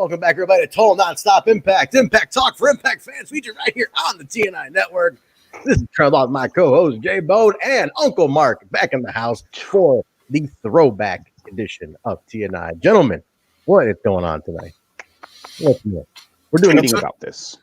Welcome back, everybody, to Total Nonstop Impact. Impact Talk for Impact fans, featured right here on the TNI Network. This is Charlotte, my co-host, Jay Bode, and Uncle Mark back in the house for the throwback edition of TNI. Gentlemen, what is going on tonight? What's new? We're doing anything about this.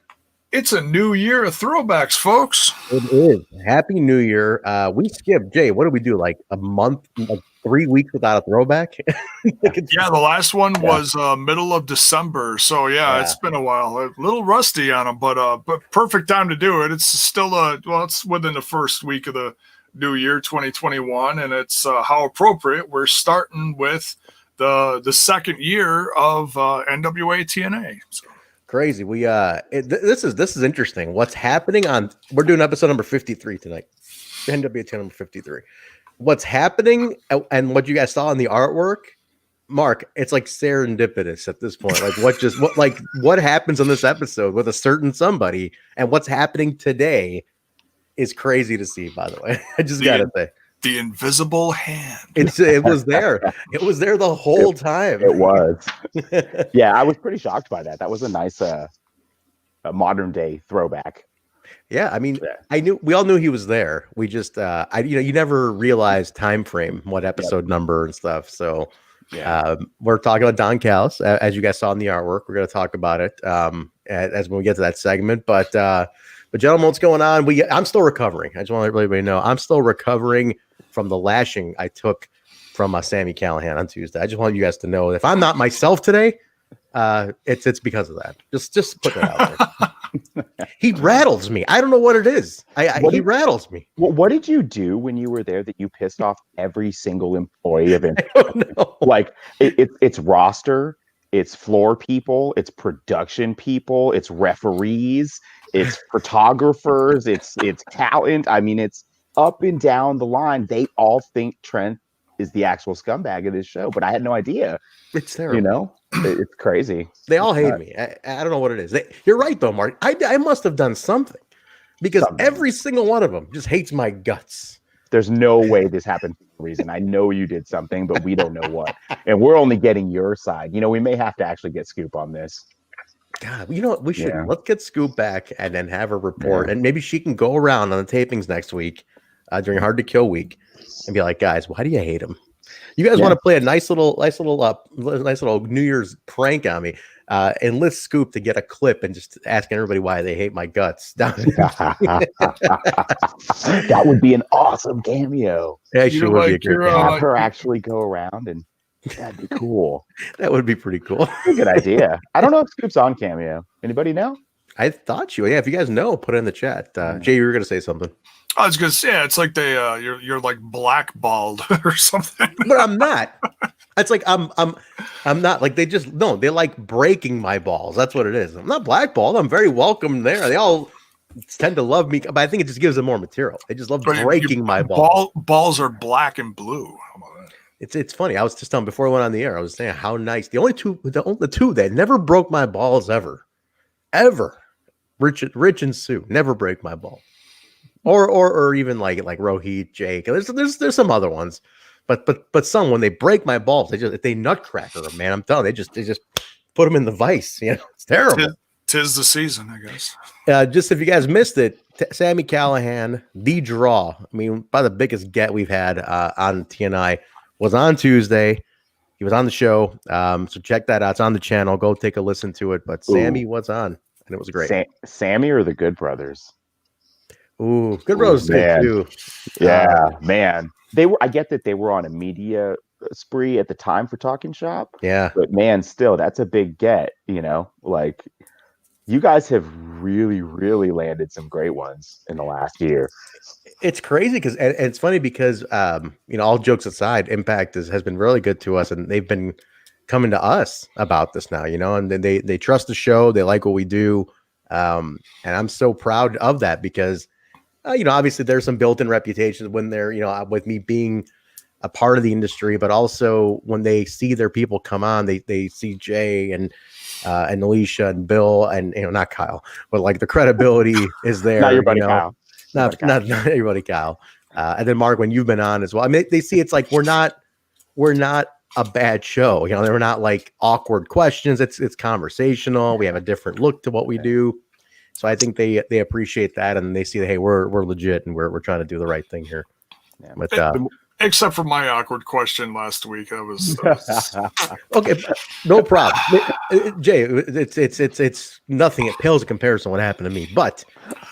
It's a new year of throwbacks, folks. It is. Happy New Year. We skipped, Jay, what did we do? Like a month, like 3 weeks without a throwback? Yeah, the last one was middle of December. So, yeah, it's been a while. A little rusty on them, but perfect time to do it. It's still, it's within the first week of the new year, 2021, and it's how appropriate. We're starting with the second year of NWA-TNA. So. Crazy. We this is interesting. What's happening on? We're doing episode number 53 tonight. NWA-TNA number 53. What's happening and what you guys saw in the artwork, Mark? It's like serendipitous at this point. Like what happens on this episode with a certain somebody, and what's happening today is crazy to see. By the way, I just gotta say. The invisible hand. It was there. It was there the whole time. It was. Yeah, I was pretty shocked by that. That was a nice a modern day throwback. Yeah, I mean, we all knew he was there. We just you never realized time frame, what episode number and stuff. So we're talking about Don Callis, as you guys saw in the artwork. We're gonna talk about it as when we get to that segment. But gentlemen, what's going on? I'm still recovering. I just want to let everybody know I'm still recovering from the lashing I took from Sami Callihan on Tuesday. I just want you guys to know if I'm not myself today, it's because of that. Just put that out there. He rattles me. I don't know what it is. He rattles me. What did you do when you were there that you pissed off every single employee of it? I don't know. Like it's roster, it's floor people, it's production people, it's referees, it's photographers, it's talent. I mean, it's up and down the line. They all think Trent is the actual scumbag of this show, but I had no idea. It's terrible. You know, it's crazy. They all hate me. I don't know what it is. You're right, though, Mark. I must have done something because every single one of them just hates my guts. There's no way this happened for a reason. I know you did something, but we don't know what. And we're only getting your side. You know, we may have to actually get Scoop on this. God, you know what? We should let's get Scoop back and then have her report, and maybe she can go around on the tapings next week during Hard to Kill week and be like, guys, why do you hate him? You guys want to play a nice little New Year's prank on me? Enlist Scoop to get a clip and just asking everybody why they hate my guts. That would be an awesome cameo. Yeah, she would be a great cameo. Have her actually go around and. That'd be cool. That would be pretty cool. Good idea. I don't know if Scoop's on Cameo. Anybody know? I thought you. Yeah, if you guys know, put it in the chat. Jay, you were gonna say something. I was gonna say it's like they you're like blackballed or something. But I'm not. It's like I'm not. Like they like breaking my balls. That's what it is. I'm not blackballed. I'm very welcome there. They all tend to love me, but I think it just gives them more material. They just love breaking my balls. Balls are black and blue. How about that? It's funny. I was just telling before I went on the air. I was saying how nice the two that never broke my balls ever. Rich and Sue never break my ball, or even like Rohit, Jake. There's some other ones, but some when they break my balls, they nutcracker them, man. I'm telling you, they just put them in the vice. You know, it's terrible. Tis the season, I guess. Just if you guys missed it, Sami Callihan, the draw. I mean, by the biggest get we've had on TNI. Was on Tuesday. He was on the show. So check that out. It's on the channel. Go take a listen to it. But Sami was on, and it was great. Sami or the Good Brothers? Ooh, Good Brothers too. Yeah, man. I get that they were on a media spree at the time for Talking Shop. Yeah. But man, still, that's a big get, you know? Like, you guys have really, really landed some great ones in the last year. It's crazy because, and it's funny because, all jokes aside, Impact has been really good to us, and they've been coming to us about this now, and then they trust the show, they like what we do, and I'm so proud of that because, obviously there's some built-in reputations when they're, with me being a part of the industry, but also when they see their people come on, they see Jay and Alicia and Bill and not Kyle, but like the credibility is there. Not your buddy Kyle. Not everybody, Kyle. And then Mark, when you've been on as well, I mean, they see it's like we're not a bad show. You know, they're not like awkward questions. It's conversational. We have a different look to what we do. So I think they appreciate that, and they see that, hey, we're legit and we're trying to do the right thing here. Yeah. But except for my awkward question last week, I was okay, no problem. Jay, it's nothing. It pales in comparison to what happened to me. But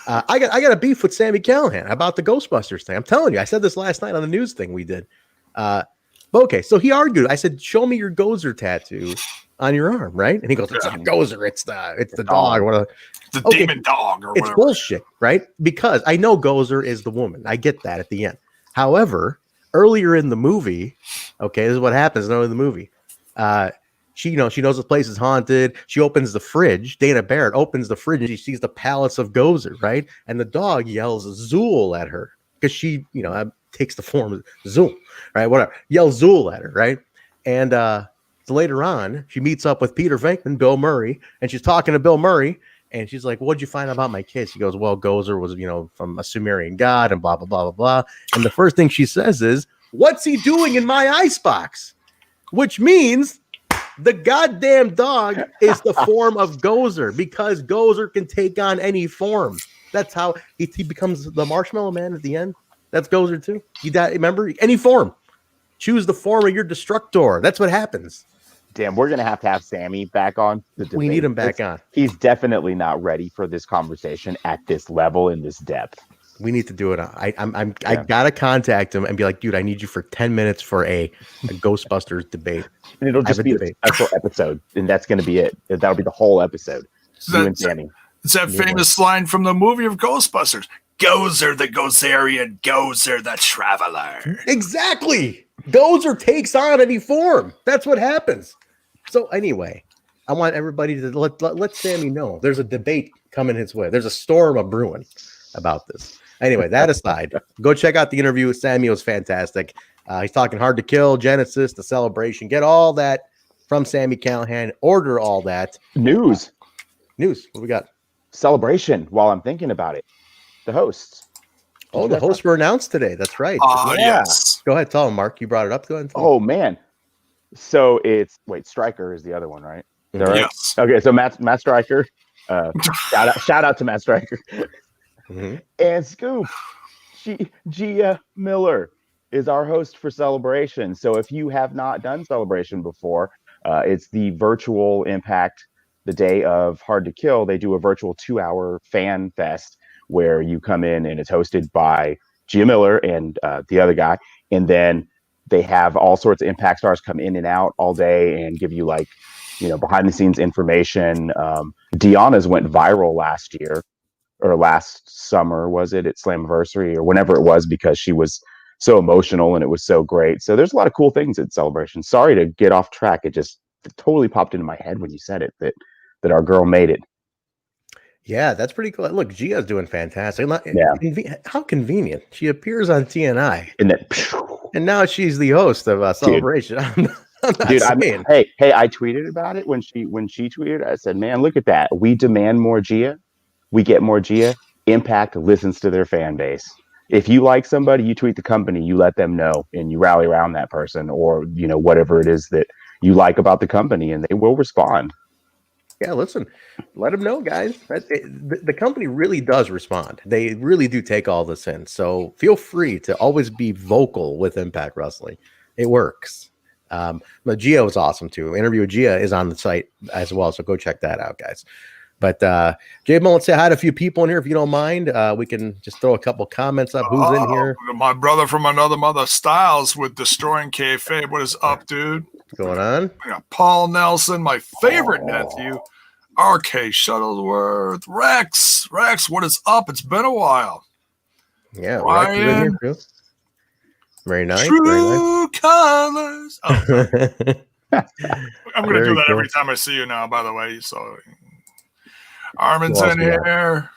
I got a beef with Sami Callihan about the Ghostbusters thing. I'm telling you, I said this last night on the news thing we did. Okay, so he argued. I said, "Show me your Gozer tattoo on your arm, right?" And he goes, "It's not Gozer. It's the dog. What the demon dog or whatever." It's bullshit, right? Because I know Gozer is the woman. I get that at the end. However, earlier in the movie, okay, this is what happens in the movie. She knows the place is haunted. She opens the fridge. Dana Barrett opens the fridge and she sees the pallets of Gozer, right? And the dog yells Zool at her because she, takes the form of Zool, right? Whatever. Yells Zool at her, right? And so later on, she meets up with Peter Venkman, Bill Murray, and she's talking to Bill Murray. And she's like, "What'd you find about my kids?" He goes, "Well, Gozer was, from a Sumerian god and blah, blah, blah, blah, blah." And the first thing she says is, "What's he doing in my icebox?" Which means the goddamn dog is the form of Gozer, because Gozer can take on any form. That's how he becomes the Marshmallow Man at the end. That's Gozer too. Remember, any form. Choose the form of your destructor. That's what happens. Damn, we're gonna have Sami back on. We need him back on. He's definitely not ready for this conversation at this level in this depth. We need to do it. I gotta contact him and be like, "Dude, I need you for 10 minutes for a Ghostbusters debate." And it'll just be a special episode, and that's gonna be it. That'll be the whole episode. You and Sami. It's that famous line from the movie of Ghostbusters: "Gozer the Gozerian, Gozer the Traveler." Exactly. Gozer takes on any form. That's what happens. So anyway, I want everybody to let Sami know there's a debate coming his way. There's a storm of brewing about this. Anyway, that aside, go check out the interview with Sami. It was fantastic. He's talking Hard to Kill, Genesis, the Celebration. Get all that from Sami Callihan. Order all that. News. What do we got? Celebration. While I'm thinking about it, the hosts. Oh, the hosts were announced today. That's right. Yes. Go ahead, tell them, Mark. You brought it up. Go ahead. Oh man. So it's Stryker is the other one, right? Is that right? Yes. Okay, so Matt Stryker. Shout out to Matt Stryker. Mm-hmm. And Scoop, Gia Miller is our host for Celebration. So if you have not done Celebration before, it's the virtual Impact, the day of Hard to Kill. They do a virtual 2-hour fan fest where you come in and it's hosted by Gia Miller and the other guy. And then they have all sorts of Impact stars come in and out all day and give you behind the scenes information. Deanna's went viral last year or last summer, was it at Slammiversary or whenever it was, because she was so emotional and it was so great. So there's a lot of cool things at Celebration. Sorry to get off track. It totally popped into my head when you said it that our girl made it. Yeah, that's pretty cool. Look, Gia's doing fantastic. How convenient. She appears on TNI. And now she's the host of Celebration. Dude, hey, I tweeted about it when she tweeted. I said, "Man, look at that. We demand more Gia. We get more Gia. Impact listens to their fan base. If you like somebody, you tweet the company, you let them know, and you rally around that person, or whatever it is that you like about the company, and they will respond." Yeah, listen, let them know, guys. The company really does respond. They really do take all this in. So feel free to always be vocal with Impact Wrestling. It works. But Gia was awesome too. Interview with Gia is on the site as well. So go check that out, guys. But Jay, let's say hi to a few people in here if you don't mind. We can just throw a couple comments up. Who's in here? My brother from another mother, Styles, with Destroying Kayfabe. What is up, dude? What's going on? I got Paul Nelson, my favorite nephew. RK Shuttleworth. Rex, what is up? It's been a while. Yeah, Rex, you in here too? Very nice. True colors. Oh, I'm going to do that cool. every time I see you now, by the way. So Armin's in here.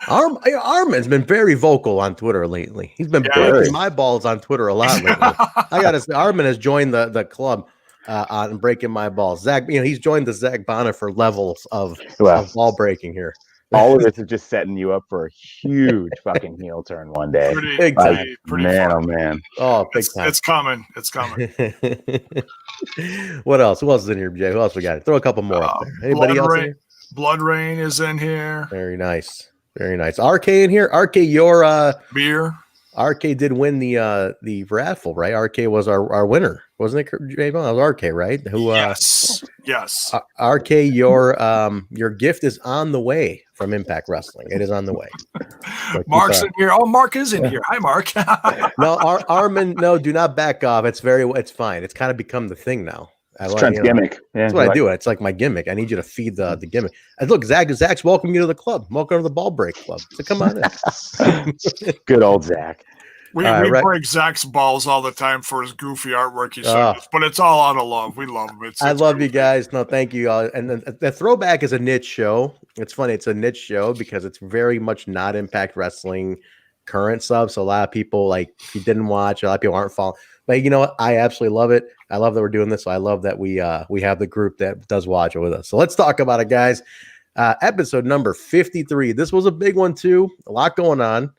Armin's been very vocal on Twitter lately. He's been breaking my balls on Twitter a lot lately. I got to say, Armin has joined the club on breaking my balls. Zach, he's joined the Zach Bonifer levels of ball breaking here. All of this is just setting you up for a huge fucking heel turn one day. Pretty man, fun. oh man. Oh, big time. It's coming. It's coming. What else? Who else is in here, Jay? Who else we got? Throw a couple more up there. Anybody else in here? Blood Rain is in here. Very nice. Very nice. RK in here. RK, your beer. RK did win the raffle, right? RK was our winner, wasn't it, Jay? That was RK, right? Who? Yes. RK, your gift is on the way from Impact Wrestling. It is on the way. So Mark's in here. Oh, Mark is in here. Hi, Mark. No, Armin, no, do not back off. It's fine. It's kind of become the thing now. It's Trent's gimmick. Yeah, that's what I do. It's like my gimmick. I need you to feed the gimmick. And look, Zach's welcoming you to the club. Welcome to the Ball Break Club. So come on in. Good old Zach. We break Zach's balls all the time for his goofy artwork he sent us, but it's all out of love. We love him. I love you guys. No, thank you. And the Throwback is a niche show. It's funny. It's a niche show because it's very much not Impact Wrestling current stuff. So a lot of people, like, if you didn't watch, a lot of people aren't following. But you know what? I absolutely love it. I love that we're doing this. So I love that we have the group that does watch it with us. So let's talk about it, guys. Episode number 53. This was a big one too. A lot going on.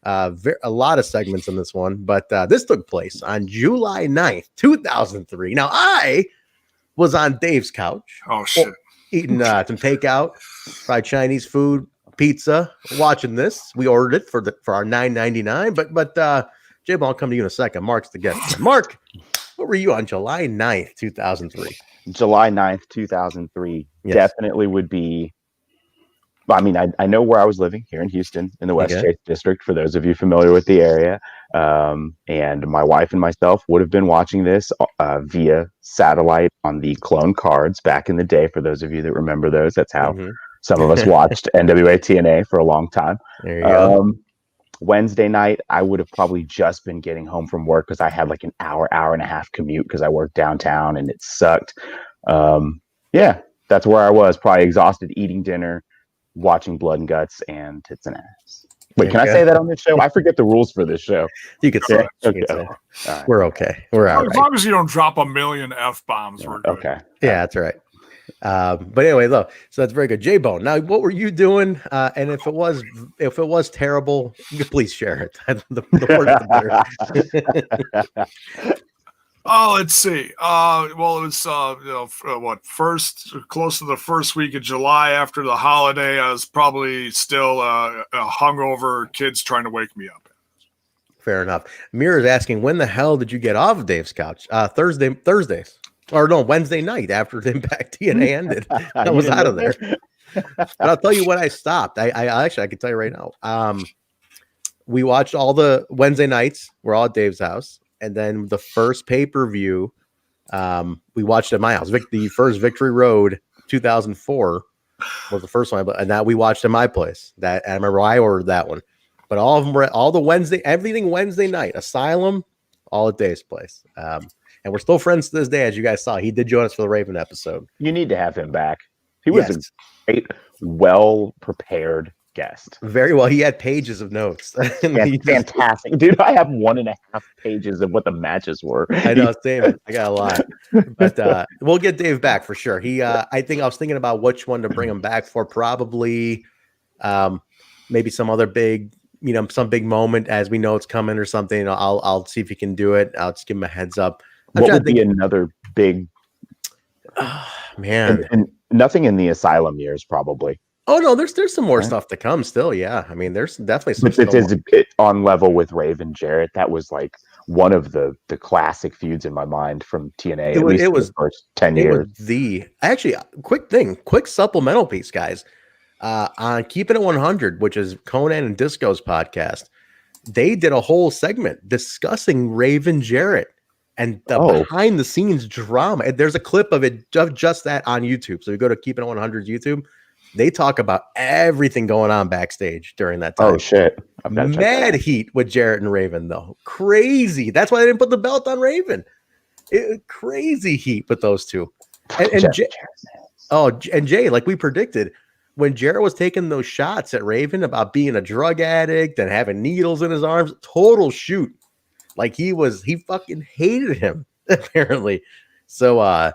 A lot of segments in this one, but this took place on July 9th, 2003. Now, I was on Dave's couch. Oh, shit. Eating some takeout, fried Chinese food, pizza, watching this. We ordered it for our $9.99, but J-Ball, I'll come to you in a second. Mark's the guest. Mark, what were you on July 9th, 2003? July 9th, 2003. Yes. Definitely would be. I mean, I know where I was living here in Houston in the West Chase District, for those of you familiar with the area. And my wife and myself would have been watching this via satellite on the clone cards back in the day. For those of you that remember those, that's how some of us watched NWA-TNA for a long time. There you go. Wednesday night, I would have probably just been getting home from work because I had like an hour and a half commute because I worked downtown and it sucked. Yeah, that's where I was, probably exhausted, eating dinner, watching Blood and Guts and Tits and Ass. Wait, can I say that on this show? I forget the rules for this show. You could say it. Okay. Right. We're okay. We're all right. As long as you don't drop a million F-bombs, we're good. Okay. Yeah, that's right. But anyway, though, so that's very good. J-Bone, now what were you doing? And if it was terrible, you could please share it. the worse the better. Oh, let's see. Well, it was close to the first week of July after the holiday. I was probably still hungover, kids trying to wake me up. Fair enough. Mira's asking, when the hell did you get off of Dave's couch? Thursdays. Or no, Wednesday night after the Impact TNA ended. I was out of there. But I'll tell you when I stopped. I actually, I can tell you right now. We watched all the Wednesday nights. We're all at Dave's house. And then the first pay-per-view, we watched at my house. The first Victory Road 2004 was the first one. And that we watched at my place. I remember I ordered that one. But all of them were all the Wednesday, everything Wednesday night. Asylum, all at Dave's place. And we're still friends to this day, as you guys saw. He did join us for the Raven episode. You need to have him back. He was a great, well-prepared guest. Very well. He had pages of notes. Fantastic. Dude, I have 1.5 pages of what the matches were. I know, same. I got a lot. But we'll get Dave back for sure. I think I was thinking about which one to bring him back for. Probably maybe some other big, some big moment as we know it's coming or something. I'll see if he can do it. I'll just give him a heads up. What would be another big man? And nothing in the Asylum years, probably. Oh no, there's some more stuff to come still. Yeah, I mean, there's definitely some. It is on level with Raven Jarrett. That was like one of the classic feuds in my mind from TNA. It was the first 10 years. Actually, quick supplemental piece, guys. On Keeping It 100, which is Conan and Disco's podcast, they did a whole segment discussing Raven Jarrett and the behind the scenes drama. And there's a clip of it, just that on YouTube. So you go to Keeping It 100's YouTube. They talk about everything going on backstage during that time. Oh shit! Mad heat with Jarrett and Raven, though. Crazy. That's why they didn't put the belt on Raven. Crazy heat with those two. And Jay, like we predicted, when Jarrett was taking those shots at Raven about being a drug addict and having needles in his arms, total shoot. Like he fucking hated him, apparently. So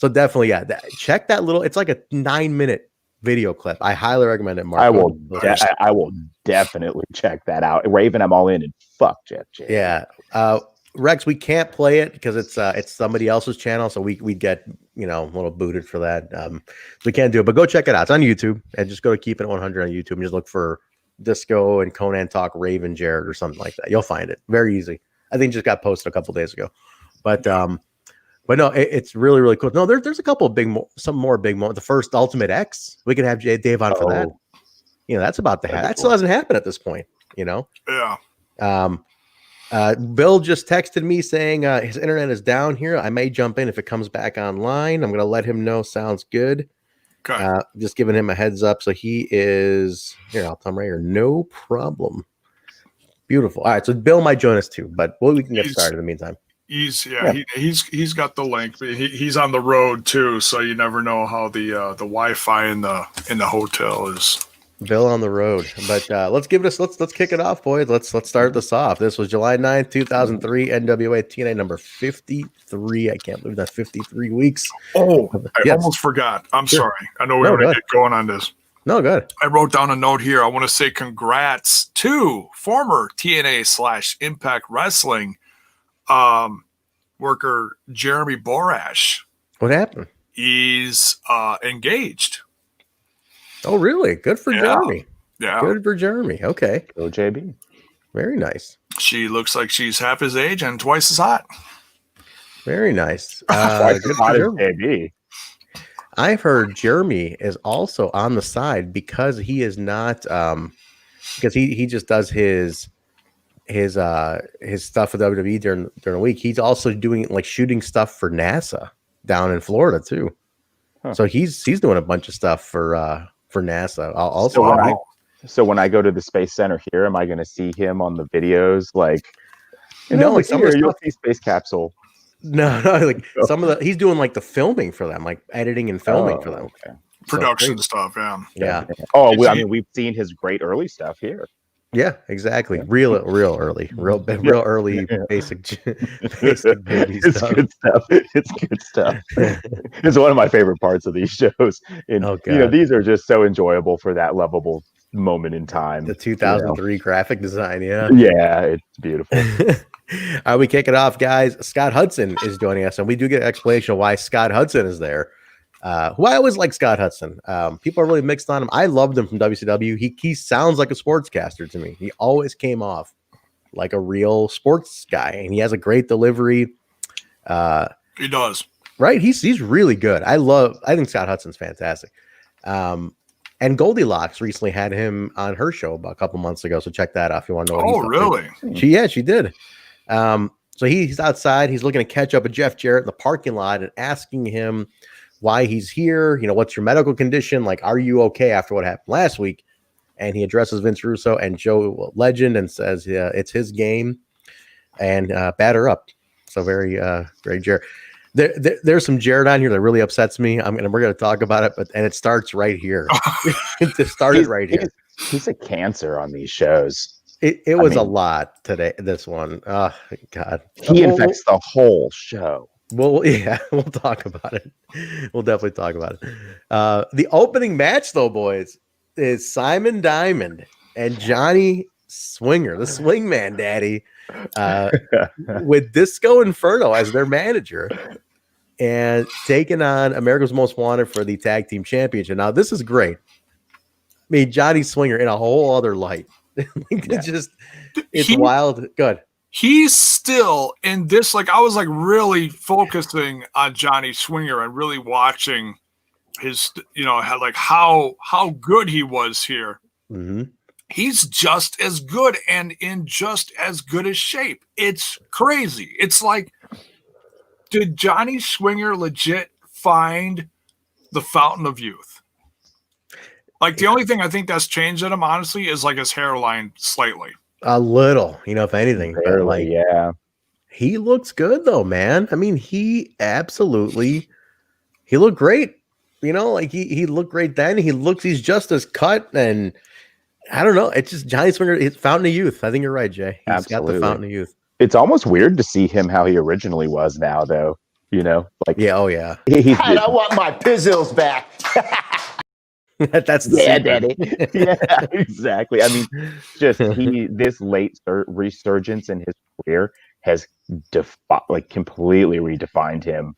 definitely, check that little, it's like a 9-minute video clip. I highly recommend it, Mark. I will definitely check that out. Raven, I'm all in, and fuck Jeff Jarrett. Yeah. Rex, we can't play it because it's somebody else's channel, so we get a little booted for that. We can't do it, but go check it out. It's on YouTube, and just go to Keep It 100 on YouTube and just look for Disco and Conan Talk Raven Jarrett or something like that. You'll find it. Very easy. I think it just got posted a couple days ago, but no, it's really, really cool. No, there's a couple of some more big moments. The first Ultimate X, we could have Dave on for that. That's about to happen. That still hasn't happened at this point. Yeah. Bill just texted me saying his internet is down here. I may jump in if it comes back online. I'm going to let him know. Sounds good. Okay. Just giving him a heads up. So he is here. I'll tell him right here. No problem. Beautiful. All right. So Bill might join us too, but we can get started in the meantime. He's got the link. He's on the road too, so you never know how the Wi-Fi in the hotel is. Bill on the road, but let's kick it off, boys. Let's start this off. This was July 9th, 2003, NWA-TNA number 53. I can't believe that 53 weeks. Oh, I almost forgot. I'm sorry. I know we already get going on this. No, good. I wrote down a note here. I want to say congrats to former TNA/Impact Wrestling worker Jeremy Borash. What happened? He's engaged. Oh, really? Good for Jeremy. Yeah. Good for Jeremy. Okay. Go JB. Very nice. She looks like she's half his age and twice as hot. Very nice. Twice as hot as JB. I've heard Jeremy is also on the side because he is not because he just does his stuff with WWE during the week. He's also doing like shooting stuff for NASA down in Florida too. Huh. So he's doing a bunch of stuff for NASA. So when I go to the Space Center here, am I going to see him on the videos? Like, like some of the you'll see Space Capsule. No, like some of he's doing like the filming for them, like editing and filming for them. Okay. Production stuff, yeah. Oh, we've seen his great early stuff here. Yeah, exactly. Real early, real early, basic baby It's stuff. good stuff. It's good stuff. It's one of my favorite parts of these shows. And these are just so enjoyable for that lovable moment in time. The 2003 graphic design, yeah, it's beautiful. All right, we kick it off, guys. Scott Hudson is joining us, and we do get an explanation of why Scott Hudson is there. Who I always like Scott Hudson. People are really mixed on him. I loved him from WCW. He sounds like a sportscaster to me. He always came off like a real sports guy, and he has a great delivery. He does. Right? He's really good. I think Scott Hudson's fantastic. And Goldilocks recently had him on her show about a couple months ago, so check that out if you want to know. Oh, really? She did. So he's outside. He's looking to catch up with Jeff Jarrett in the parking lot and asking him why he's here. What's your medical condition? Like, are you okay after what happened last week? And he addresses Vince Russo and Joe Legend and says, it's his game and batter up. So very Jarrett. There's some Jarrett on here that really upsets me. We're going to talk about it, and it starts right here. It started right here. He's a cancer on these shows. It was a lot today. This one, oh God, he infects the whole show. Well, yeah, we'll talk about it. We'll definitely talk about it. The opening match, though, boys, is Simon Diamond and Johnny Swinger, the Swingman Daddy, with Disco Inferno as their manager, and taking on America's Most Wanted for the Tag Team Championship. Now, this is great. I mean, Johnny Swinger in a whole other light. It's wild. Good. He's still in this. Like, I was like really focusing on Johnny Swinger and really watching his, how good he was here. Mm-hmm. He's just as good and in just as good a shape. It's crazy. It's like, did Johnny Swinger legit find the fountain of youth? Like, the only thing I think that's changed in him, honestly, is like his hairline slightly. A little, if anything. Barely, yeah. He looks good though, man. I mean, he looked great. He looked great then. He's just as cut, and I don't know. It's just Johnny Swinger. It's fountain of youth. I think you're right, Jay. He's got the fountain of youth. It's almost weird to see him how he originally was now, though. Yeah, oh yeah. I want my pizzles back. That's the Daddy. Yeah, exactly. I mean, just this late resurgence in his career has completely redefined him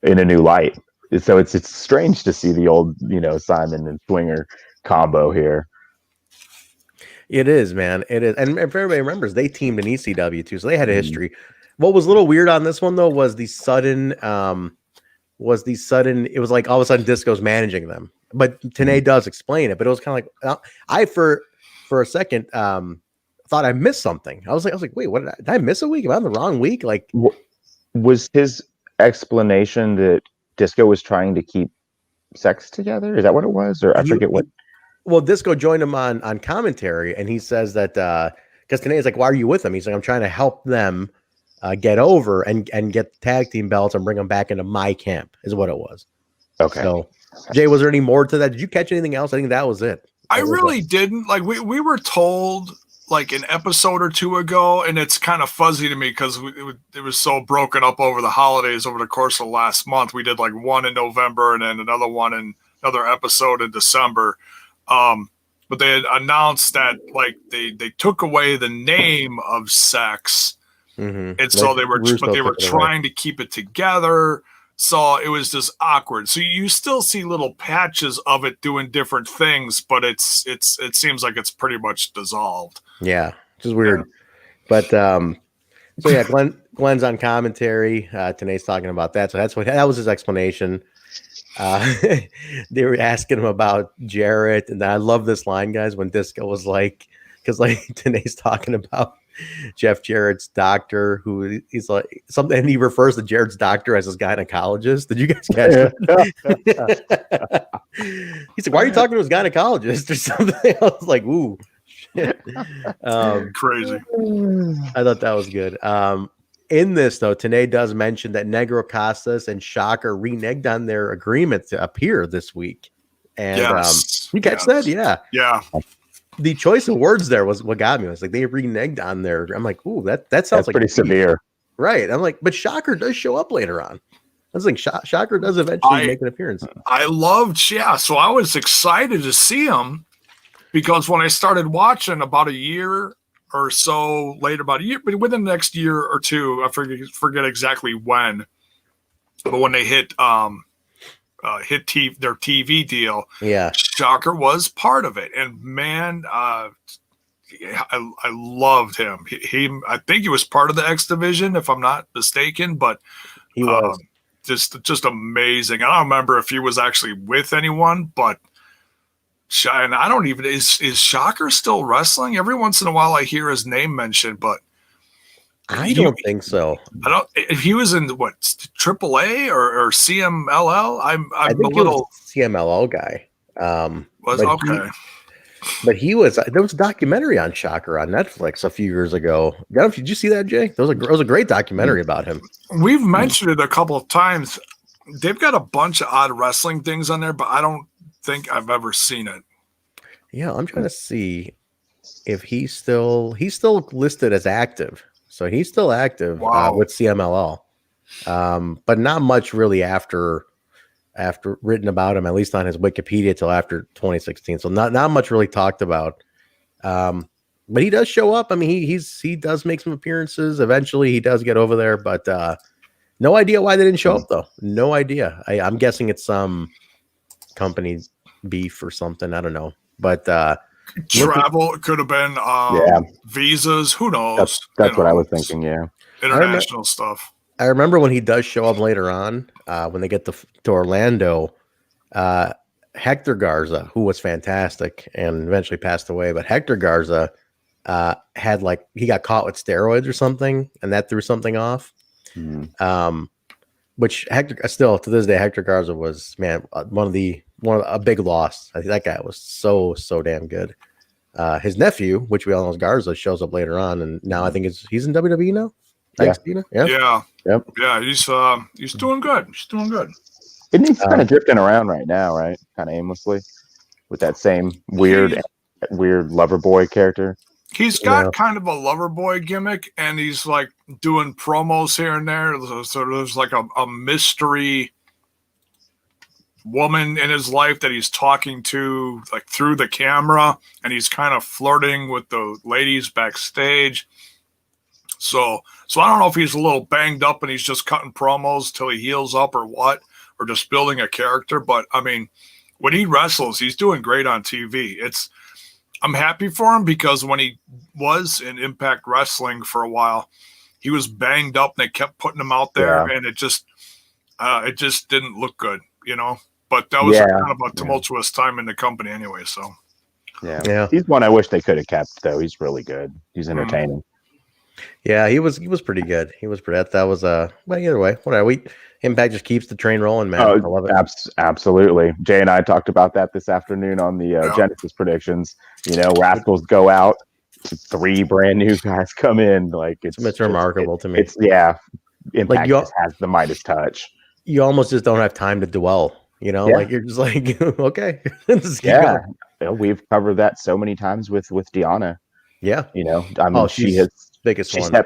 in a new light. So it's strange to see the old, Simon and Swinger combo here. It is, man. It is. And if everybody remembers, they teamed in ECW too, so they had a history. What was a little weird on this one though was the sudden it was like all of a sudden Disco's managing them. But TNA does explain it, but it was kind of like I for a second thought I missed something. I was like, wait, what did I miss a week? Am I on the wrong week? Like, was his explanation that Disco was trying to keep sex together? Is that what it was? Or I forget what. Well, Disco joined him on commentary, and he says that because TNA is like, why are you with them? He's like, I'm trying to help them get over and get the tag team belts and bring them back into my camp, is what it was. Okay. So, Jay, was there any more to that? Did you catch anything else? I think that was it. I really didn't. Like, we were told like an episode or two ago, and it's kind of fuzzy to me because it was so broken up over the holidays over the course of the last month. We did like one in November and then another episode in December. But they had announced that like they took away the name of sex, and so they were trying to keep it together. So it was just awkward. So you still see little patches of it doing different things, but it seems like it's pretty much dissolved. Yeah, which is weird. Yeah. But so yeah, Glen's on commentary. TNA's talking about that. So that was his explanation. They were asking him about Jarrett, and I love this line, guys, when Disco was like, because like TNA's talking about Jeff Jarrett's doctor, who he's like something, and he refers to Jarrett's doctor as his gynecologist. Did you guys catch that? He's like, why are you talking to his gynecologist or something? I was like, ooh, shit. Crazy. I thought that was good. In this, though, TNA does mention that Negro Casas and Shocker reneged on their agreement to appear this week. And you catch that? Yeah. Yeah. The choice of words there was what got me. I was like, they reneged on their. I'm like, ooh, that sounds like pretty severe. Right. I'm like, but Shocker does show up later on. I was like, Shocker does eventually make an appearance. I loved, so I was excited to see him because when I started watching about a year or so later, about a year, but within the next year or two, I forget exactly when, but when they hit their TV deal, yeah, Shocker was part of it, and man, I loved him. I think he was part of the X Division, if I'm not mistaken, but he was just amazing. I don't remember if he was actually with anyone, but. And I don't even is Shocker still wrestling? Every once in a while I hear his name mentioned, but I don't think so. I don't. If he was in what AAA or CMLL, I'm I think he was a CMLL guy. Was okay. But he was. There was a documentary on Shocker on Netflix a few years ago. Did you see that, Jay? It was a great documentary about him. We've mentioned it a couple of times. They've got a bunch of odd wrestling things on there, but I don't think I've ever seen it. Yeah, I'm trying to see if he's still listed as active. So he's still active with CMLL. But not much really after written about him, at least on his Wikipedia, till after 2016. So not much really talked about. But he does show up. I mean, he does make some appearances. Eventually he does get over there, but no idea why they didn't show up though. No idea. I'm guessing it's some company beef or something. I don't know. But travel could have been visas. Who knows? That's what I was thinking. Yeah, international stuff. I remember when he does show up later on, when they get to Orlando, Hector Garza, who was fantastic and eventually passed away, but Hector Garza had he got caught with steroids or something, and that threw something off. Which Hector still to this day, Hector Garza was a big loss. I think that guy was so damn good. His nephew, which we all know is Garza, shows up later on, and now I think he's in WWE now. Thanks, Tina. Yeah. Yep. Yeah, he's doing good. He's doing good. And he's kind of drifting around right now, right? Kind of aimlessly with that same weird lover boy character. He's got kind of a lover boy gimmick, and he's like doing promos here and there. So there's like a mystery woman in his life that he's talking to like through the camera, and he's kind of flirting with the ladies backstage. So I don't know if he's a little banged up and he's just cutting promos till he heals up or what, or just building a character. But I mean, when he wrestles, he's doing great on TV. I'm happy for him, because when he was in Impact Wrestling for a while, he was banged up and they kept putting him out there, and it just didn't look good, you know. But that was kind of a tumultuous time in the company anyway. So yeah, he's one I wish they could have kept, though. He's really good. He's entertaining. Yeah, he was pretty good. He was pretty. That was well, either way, whatever. Impact just keeps the train rolling, man. I love it. Absolutely. Jay and I talked about that this afternoon on the Genesis predictions. You know, Rascals go out, 3 brand new guys come in. Like it's remarkable to me. Impact just has the Midas touch. You almost just don't have time to dwell. You know, like you're just like, okay, we've covered that so many times with Deanna. Yeah, you know, I mean, she's biggest one.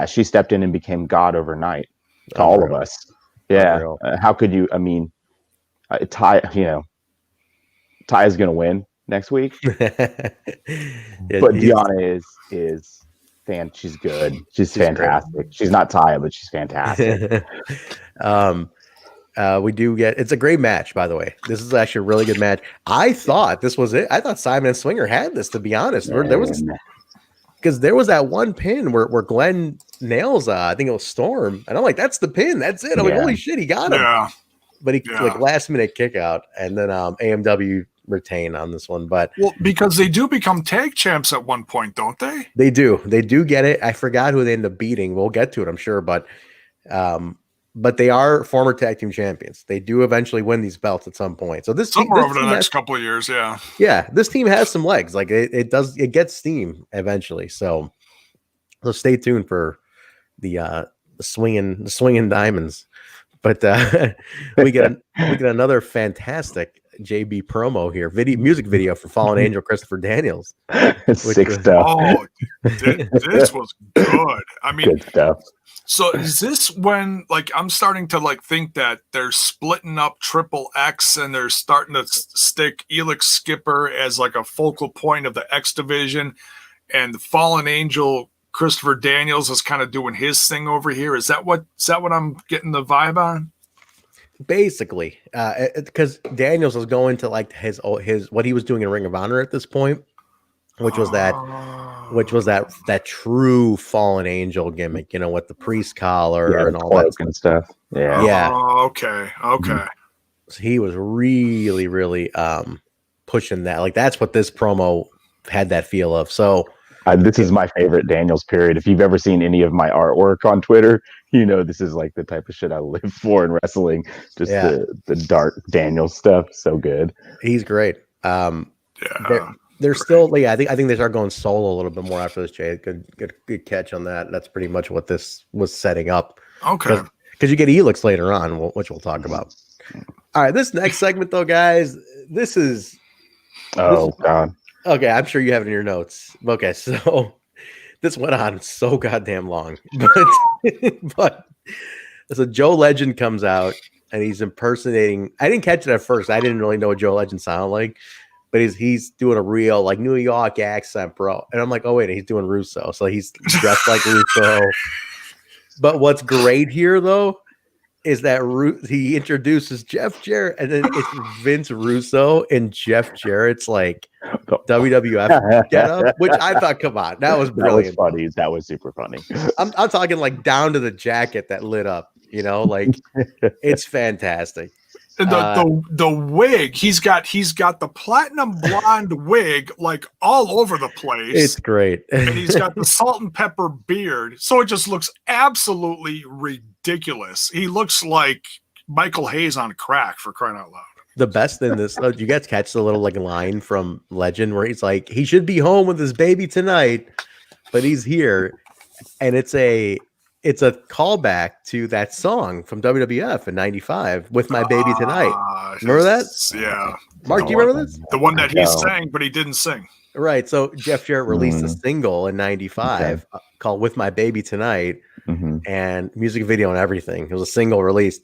She stepped in and became God overnight to all of us. Yeah, how could you? I mean, Ty is going to win next week, but Deanna is she's good. She's fantastic. Great. She's not Ty, but she's fantastic. We do get, it's a great match, by the way. This is actually a really good match. I thought this was it. I thought Simon and Swinger had this, to be honest. There was, because there was that one pin where Glen nails I think it was Storm, and I'm like, that's the pin, that's it. I'm like, holy shit, he got him. But he like last minute kick out, and then AMW retain on this one. But because they do become tag champs at one point, don't they? They do get it. I forgot who they end up beating. We'll get to it, I'm sure, but they are former tag team champions. They do eventually win these belts at some point. So this somewhere over the next couple of years, this team has some legs. Like it gets steam eventually. So stay tuned for the swinging diamonds. But we get another fantastic JB promo here, music video for Fallen Angel Christopher Daniels. This was good. I mean, good stuff. So is this when, like, I'm starting to like think that they're splitting up Triple X and they're starting to stick Elix Skipper as like a focal point of the X division, and the Fallen Angel Christopher Daniels is kind of doing his thing over here? Is that what I'm getting the vibe on? Basically, because Daniels was going to like his what he was doing in Ring of Honor at this point, which was that true Fallen Angel gimmick, you know, with the priest collar and all that kind of stuff. Yeah. Okay. So he was really, really pushing that. Like that's what this promo had that feel of. So this is my favorite Daniels period. If you've ever seen any of my artwork on Twitter, you know this is like the type of shit I live for in wrestling. Just the dark Daniels stuff. So good. He's great. They're still, I think they start going solo a little bit more after this. Jay, good catch on that. That's pretty much what this was setting up. Okay. Because you get Elix later on, which we'll talk about. All right, this next segment though, guys, this is. God. Okay, I'm sure you have it in your notes. Okay, so this went on so goddamn long, but so Joe Legend comes out and he's impersonating. I didn't catch it at first. I didn't really know what Joe Legend sounded like, but he's doing a real like New York accent, bro. And I'm like, oh wait, he's doing Russo, so he's dressed like Russo. But what's great here though is that he introduces Jeff Jarrett, and then it's Vince Russo and Jeff Jarrett's like WWF getup, which I thought, come on, that was brilliant. That was funny. That was super funny. I'm talking like down to the jacket that lit up, you know, like it's fantastic. And the wig, he's got the platinum blonde wig like all over the place. It's great. And he's got the salt and pepper beard. So it just looks absolutely ridiculous. He looks like Michael Hayes on crack, for crying out loud. The best in this, though, you guys catch the little like line from Legend where he's like, he should be home with his baby tonight, but he's here. And it's a callback to that song from WWF in '95, With My Baby Tonight. Remember that? Yeah. Mark, do you remember this? The one that he sang, but he didn't sing. Right. So Jeff Jarrett released a single in '95 called With My Baby Tonight, and music video and everything. It was a single release.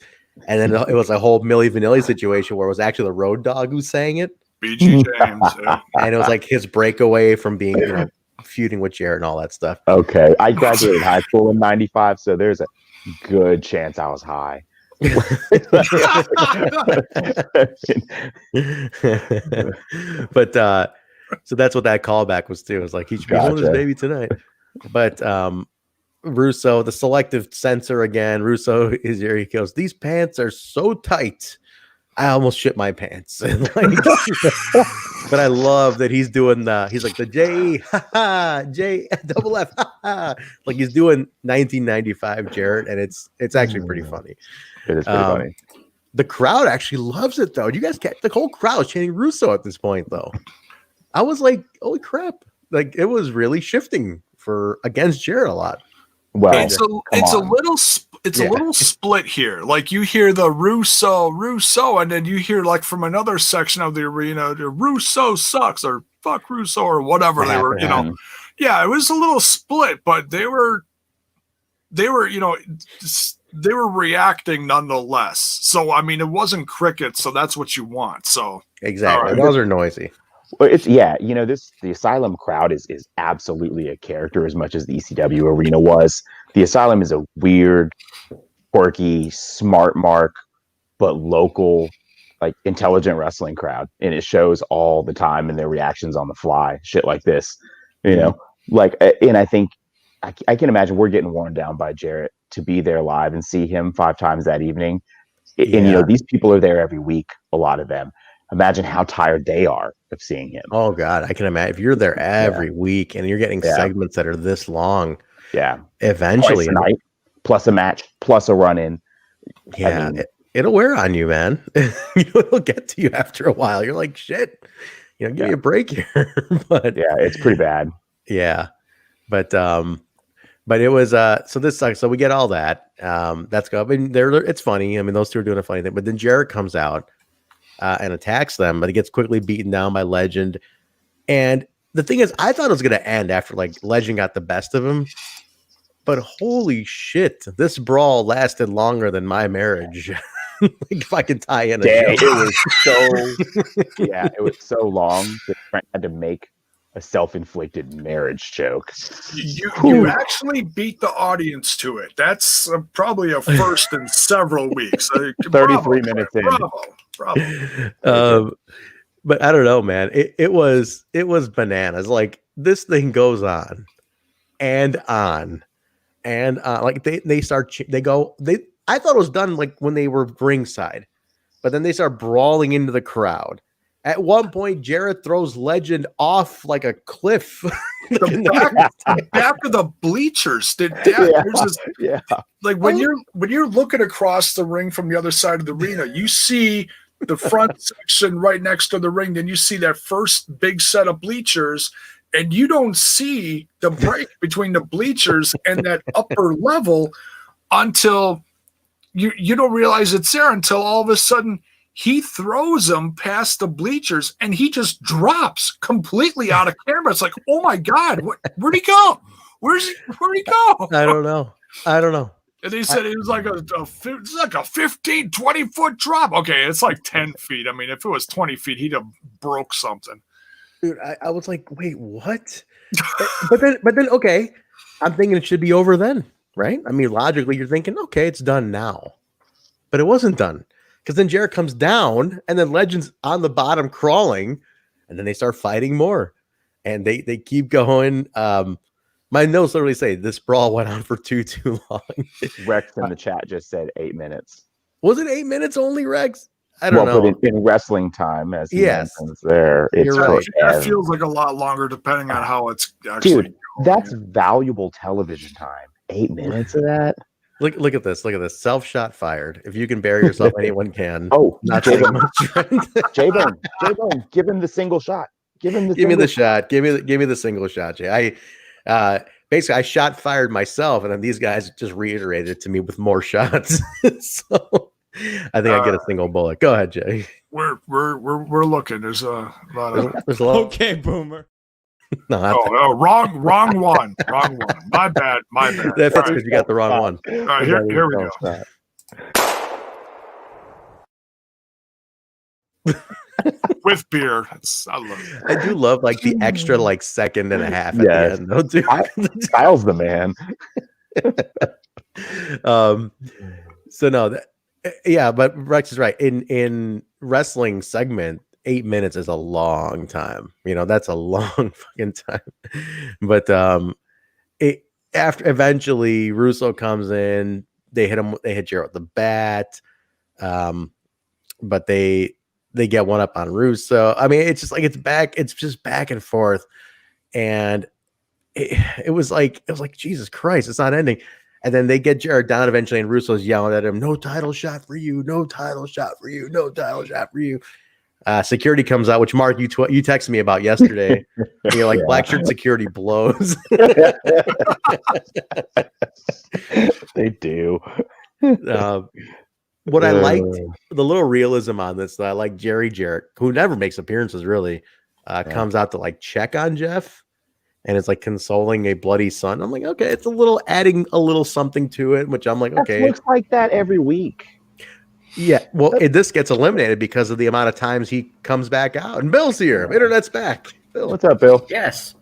And then it was a whole Milli Vanilli situation where it was actually the Road Dogg who sang it. BG James. Yeah. And it was like his breakaway from being, feuding with Jarrett and all that stuff. Okay. I graduated high school in 95, so there's a good chance I was high. But so that's what that callback was too. It was like, he should be holding his baby tonight. But Russo, the selective censor again. Russo is here. He goes, "These pants are so tight, I almost shit my pants." But I love that he's doing he's like the J, J double F, like he's doing 1995 Jarrett, and it's actually pretty funny. It is pretty funny. The crowd actually loves it though. You guys get the whole crowd chanting Russo at this point though. I was like, holy crap! Like it was really shifting against Jarrett a lot. Well, it's a little split here. Like you hear the Russo, and then you hear like from another section of the arena, the Russo sucks or fuck Russo or whatever they were. Yeah, it was a little split, but they were reacting nonetheless. So I mean, it wasn't cricket, so that's what you want. So exactly, those are noisy. Well, the Asylum crowd is absolutely a character as much as the ECW arena was. The Asylum is a weird, quirky, smart mark, but local, like intelligent wrestling crowd, and it shows all the time in their reactions on the fly, shit like this, and I think I can imagine we're getting worn down by Jarrett to be there live and see him 5 times that evening, and these people are there every week, a lot of them. Imagine how tired they are of seeing him. Oh God, I can imagine if you're there every week and you're getting segments that are this long. Yeah, eventually, twice a night, plus a match, plus a run-in. Yeah, I mean, it'll wear on you, man. It'll get to you after a while. You're like, shit. Give me a break here. But yeah, it's pretty bad. Yeah, but it was so this sucks. So we get all that. That's good. I mean, it's funny. I mean, those two are doing a funny thing. But then Jarrett comes out and attacks them, but he gets quickly beaten down by Legend. And the thing is, I thought it was going to end after like Legend got the best of him. But holy shit, this brawl lasted longer than my marriage. Like if I can tie in it was so long that Frank had to make a self-inflicted marriage joke. You actually beat the audience to it. That's probably a first in several weeks. 33 minutes in. Bravo. But I don't know, man. It was bananas. Like this thing goes on and on and like they start I thought it was done like when they were ringside, but then they start brawling into the crowd. At one point, Jarrett throws Legend off like a cliff. Back of the bleachers. Like when you're looking across the ring from the other side of the arena, you see the front section right next to the ring. Then you see that first big set of bleachers, and you don't see the break between the bleachers and that upper level until you don't realize it's there until all of a sudden he throws him past the bleachers and he just drops completely out of camera. It's like, oh my God, where'd he go? Where'd he go? I don't know. And they said it was like a 15, 20 foot drop. Okay, it's like 10 feet. I mean, if it was 20 feet, he'd have broke something. Dude, I was like, wait, what? but then, okay, I'm thinking it should be over then, right? I mean, logically, you're thinking, okay, it's done now. But it wasn't done. Because then Jarrett comes down, and then Legend's on the bottom crawling, and then they start fighting more. And they keep going. My notes literally say this brawl went on for too long. Rex in the chat just said 8 minutes. Was it 8 minutes only, Rex? I don't know. But in wrestling time, as he mentions there, it's right. That feels like a lot longer depending on how it's actually. Dude, that's valuable television time. 8 minutes of that. Look at this. Self shot fired. If you can bury yourself, anyone can. Oh, not J-Bone, give him the single shot. Give me the shot. Give me the single shot, Jay. Basically I shot fired myself, and then these guys just reiterated it to me with more shots. So I think I get a single bullet. Go ahead, Jay. We're looking. There's a lot of okay, Boomer. No, wrong one. My bad. That's because you got the wrong one. All right, here we go. with beer. I love it. I do love like the extra like second and a half at the end though too. Styles the man. So no, yeah, but Rex is right. In wrestling segment, 8 minutes is a long time. You know, that's a long fucking time. But after eventually Russo comes in, they hit Jarrett with the bat. But they get one up on Russo. I mean, it's just like it's just back and forth. And it was like Jesus Christ, it's not ending. And then they get Jarrett down eventually, and Russo's yelling at him, "No title shot for you, no title shot for you, no title shot for you." Security comes out, which Mark, you texted me about yesterday. You're like, black shirt security blows. They do. What I liked, the little realism on this, I like Jerry Jarrett, who never makes appearances really, comes out to like check on Jeff. And it's like consoling a bloody son. I'm like, okay, it's adding a little something to it, which I'm like, okay. It looks like that every week. Yeah, well, this gets eliminated because of the amount of times he comes back out. And Bill's here. Internet's back. Bill. What's up, Bill? Yes.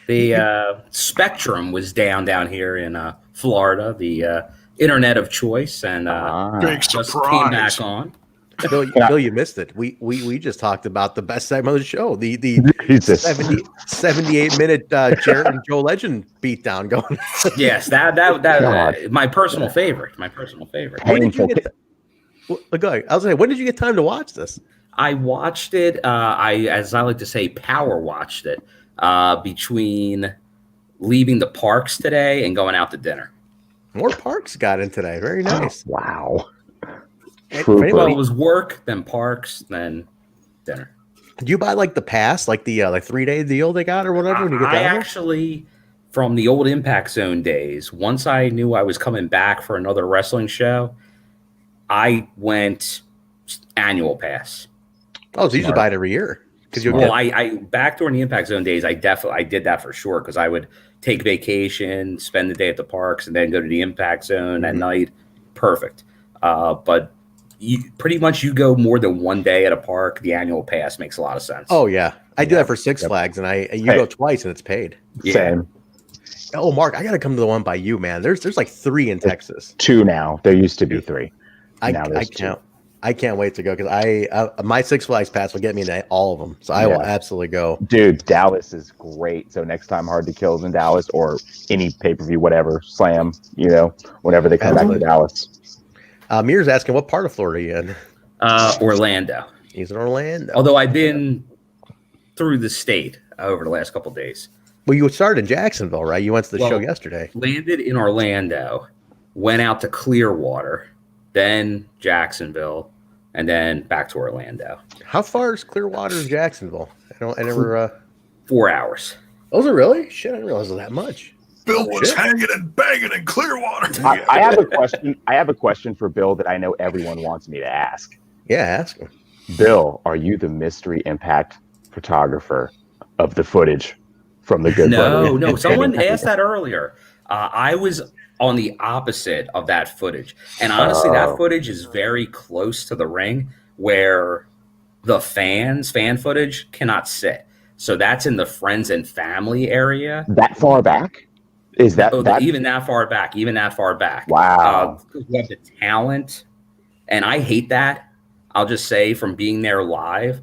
The Spectrum was down here in Florida, the internet of choice, and big just surprise. came back on. Bill, you missed it. We just talked about the best segment of the show. The 78-minute Jarrett and Joe Legend beatdown going. Yes, that my personal favorite. My personal favorite. When did you get? I was like, when did you get time to watch this? I watched it. As I like to say, power watched it between leaving the parks today and going out to dinner. More Parks got in today. Very nice. Oh, wow. Well, it was work, then parks, then dinner. Did you buy like the pass, like the 3-day deal they got or whatever? When you get I actually, from the old Impact Zone days, once I knew I was coming back for another wrestling show, I went annual pass. Oh, so you should buy it every year. I back during the Impact Zone days, I did that for sure because I would take vacation, spend the day at the parks, and then go to the Impact Zone at night. Perfect. But pretty much you go more than one day at a park, the annual pass makes a lot of sense. Oh yeah, I do that for Six Flags, and you go twice and it's paid. Same. Oh, Mark, I gotta come to the one by you, man. There's like 3 in Texas. 2 now. There used to be 3. I can't wait to go because my Six Flags pass will get me into all of them, so I will absolutely go. Dude, Dallas is great. So next time Hard to Kill is in Dallas or any pay-per-view, whatever, Slam, whenever they come back to Dallas. Mir's asking, what part of Florida are you in? Orlando. He's in Orlando. Although I've been through the state over the last couple of days. Well, you started in Jacksonville, right? You went to the show yesterday. Landed in Orlando, went out to Clearwater, then Jacksonville, and then back to Orlando. How far is Clearwater to Jacksonville? I never. 4 hours. Was it really? Shit, I didn't realize it was that much. Bill was hanging and banging in Clearwater. I have a question. I have a question for Bill that I know everyone wants me to ask. Yeah, ask him. Bill, are you the mystery Impact photographer of the footage from the Good Brother? No. Someone asked that earlier. I was on the opposite of that footage, and honestly, that footage is very close to the ring where the fan footage cannot sit. So that's in the friends and family area. That far back? Is that even that far back? Even that far back? Wow. We have the talent, and I hate that. I'll just say, from being there live,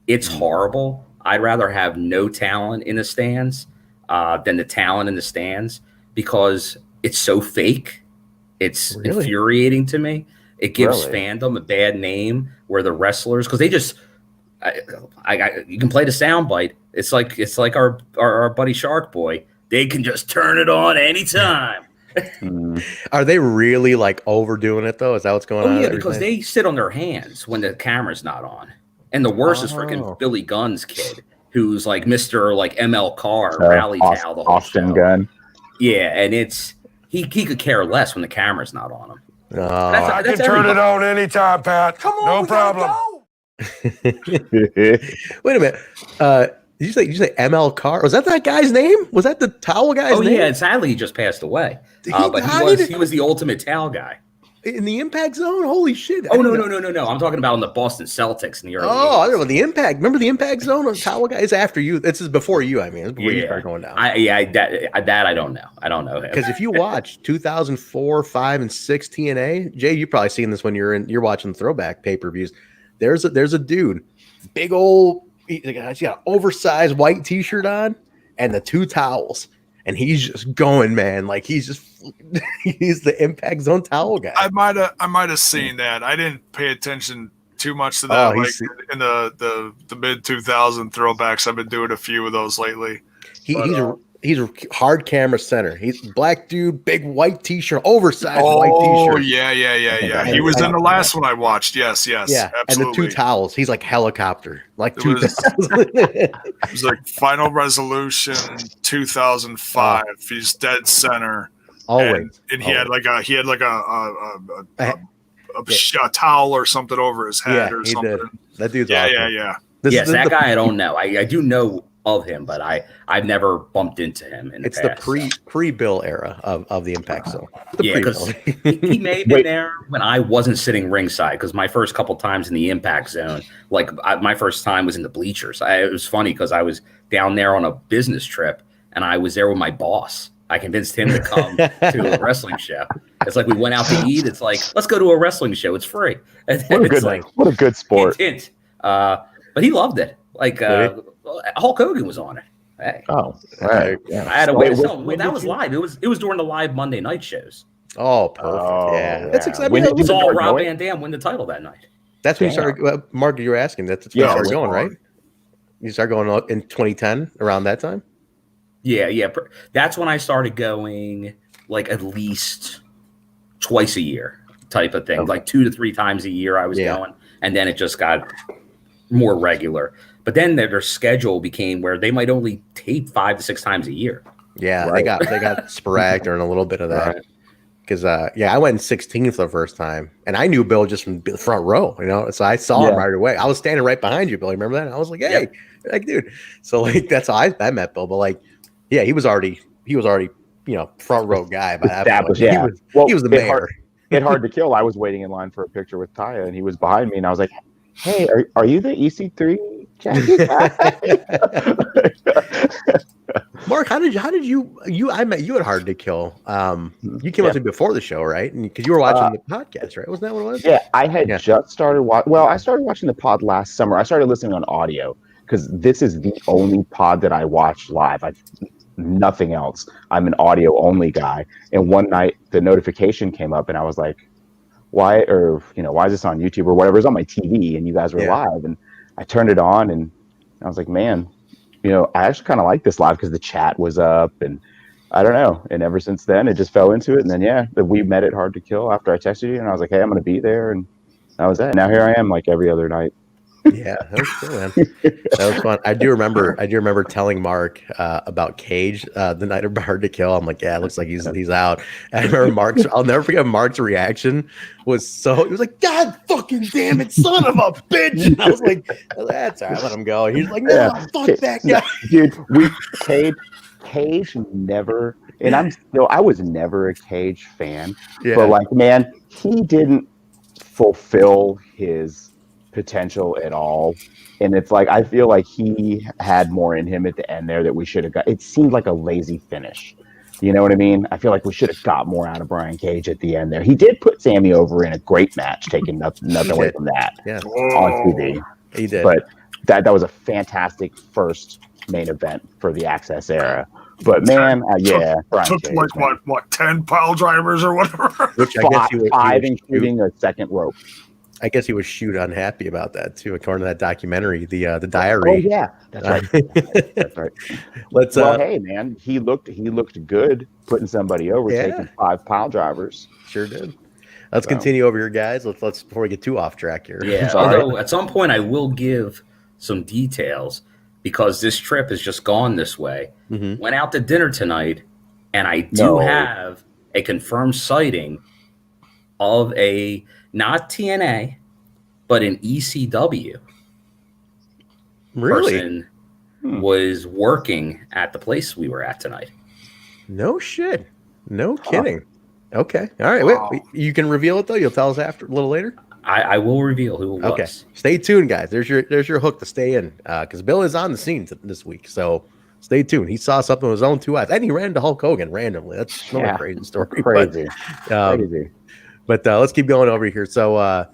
it's horrible. I'd rather have no talent in the stands than the talent in the stands because it's so fake. It's infuriating to me. It gives fandom a bad name where the wrestlers, because they just, you can play the soundbite. It's like our buddy Shark Boy. They can just turn it on anytime. Are they really like overdoing it though? Is that what's going on? Yeah, because they sit on their hands when the camera's not on. And the worst is freaking Billy Gunn's kid, who's like Mr. like ML Carr, rally towel the whole Austin show. Gunn. Yeah, and he could care less when the camera's not on him. I can turn it on anytime, Pat. Come on, no problem. Wait a minute. Did you say ML Carr? Was that guy's name? Was that the towel guy's name? Oh yeah, and sadly he just passed away. But he was the ultimate towel guy. in the Impact Zone? Holy shit! Oh no! I'm talking about on the Boston Celtics in the early. Oh, 80s. I don't know the Impact. Remember the Impact Zone on Towel Guy? It's after you. This is before you. I mean, it's before you start going down. That I don't know. I don't know him. Because if you watch 2004, 5, and 6 TNA, Jay, you've probably seen this when you're watching throwback pay-per-views. There's a dude, big old. He's got an oversized white T-shirt on and the 2 towels. And he's just going, man. Like he's the Impact Zone towel guy. I might have seen that. I didn't pay attention too much to that. In the mid 2000 throwbacks, I've been doing a few of those lately. He's a hard camera center. He's a black dude, big white T-shirt, oversized white T-shirt. Oh yeah. He was in the last one I watched. Yes, yeah, absolutely. And the 2 towels. He's like helicopter, like 2 towels. It was like Final Resolution 2005. He's dead center. Always, and he had like a towel or something over his head or something. Did. That dude's awesome. Yeah. That guy I don't know. I do know of him, but I've never bumped into him. It's the pre-Bill era of the Impact Zone. Because he may have been there when I wasn't sitting ringside. Because my first couple times in the Impact Zone, my first time was in the bleachers. It was funny because I was down there on a business trip, and I was there with my boss. I convinced him to come to a wrestling show. It's like we went out to eat. It's like, let's go to a wrestling show. It's free. What a good sport. But he loved it. Hulk Hogan was on it. Hey. Oh, right. Yeah. I had to wait. That was live. It was during the live Monday night shows. Oh, perfect. Yeah. That's exciting. When you saw Rob Van Dam win the title that night. That's when you started. Mark, you were asking. That's when you started going, right? You started going in 2010, around that time? Yeah. That's when I started going at least twice a year type of thing. Like 2 to 3 times a year I was going. And then it just got more regular. But then their schedule became where they might only tape 5 to 6 times a year. Yeah, right. they got sporadic during a little bit of that. Because I went in 16 for the first time, and I knew Bill just from the front row, so I saw him right away. I was standing right behind you, Bill. Remember that? And I was like, hey, dude. So that's how I met Bill. But he was already front row guy by that point. Yeah. He was the mayor. It hard to kill. I was waiting in line for a picture with Taya, and he was behind me, and I was like, hey, are you the EC3? Mark, how did you I met you at Hard to Kill. You came up to me before the show, right? And because you were watching the podcast, right? Wasn't that what it was? Yeah, I had just started I started watching the pod last summer. I started listening on audio because this is the only pod that I watch live. Nothing else. I'm an audio only guy. And one night the notification came up and I was like, why is this on YouTube or whatever? It's on my TV and you guys were live, and I turned it on and I was like, man, I actually kind of like this live because the chat was up, and I don't know. And ever since then, it just fell into it. And then, we met at Hard to Kill after I texted you, and I was like, hey, I'm going to be there. And that was it. Now here I am every other night. Yeah, that was cool, man. That was fun. I do remember telling Mark about Cage the night of Hard to Kill. I'm like, yeah, it looks like he's out. And I remember I'll never forget Mark's reaction he was like, God fucking damn it, son of a bitch. And I was like, that's all right, let him go. He's like, no, fuck that guy. Dude, Cage never, and I was never a Cage fan, but man, he didn't fulfill his potential at all, and it's I feel like he had more in him at the end there that we should have got. It seemed like a lazy finish, you know what I mean? I feel like we should have got more out of Brian Cage at the end there. He did put Sammy over in a great match, taking nothing away from that on TV. He did, but that was a fantastic first main event for the Access era. But man, took Cage, what 10 pile drivers or whatever, which I guess he was 5 including a second rope. I guess he was unhappy about that too, according to that documentary, the diary. Oh yeah, that's right. That's right. Hey man, he looked good putting somebody over, taking 5 pile drivers. Sure did. Let's continue over here, guys. Let's before we get too off track here. Yeah. Although at some point I will give some details because this trip has just gone this way. Mm-hmm. Went out to dinner tonight, and I do have a confirmed sighting of a not TNA, but an ECW person was working at the place we were at tonight. No shit. No kidding. Okay. All right. Wow. Wait, you can reveal it though. You'll tell us after a little later. I will reveal who it was. Okay. Stay tuned, guys. There's your hook to stay in because Bill is on the scene this week. So stay tuned. He saw something with his own 2 eyes, and he ran into Hulk Hogan randomly. That's another crazy story. Crazy. Crazy. But let's keep going over here. So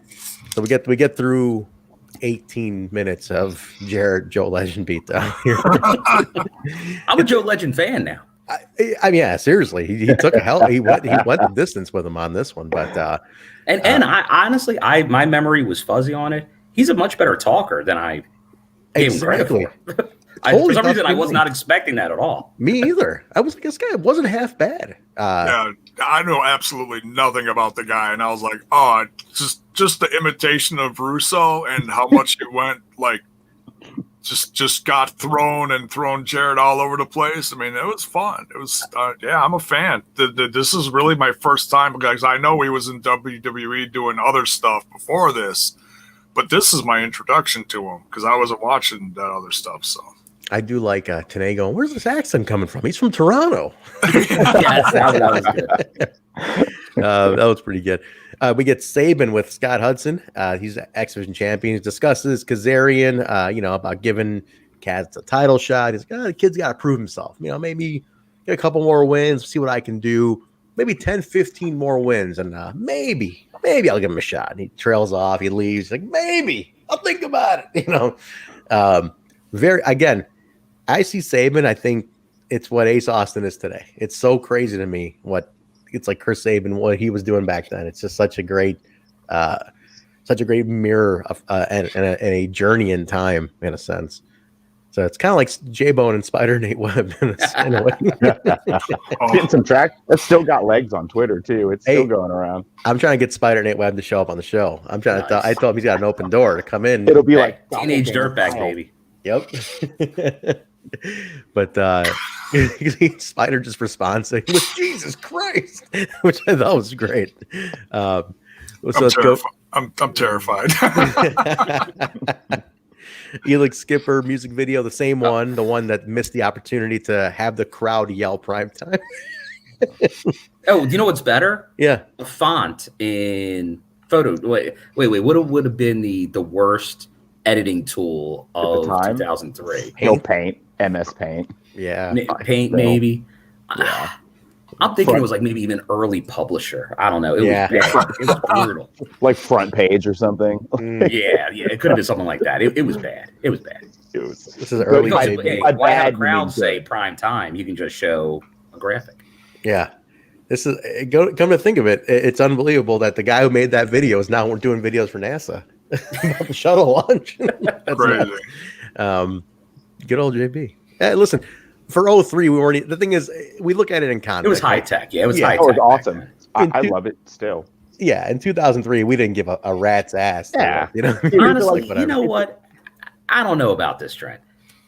we get through 18 minutes of Jarrett Joe Legend beatdown here. I'm a Joe Legend fan now. I mean, yeah, seriously, he took a hell. He went the distance with him on this one, but and I honestly, my memory was fuzzy on it. He's a much better talker than I gave him credit for. For some reason, I was not expecting that at all. Me either. I was like, this guy wasn't half bad. Yeah, I know absolutely nothing about the guy, and I was like, oh, just the imitation of Russo and how much he went like, just got thrown Jarrett all over the place. I mean, it was fun. It was, I'm a fan. This is really my first time because I know he was in WWE doing other stuff before this, but this is my introduction to him because I wasn't watching that other stuff. So. I do like TNA going, where's this accent coming from? He's from Toronto. Yes, that was good. That was pretty good. We get Saban with Scott Hudson. He's X Division champion. He discusses Kazarian, about giving Kaz a title shot. He's like, the kid's got to prove himself. Maybe get a couple more wins, see what I can do. Maybe 10, 15 more wins. And maybe I'll give him a shot. And he trails off. He leaves. Like, maybe I'll think about it. Again, I see Saban. I think it's what Ace Austin is today. It's so crazy to me it's like Chris Saban, what he was doing back then. It's just such a great mirror of and a journey in time, in a sense. So it's kind of like J-Bone and Spider Nate Webb in a way. Getting some track. That's still got legs on Twitter too. It's still going around. I'm trying to get Spider Nate Webb to show up on the show. I'm trying to. I told him he's got an open door to come in. It'll be like teenage dirtbag baby. Yep. But Spider just responds saying, Jesus Christ, which I thought was great. I'm terrified. Elix Skipper music video, the same one, the one that missed the opportunity to have the crowd yell prime time. Oh, you know what's better? Yeah. The font in photo. Wait. What would have been the worst editing tool of 2003? Paint, MS Paint. Yeah. Paint, maybe. Yeah. I'm thinking it was like maybe even early publisher. I don't know. It was brutal. Like front page or something. Yeah. It could have been something like that. It was bad. This is early. Why have a crowd say prime time? You can just show a graphic. Yeah. This is come to think of it, it's unbelievable that the guy who made that video is now doing videos for NASA. The shuttle launch. That's crazy. Good old JB. Listen, for 03, we weren't. The thing is, we look at it in context. It was high tech. Yeah, it was high tech. It was awesome. I love it still. Yeah, in 2003, we didn't give a rat's ass. Yeah, honestly, you know what? I don't know about this trend.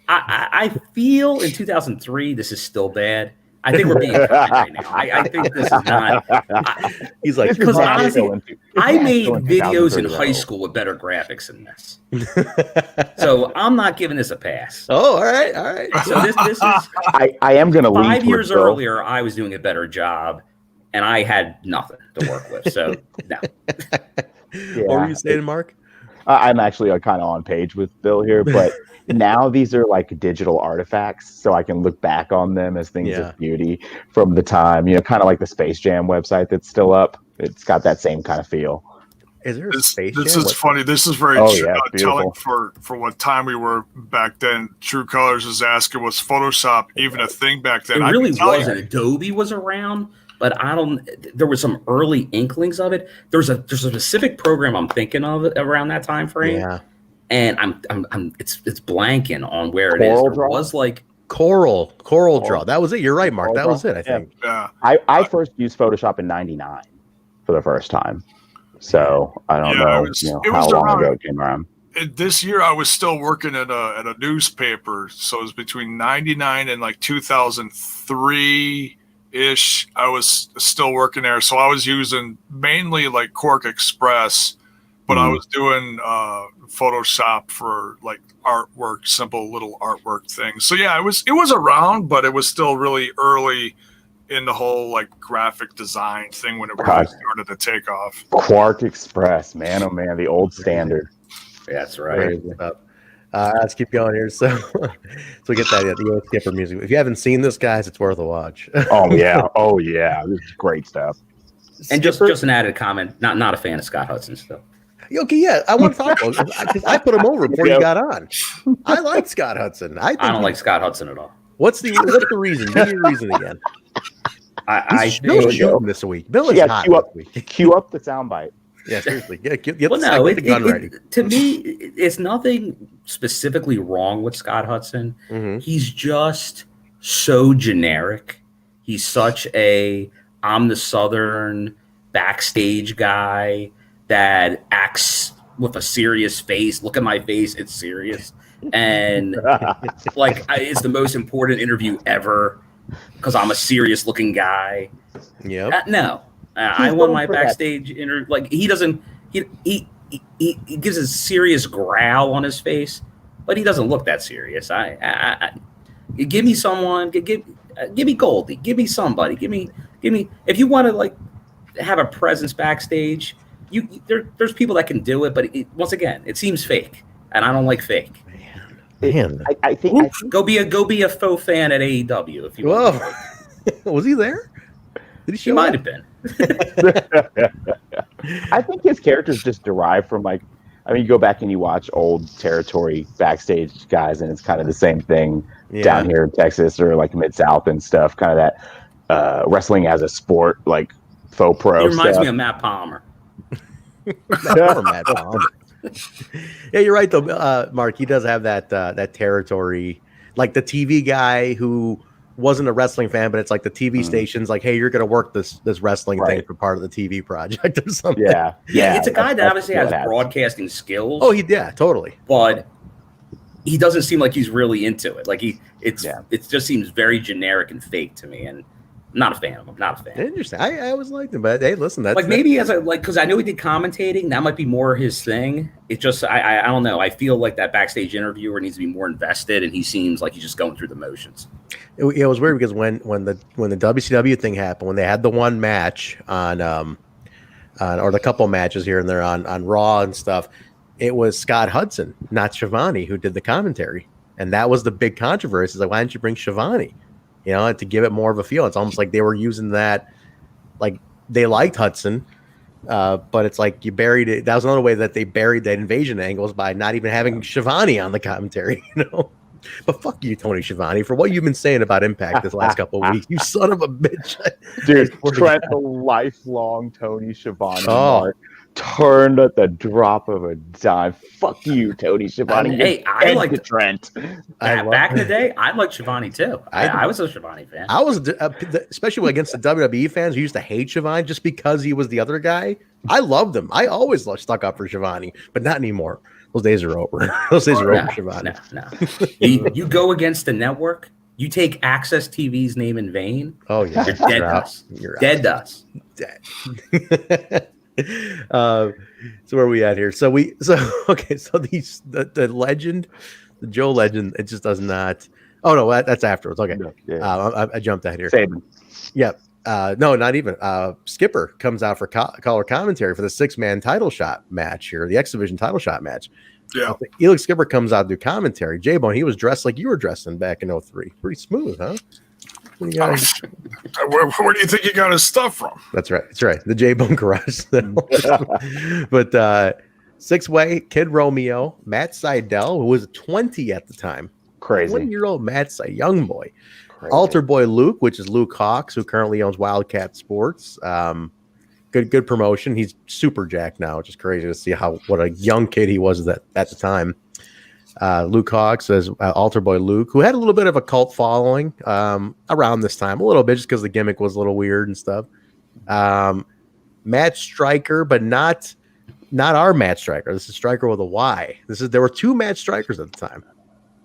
I feel in 2003 this is still bad. I think we're being kind right now. I think this is not. He's like, because honestly, I made videos in high school with better graphics than this, so I'm not giving this a pass. Oh, all right. So this is. I am going to lean 5 years earlier. I was doing a better job, and I had nothing to work with. So no. Yeah. What were you saying, Mark? I'm actually kind of on page with Bill here, but now these are like digital artifacts, so I can look back on them as things of beauty from the time, kind of like the Space Jam website that's still up. It's got that same kind of feel. Is there a Space Jam? This is funny. This is very telling for what time we were back then. True Colors is asking, was Photoshop even a thing back then? It really wasn't. Adobe was around. But there was some early inklings of it. There's a specific program I'm thinking of around that time frame. Yeah. And it's blanking on where it is. There was like Coral Draw. That was it. You're right, Mark. That was it, I think. Yeah. I first used Photoshop in '99 for the first time. So I don't know, how long ago it came around. This year I was still working at a newspaper. So it was between 99 and like 2003 ish. I was still working there, so I was using mainly like Cork Express, but I was doing Photoshop for like artwork, simple little artwork things. So yeah, it was around, but it was still really early in the whole like graphic design thing when it really started to take off. Quark Express, man, oh man, the old standard. That's right. Let's keep going here. So we get that the old Skipper music. If you haven't seen this, guys, it's worth a watch. Oh yeah, this is great stuff. And just an added comment, not a fan of Scott Hudson still. Okay, yeah, I want to talk about it because I put him over before you got on. I like Scott Hudson. I don't like Scott Hudson at all. What's the reason? Give me your reason again. Bill's shooting this week. Bill is hot this week. Cue up the soundbite. Yeah, seriously. Get the gun ready. To me, it's nothing specifically wrong with Scott Hudson. Mm-hmm. He's just so generic. He's such I'm the Southern backstage guy that acts with a serious face. Look at my face. It's serious. And it's the most important interview ever because I'm a serious looking guy. Yeah. No. I want my backstage interview. Like he doesn't. He gives a serious growl on his face, but he doesn't look that serious. Give me someone. Give me Goldie. Give me somebody. Give me. If you want to like have a presence backstage, there's people that can do it. But once again, it seems fake, and I don't like fake. Man, I think go be a faux fan at AEW if you. Whoa, was he there? Did he might have been. I think his character's just derived from you go back and you watch old territory backstage guys, and it's kind of the same thing down here in Texas or like Mid-South and stuff. Kind of that wrestling as a sport, like faux pro. It reminds me of Matt Palmer. Matt Palmer. Yeah, you're right though, Mark. He does have that territory, like the TV guy who wasn't a wrestling fan, but it's like the TV station's like, hey, you're going to work this wrestling thing for part of the TV project or something. Yeah. It's a guy that obviously has broadcasting skills. Oh, totally. But he doesn't seem like he's really into it. Like it just seems very generic and fake to me. And I'm not a fan of him. Not a fan. Interesting. I always liked him, but hey, listen, that's maybe because I know he did commentating, that might be more his thing. It just I don't know. I feel like that backstage interviewer needs to be more invested, and he seems like he's just going through the motions. It was weird because when the WCW thing happened, when they had the one match on or the couple matches here and there on Raw and stuff, it was Scott Hudson, not Shivani, who did the commentary, and that was the big controversy. It's like, why didn't you bring Shivani? To give it more of a feel. It's almost like they were using that, like they liked Hudson, but it's like you buried it. That was another way that they buried that invasion angles by not even having Shivani on the commentary, But fuck you, Tony Schiavone, for what you've been saying about Impact this last couple of weeks. You son of a bitch. Dude, Trent, the lifelong Tony Schiavone mark, turned at the drop of a dime. Fuck you, Tony Schiavone. Hey, I like Trent. Back in the day, I liked Schiavone too. I was a Schiavone fan. I was, especially against the WWE fans who used to hate Schiavone just because he was the other guy. I loved him. I always stuck up for Schiavone, but not anymore. Those days are over. Those days are over, Schiavone. No. You go against the network, you take Access TV's name in vain. Oh, yeah. You're dead to us. Dead to us. Dead. So where are we at here? So the legend, the Joe legend, it just does not. Oh no, that's afterwards. Okay, I jumped out here. Same. Yep. No, not even. Skipper comes out for color commentary for the 6-man title shot match here, the X Division title shot match. Yeah. Elix Skipper comes out to do commentary. J-Bone, he was dressed like you were dressing back in 03. Pretty smooth, huh? Where do you think he got his stuff from? That's right. The J-Bone Garage. But 6-way, Kid Romeo, Matt Sydal, who was 20 at the time. Crazy. 20-year-old Matt Sydal, young boy. Crazy. Altar Boy Luke, which is Luke Hawks, who currently owns Wildcat Sports. Good promotion. He's super jacked now, which is crazy to see what a young kid he was at the time. Luke Hawks as Altar Boy Luke, who had a little bit of a cult following around this time, a little bit just because the gimmick was a little weird and stuff. Matt Stryker, but not our Matt Stryker. This is Stryker with a Y. There were 2 Matt Strykers at the time.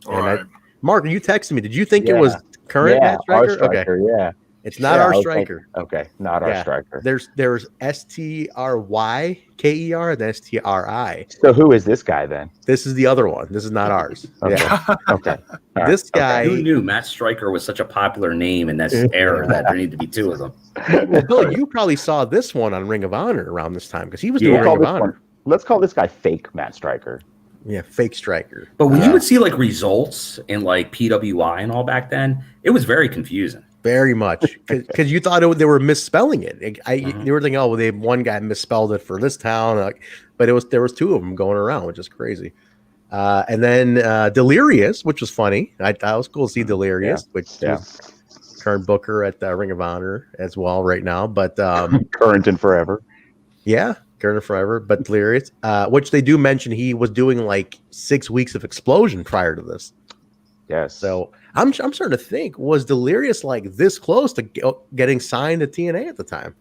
All right. Mark, you texted me. Did you think it was current Matt Stryker? Okay. Yeah. It's not our Stryker. Okay, not our Stryker. There's STRYKER and STRI. So who is this guy then? This is the other one. This is not ours. Okay. Yeah. Okay. This guy. Who knew Matt Stryker was such a popular name in this era that there need to be two of them? Well, Bill, you probably saw this one on Ring of Honor around this time because he was doing Ring of Honor. Let's call this guy fake Matt Stryker. Yeah, fake Stryker. But when you would see like results in like PWI and all back then, it was very confusing. Very much, because you thought they were misspelling it. They were thinking, oh, well, one guy misspelled it for this town, but there was two of them going around, which is crazy. And then Delirious, which was funny. That was cool to see Delirious, which is current booker at Ring of Honor as well right now. But current and forever. Yeah, current and forever. But Delirious, which they do mention he was doing like 6 weeks of Explosion prior to this. Yes. So I'm starting to think, was Delirious like this close to getting signed to TNA at the time?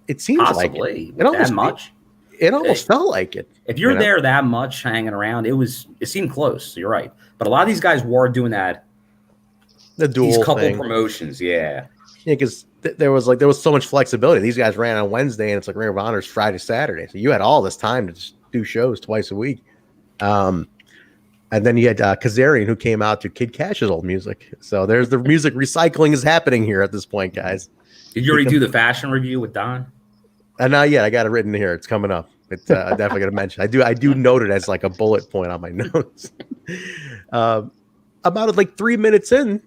It seems possibly like it almost that much. It almost felt like it. If you're there that much hanging around, it seemed close. You're right, but a lot of these guys were doing that. The dual these couple thing. promotions, yeah, because there was so much flexibility. These guys ran on Wednesday, and it's like Ring of Honor's Friday, Saturday, so you had all this time to just do shows twice a week. And then you had Kazarian, who came out to Kid Cash's old music. So there's the music recycling is happening here at this point, guys. Did you already do the fashion review with Don? Not yet. I got it written here. It's coming up. It's definitely going to mention. I do note it as like a bullet point on my notes. About like 3 minutes in,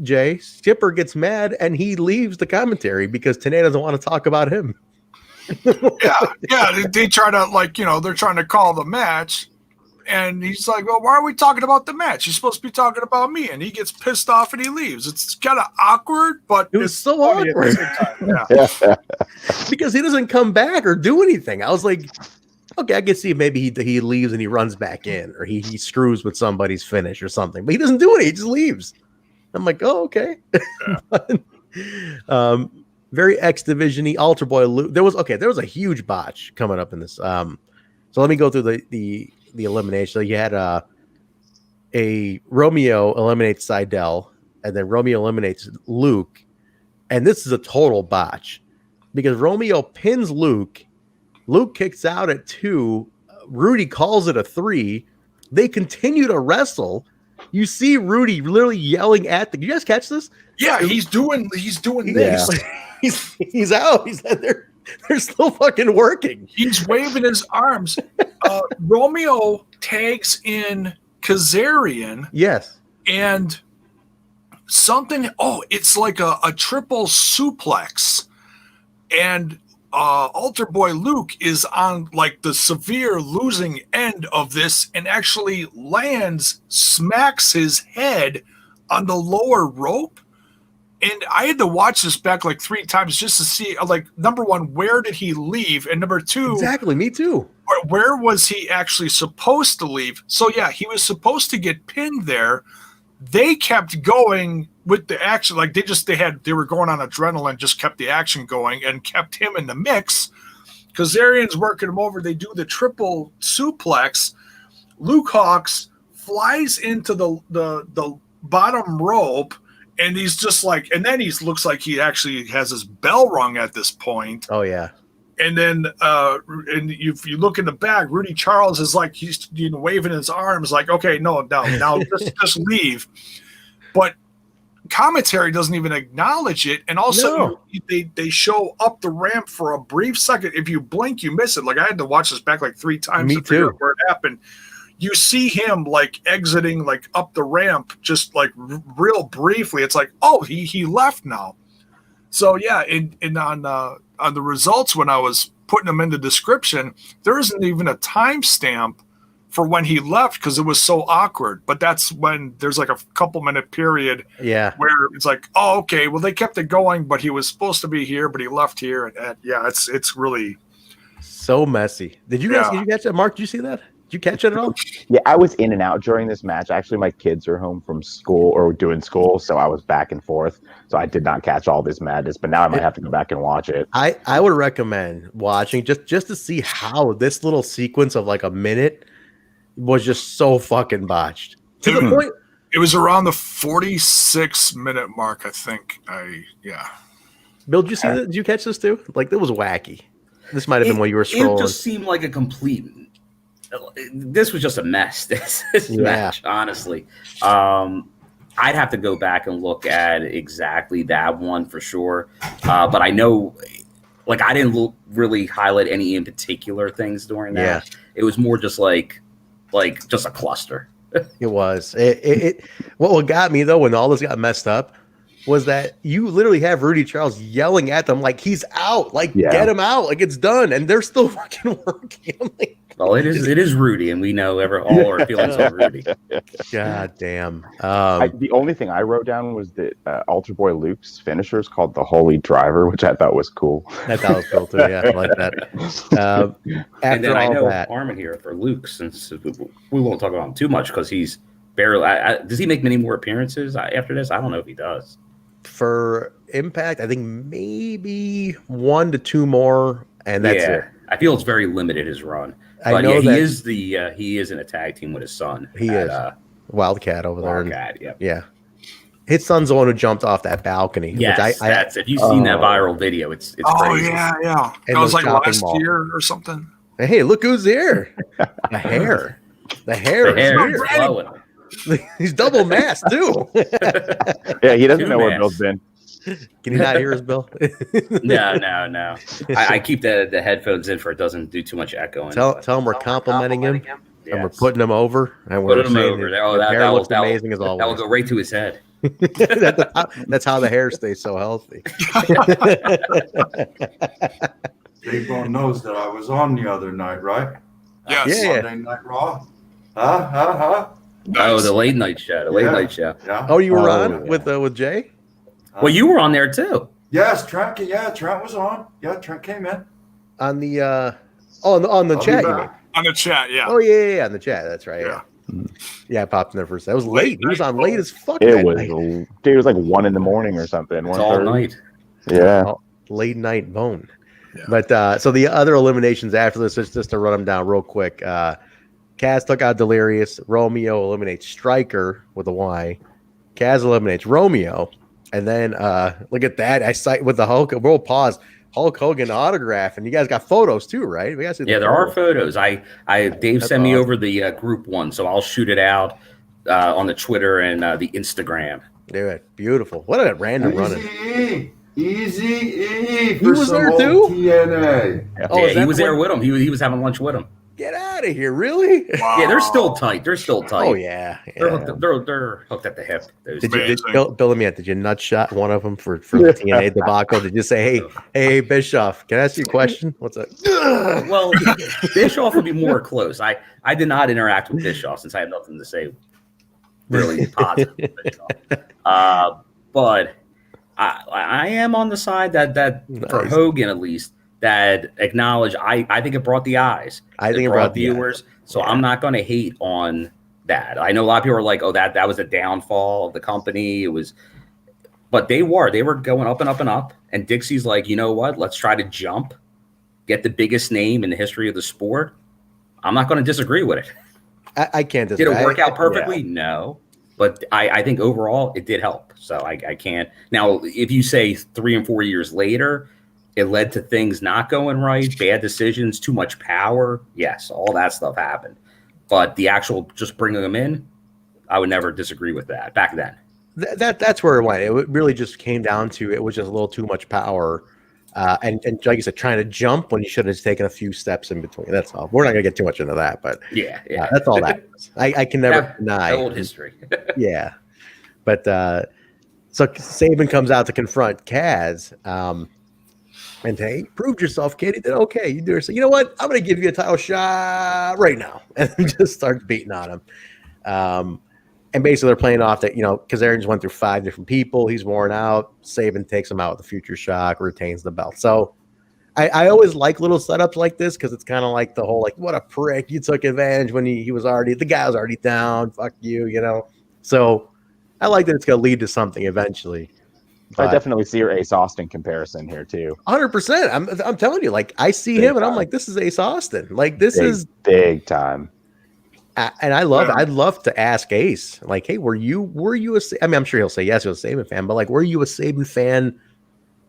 Jay Skipper gets mad and he leaves the commentary because TNA doesn't want to talk about him. They try to they're trying to call the match. And he's like, well, why are we talking about the match? You're supposed to be talking about me. And he gets pissed off and he leaves. It's kind of awkward, but it was so awkward. Because he doesn't come back or do anything. I was like, okay, I can see maybe he leaves and he runs back in, or he screws with somebody's finish or something. But he doesn't do it. He just leaves. I'm like, oh, okay. Very X Division-y Altar Boy Luke. There was a huge botch coming up in this. So let me go through the elimination. So you had a Romeo eliminates Sydal, and then Romeo eliminates Luke, and this is a total botch because Romeo pins Luke. Luke kicks out at 2. Rudy calls it a 3. They continue to wrestle. You see Rudy literally yelling at the. You guys catch this? Yeah, he's doing this. He's out. He's there. They're still fucking working. He's waving his arms. Romeo tags in Kazarian. Yes. And something, it's like a triple suplex. And Altar Boy Luke is on like the severe losing end of this and actually smacks his head on the lower rope. And I had to watch this back like 3 times just to see, like, number one, where did he leave? And number 2, exactly, me too. Where was he actually supposed to leave? So, yeah, he was supposed to get pinned there. They kept going with the action. Like, they were going on adrenaline, just kept the action going and kept him in the mix. Kazarian's working him over. They do the triple suplex. Luke Hawx flies into the bottom rope. And he's just like, and then he looks like he actually has his bell rung at this point. Oh yeah. And then, and if you look in the back, Rudy Charles is like he's waving his arms, like, okay, now just leave. But commentary doesn't even acknowledge it, and also they show up the ramp for a brief second. If you blink, you miss it. Like I had to watch this back like 3 times to figure out where it happened. You see him like exiting like up the ramp just like real briefly. It's like, oh, he left now. So yeah, and on the results when I was putting them in the description, there isn't even a timestamp for when he left because it was so awkward. But that's when there's like a couple minute period where it's like, oh, okay, well they kept it going, but he was supposed to be here, but he left here, and it's really so messy. Did you guys catch that? Mark, did you see that? Did you catch it at all? Yeah, I was in and out during this match. Actually, my kids are home from school or doing school, so I was back and forth. So I did not catch all this madness, but now I might have to go back and watch it. I would recommend watching just to see how this little sequence of like a minute was just so fucking botched. To the point It was around the 46-minute mark, I think. Bill, did you see that? Did you catch this too? Like, that was wacky. This might have been while you were scrolling. It just seemed like a complete. This was just a mess. This match, honestly. I'd have to go back and look at exactly that one for sure. But I know, like, I didn't really highlight any in particular things during that. Yeah. It was more just like just a cluster. It was. What got me though when all this got messed up was that you literally have Rudy Charles yelling at them like he's out, like get him out, like it's done, and they're still fucking working. I'm like, well, it is Rudy, and we know all our feelings on Rudy. God damn. The only thing I wrote down was that Altar Boy Luke's finisher is called the Holy Driver, which I thought was cool. I thought was cool too. Yeah, I like that. And then I know Armin here for Luke, since we won't talk about him too much because he's barely. Does he make many more appearances after this? I don't know if he does. For Impact, I think maybe 1 to 2 more, and that's it. I feel it's very limited his run. But I know he is in a tag team with his son. He is Wildcat over there. Wildcat, yeah. His son's the one who jumped off that balcony. Yes, if you've seen that viral video, it's crazy. Yeah. That was like last year or something. Hey, look who's here! The hair is flowing. He's double masked too. Yeah, he doesn't know where Bill's been. Can you not hear us, Bill? No. I keep the headphones in for it doesn't do too much echoing. Tell him we're complimenting him. And we're putting him over. And we're putting him over. That looks amazing as always. That will go right to his head. That's how the hair stays so healthy. Big Bone knows that I was on the other night, right? Yes. Sunday Night Raw. Huh? Oh, the late night show. Yeah. Oh, you were on with Jay? Well, you were on there too. Yes, Trent. Yeah, Trent was on. Yeah, Trent came in on the on the chat. You mean? On the chat, yeah. Oh yeah, on the chat. That's right. Yeah. I popped in there first. That was late. He was on late as fuck. It was like 1 a.m. or something. It's all night. Yeah, late night bone. Yeah. But so the other eliminations after this, just to run them down real quick. Kaz took out Delirious. Romeo eliminates Stryker with a Y. Kaz eliminates Romeo. And then look at that. I cite with the Hulk. We'll pause. Hulk Hogan autograph. And you guys got photos too, right? There are photos. Dave sent me over the group one, so I'll shoot it out on the Twitter and the Instagram. Do it. Beautiful. What a random running. Easy. He was there too? TNA. Yeah, he was there with him. He was having lunch with him. Get out of here, really? Wow. Yeah, they're still tight. Oh, yeah. They're hooked at the hip. Did you nut shot one of them for the TNA debacle? Did you say, hey, Bischoff, can I ask you a question? What's up? Well, Bischoff would be more close. I did not interact with Bischoff since I had nothing to say really positive with Bischoff. But I am on the side that for Hogan, at least, that acknowledge I think it brought the eyes. I think it brought viewers. So I'm not going to hate on that. I know a lot of people are like, oh, that was a downfall of the company. But they were going up and up and up. And Dixie's like, you know what? Let's try to jump, get the biggest name in the history of the sport. I'm not going to disagree with it. I can't disagree. Did it work out perfectly? Yeah. No. But I think overall it did help. So I can't. Now, if you say 3 and 4 years later, it led to things not going right, bad decisions, too much power. Yes, all that stuff happened. But the actual just bringing them in, I would never disagree with that back then. That's where it went. It really just came down to it was just a little too much power. And like you said, trying to jump when you should have taken a few steps in between. That's all. We're not going to get too much into that. But yeah. That's all that is. I can never deny. Old history. Yeah. But so Saban comes out to confront Kaz. And hey, proved yourself, kid. He did okay. You do it. So you know what? I'm going to give you a title shot right now, and just start beating on him. And basically, they're playing off that Kazarian just went through 5 different people. He's worn out. Saban takes him out with the future shock, retains the belt. So I always like little setups like this because it's kind of like the whole what a prick. You took advantage when the guy was already down. Fuck you, So I like that it's going to lead to something eventually. I definitely see your Ace Austin comparison here too. 100%. I'm telling you, I see him and I'm like, this is Ace Austin. This is big time. And I'd love to ask Ace, like, hey, were you I mean, I'm sure he'll say yes, he was a Saban fan, but like, were you a Saban fan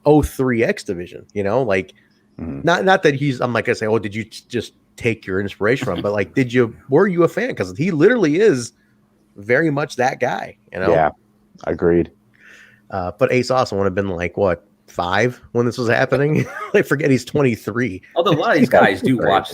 03 X division? You know, like, not that I'm like, I say, oh, did you just take your inspiration from, but like, were you a fan? Because he literally is very much that guy, you know? Yeah, agreed. But Ace Austin would have been like, what, 5 when this was happening? I forget he's 23. Although a lot of these guys do watch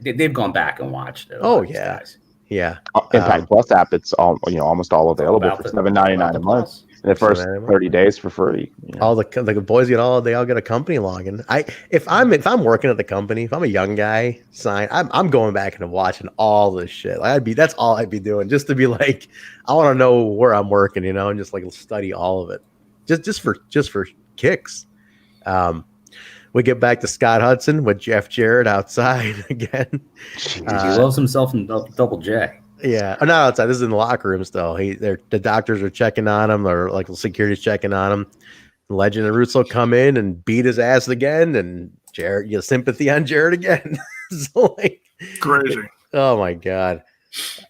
they've gone back and watched it. Oh yeah. Yeah. Impact Plus app, it's almost all available for $7.99 a month. In the first 30 days for free. You know? All the boys they all get a company login. If I'm working at the company, if I'm a young guy, I'm going back and watching all this shit. That's all I'd be doing, just to be like, I want to know where I'm working, you know, and just like study all of it, just for kicks. We get back to Scott Hudson with Jeff Jarrett outside again. He loves himself in Double J. Yeah, not outside. This is in the locker room still. The doctors are checking on him, or like the security's checking on him. Legend and Russo come in and beat his ass again, and Jarrett, you sympathy on Jarrett again. So like, crazy. Oh my god.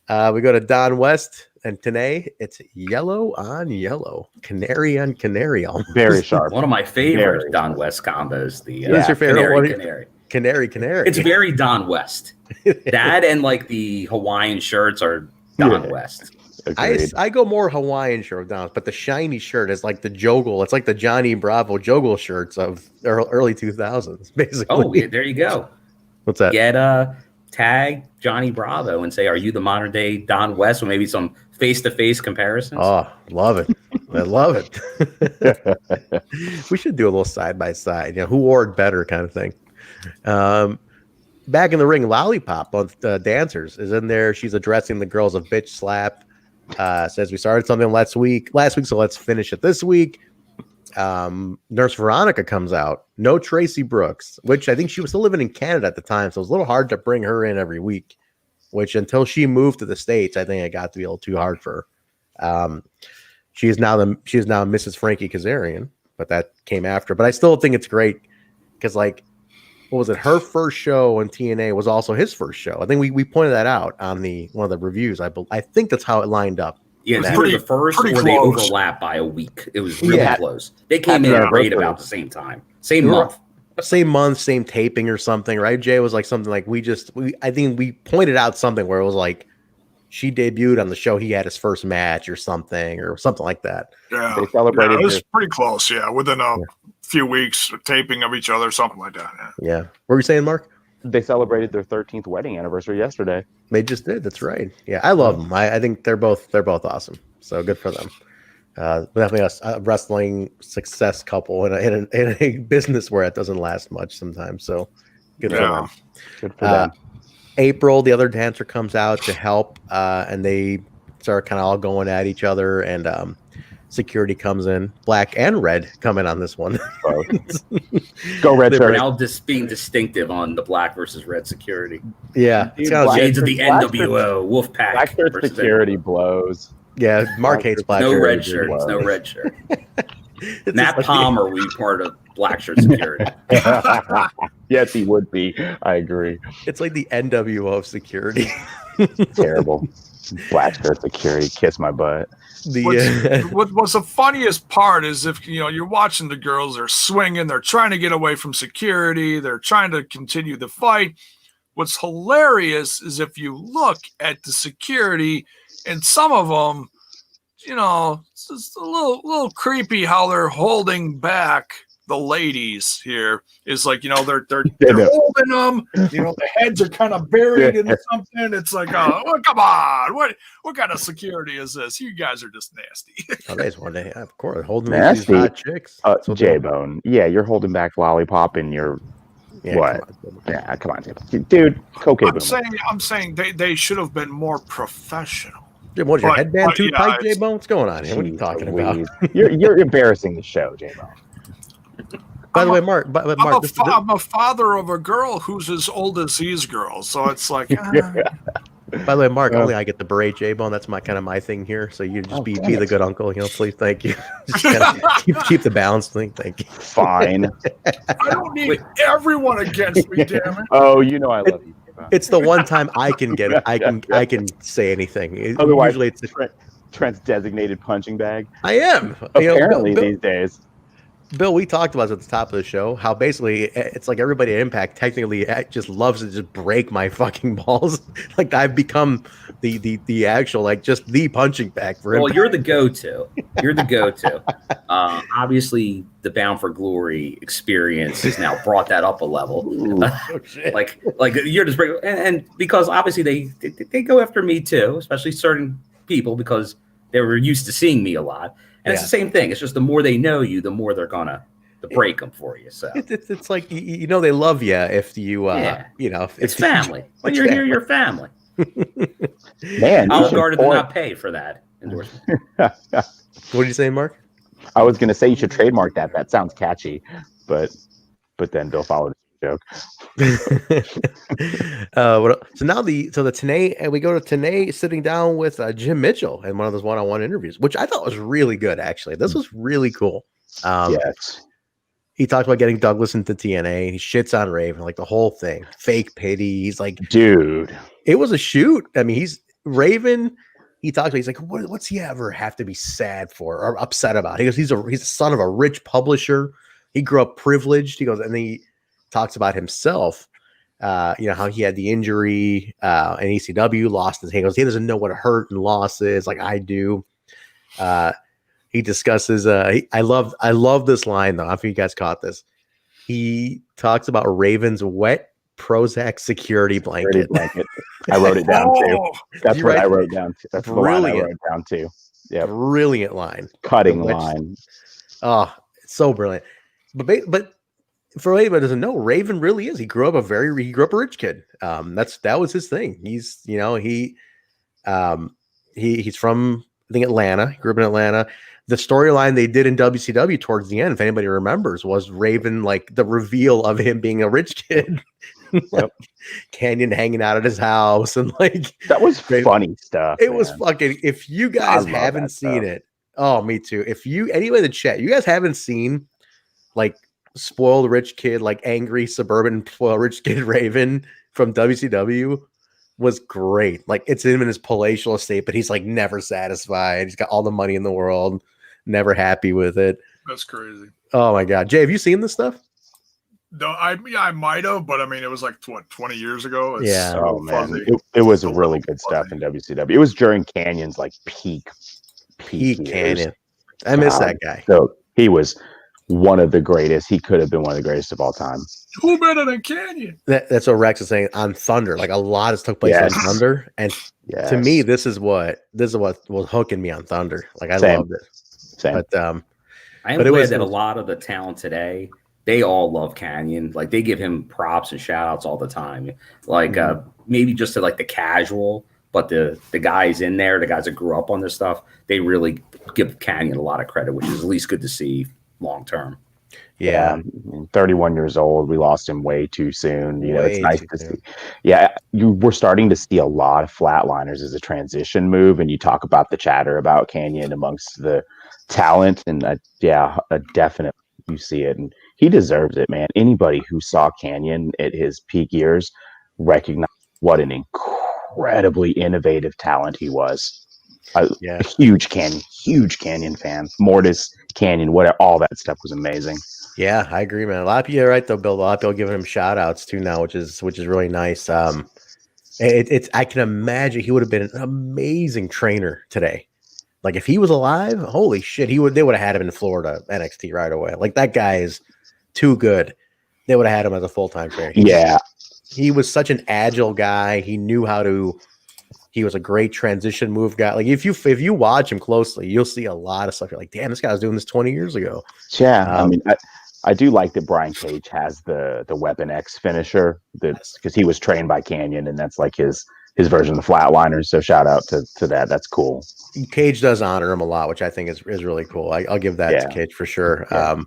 We go to Don West and TNA. It's yellow on yellow, canary on canary. Almost. Very sharp. One of my favorite Don West combos. What's your favorite? Canary. It's very Don West. That and like the Hawaiian shirts are Don West. I go more Hawaiian shirt Don, but the shiny shirt is like the Jogle. It's like the Johnny Bravo Jogle shirts of early 2000s, basically. Oh, yeah, there you go. What's that? Get tag Johnny Bravo and say, "Are you the modern day Don West?" With maybe some face-to-face comparisons. Oh, love it! I love it. We should do a little side by side. You know, who wore it better, kind of thing. Back in the ring, Lollipop, one of the dancers, is in there. She's addressing the girls of bitch slap. Says we started something last week, so let's finish it this week. Nurse Veronica comes out. No Tracy Brooks, which I think she was still living in Canada at the time, so it was a little hard to bring her in every week. Which until she moved to the States, I think it got to be a little too hard for her. She is now Mrs. Frankie Kazarian, but that came after. But I still think it's great because, like, what was it? Her first show on TNA was also his first show. I think we pointed that out on one of the reviews. I think that's how it lined up. Yeah, it was the first where they overlapped by a week. It was really close. They came in right about the same time, same month, same taping or something, right? Jay was like something like I think we pointed out something where it was like she debuted on the show. He had his first match or something like that. Yeah, they celebrated. It was pretty close. Yeah, within a few weeks of taping of each other, something like that. Yeah. What were you saying, Mark? They celebrated their 13th wedding anniversary yesterday. They just did. That's right. Yeah, I love them. I think they're both awesome. So good for them. Definitely a wrestling success couple in a business where it doesn't last much sometimes. So good for them. Good for them. April, the other dancer, comes out to help, and they start kind of all going at each other. And security comes in. Black and red come in on this one. Go red shirt. Now just being distinctive on the black versus red security. Yeah. Shades of the NWO Wolfpack. Black shirt security blows. Yeah, Mark hates black no shirt. Red shirts. No red shirt. Matt Palmer would be part of black shirt security. Yes, he would be. I agree. It's like the NWO of security. Terrible. Black shirt security. Kiss my butt. What's the funniest part is if you're watching the girls, they're swinging, they're trying to get away from security, they're trying to continue the fight. What's hilarious is if you look at the security, and some of them, it's just a little creepy how they're holding back the ladies here. Is like, they're holding them, the heads are kind of buried in something. It's like, oh, come on. What kind of security is this? You guys are just nasty. They just want to, of course, holding these hot chicks. J-Bone. Yeah, you're holding back Lollipop in your what? Come on, dude. Cocaine. I'm saying they should have been more professional. What's your headband too tight, J-Bone? What's going on here? What are you talking about? You're embarrassing the show, J-Bone. By the way, Mark, I'm a father of a girl who's as old as these girls, so it's like. By the way, Mark, only I get the beret, J-Bone. That's my thing here. So you just be the good uncle, please, thank you. Just keep the balance thing, thank you. Fine. I don't need everyone against me, damn it. Oh, I love you. about. It's the one time I can get it. I can say anything. Otherwise, Usually it's Trent's designated punching bag. I am. Apparently these days. Bill, we talked about it at the top of the show how basically it's like everybody at Impact technically just loves to just break my fucking balls. Like I've become the actual like just the punching bag for Impact. Well, you're the go-to. You're the go-to. Obviously, the Bound for Glory experience has now brought that up a level. like you're just breaking, and because obviously they go after me too, especially certain people because they were used to seeing me a lot. And it's the same thing. It's just the more they know you, the more they're gonna break them for you. So it's like they love you if you it's family. When you're here, you're family. Man, I'll guard it to not pay for that endorsement. What did you say, Mark? I was gonna say you should trademark that. That sounds catchy, but then Bill followed the joke. So now the TNA, and we go to TNA sitting down with Jim Mitchell in one of those one-on-one interviews, which I thought was really good. Actually, this was really cool. Yes, he talked about getting Douglas into TNA. He shits on Raven, like the whole thing, fake pity. He's like, dude, it was a shoot. I mean, he's Raven. He talked about. He's like, what's he ever have to be sad for or upset about? He goes, he's the son of a rich publisher. He grew up privileged. He goes, and then he talks about himself, how he had the injury in ECW, lost his hand. He goes, he doesn't know what a hurt and loss is like I do. He discusses. I love this line though. I don't know if you guys caught this. He talks about Raven's wet Prozac security blanket. I wrote it down too. That's what I wrote down. That's the line I wrote down too. Yeah, brilliant line, cutting line. Oh, it's so brilliant. But for anybody who doesn't know, Raven really is. He grew up a rich kid. That was his thing. He's he's from I think Atlanta. He grew up in Atlanta. The storyline they did in WCW towards the end, if anybody remembers, was Raven like the reveal of him being a rich kid. Canyon hanging out at his house and like that was funny stuff. It was fucking. If you guys haven't seen it, oh, me too. If anybody in the chat, you guys haven't seen like spoiled rich kid, like angry suburban spoiled rich kid Raven from WCW was great. Like it's him in his palatial estate, but he's like never satisfied. He's got all the money in the world, never happy with it. That's crazy. Oh my God. Jay, have you seen this stuff? No, I might have, but I mean, it was like 20 years ago. It's man, it was really good stuff in WCW. It was during Canyon's like peak Canyon. I miss that guy. So he was one of the greatest. He could have been one of the greatest of all time. Who better than Canyon? That's what Rex is saying on Thunder. Like a lot has took place on Thunder, and to me, this is what was hooking me on Thunder. Like I loved it. Same. But I am glad that a lot of the talent today, they all love Canyon. Like they give him props and shout outs all the time. Like maybe just to like the casual, but the guys in there, the guys that grew up on this stuff, they really give Canyon a lot of credit, which is at least good to see long term. Yeah. 31 years old. We lost him way too soon. It's nice to see. Yeah, we're starting to see a lot of flatliners as a transition move, and you talk about the chatter about Canyon amongst the talent, and definitely you see it, and he deserves it, man. Anybody who saw Canyon at his peak years recognized what an incredibly innovative talent he was. A huge Canyon fan. Mortis, Canyon, whatever, all that stuff was amazing. Yeah, I agree, man. A lot of people are right though, Bill. A lot of people giving him shout outs too now, which is really nice. I can imagine he would have been an amazing trainer today. Like if he was alive, holy shit, they would have had him in Florida NXT right away. Like that guy is too good. They would have had him as a full-time trainer. He was such an agile guy. He knew how to. He was a great transition move guy. Like if you watch him closely, you'll see a lot of stuff. You're like, damn, this guy was doing this 20 years ago. Yeah, I mean, I do like that Brian Cage has the Weapon X finisher because he was trained by Canyon, and that's like his version of the Flatliners. So shout out to that. That's cool. Cage does honor him a lot, which I think is really cool. I'll give that to Cage for sure. Yeah.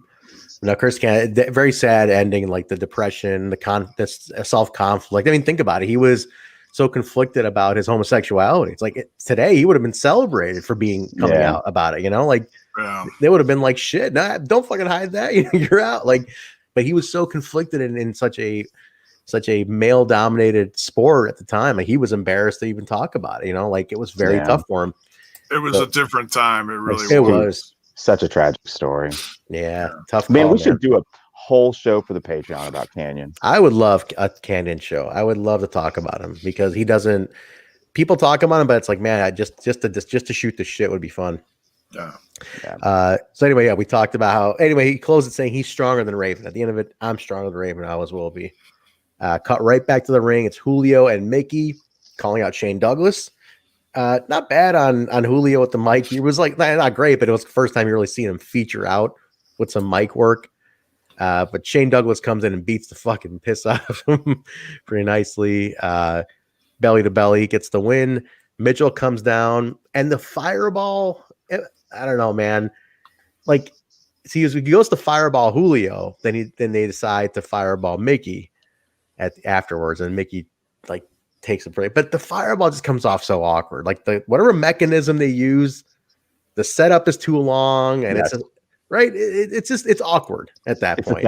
Now, Chris Canyon, very sad ending, like the depression, the self-conflict. I mean, think about it. He was so conflicted about his homosexuality. It's like today he would have been celebrated for coming out about it. Like they would have been like, shit, nah, don't fucking hide that. You're out. Like, but he was so conflicted in such a such a male dominated sport at the time. Like he was embarrassed to even talk about it, like it was very tough for him. It was a different time. It really it was. was such a tragic story. Yeah. Tough man. Call, We should do a whole show for the Patreon about Canyon. I would love a Canyon show. I would love to talk about him because he doesn't, people talk about him, but it's like, man, I just to shoot the shit would be fun. Yeah. So anyway, we talked about how, he closed it saying he's stronger than Raven. At the end of it, I'm stronger than Raven. I always will be. Cut right back to the ring. It's Julio and Mickey calling out Shane Douglas. Not bad on Julio with the mic. He was like, not great, but it was the first time you really seen him feature out with some mic work. But Shane Douglas comes in and beats the fucking piss out of him pretty nicely. Belly to belly, gets the win. Mitchell comes down and the fireball. I don't know, man. Like, see, he goes to fireball Julio, then they decide to fireball Mickey afterwards, and Mickey like takes a break. But the fireball just comes off so awkward. Like whatever mechanism they use, the setup is too long, and it's right. It's awkward at that point.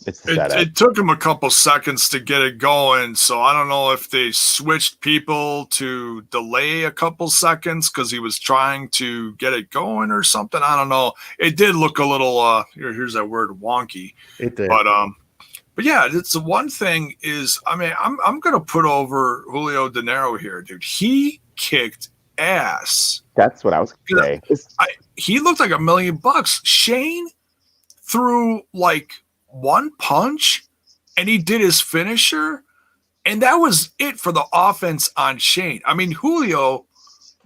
It's the setup. It took him a couple seconds to get it going, so I don't know if they switched people to delay a couple seconds because he was trying to get it going or something. I don't know. It did look a little here's that word, wonky. It did. But yeah, it's the one thing is, I mean, I'm gonna put over Julio De Niro here, dude. He kicked ass. That's what I was gonna say. He looked like $1 million. Shane threw like one punch and he did his finisher, and that was it for the offense on Shane. I mean, Julio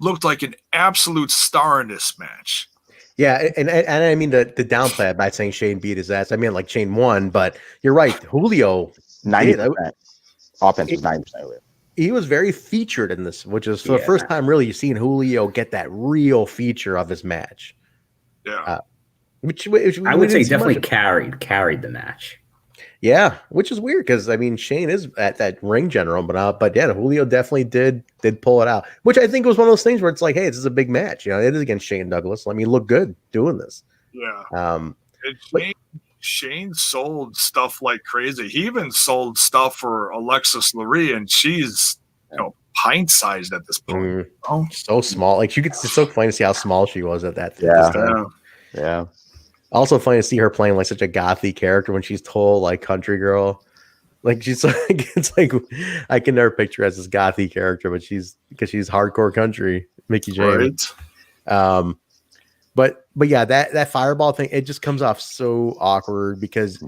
looked like an absolute star in this match. Yeah, and I mean the downplay by saying Shane beat his ass. I mean, like Shane won, but you're right. Julio 90%. Offense was 90%. He was very featured in this, which is for the first time really you've seen Julio get that real feature of his match. Yeah, which I would say definitely carried the match. Yeah, which is weird because I mean Shane is at that ring general, but yeah, Julio definitely did pull it out, which I think was one of those things where it's like, hey, this is a big match, it is against Shane Douglas. Let me look good doing this. Yeah. Shane sold stuff like crazy. He even sold stuff for Alexis Lurie, and she's pint sized at this point. So small, like it's so funny to see how small she was at that. Yeah. Also funny to see her playing like such a gothy character when she's told like country girl. Like she's like, it's like I can never picture her as this gothy character, but she's hardcore country, Mickey James. Right. But yeah, that fireball thing, it just comes off so awkward because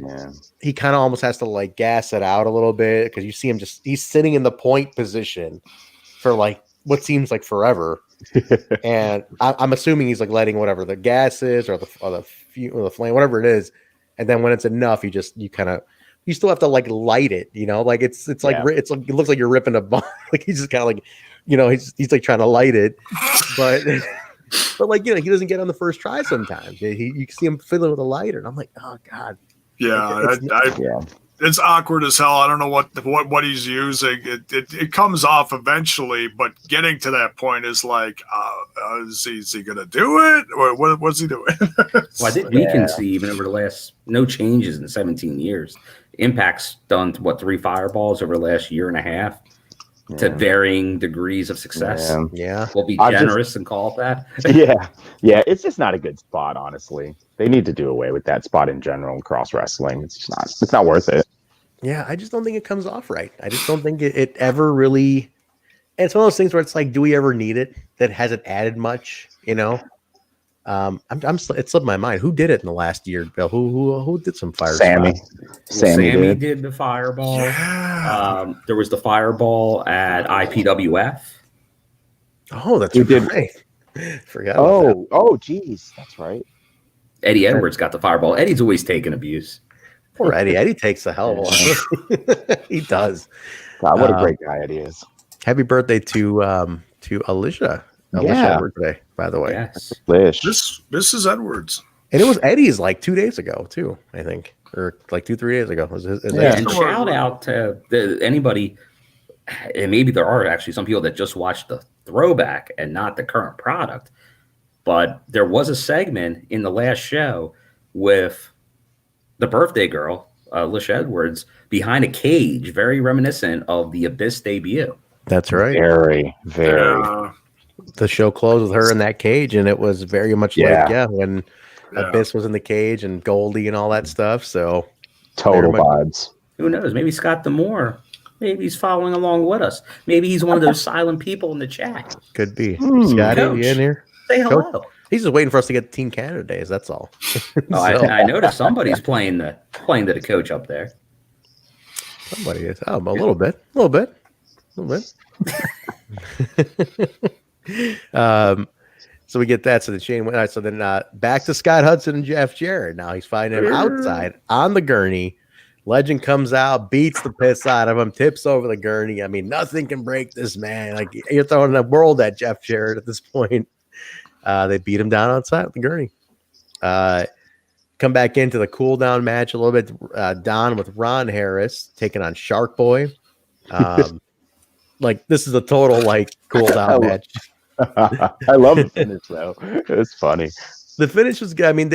he kind of almost has to like gas it out a little bit because you see him he's sitting in the point position for like what seems like forever. And I'm assuming he's like letting whatever the gas is or the flame, whatever it is, and then when it's enough, you still have to like light it, like it's like it's like it looks like you're ripping a bomb. Like he's just kind of like, he's like trying to light it, but like he doesn't get on the first try sometimes. You see him fiddling with a lighter, and I'm like, oh god, it's awkward as hell. I don't know what he's using. It comes off eventually, but getting to that point is like, is he gonna do it, or what's he doing? Well, I think we can see even over the last no changes in 17 years. Impact's done 3 fireballs over the last year and a half to varying degrees of success. Yeah. We'll be generous and call it that. Yeah. It's just not a good spot, honestly. They need to do away with that spot in general in cross wrestling. It's not worth it. Yeah, I just don't think it comes off right. I just don't think it ever really. It's one of those things where it's like, do we ever need it? That hasn't added much, it slipped my mind. Who did it in the last year, Bill? Who did some fire? Sammy did the fireball. Yeah. There was the fireball at IPWF. Oh, that's right. Forgot. Oh, geez, that's right. Eddie Edwards got the fireball. Eddie's always taking abuse. Poor Eddie. Eddie takes a hell of a lot. He does. God, what a great guy Eddie is. Happy birthday to Alicia. Alicia birthday, by the way. Yes. This is Edwards. And it was Eddie's like 2 days ago too, I think, or like 2-3 days ago. And shout out to anybody, and maybe there are actually some people that just watched the throwback and not the current product, but there was a segment in the last show with the birthday girl, Lish Edwards behind a cage, very reminiscent of the Abyss debut. That's right. Very, very. The show closed with her in that cage, and it was very much like when Abyss was in the cage and Goldie and all that stuff. So total vibes. Who knows? Maybe Scott D'Amore. Maybe he's following along with us. Maybe he's one of those silent people in the chat. Could be. Scotty, you in here? Say hello. Coach? He's just waiting for us to get Team Canada days. That's all. I noticed somebody's playing to the coach up there. Somebody is. Oh, a little bit. So we get that. So the chain went. All right, so then back to Scott Hudson and Jeff Jarrett. Now he's finding him outside on the gurney. Legend comes out, beats the piss out of him, tips over the gurney. I mean, nothing can break this man. Like, you're throwing the world at Jeff Jarrett at this point. They beat him down outside of the gurney. Come back into the cool down match a little bit. Don with Ron Harris taking on Shark Boy. Like, this is a total cool down match. I love the finish though. It's funny. The finish was good. I mean,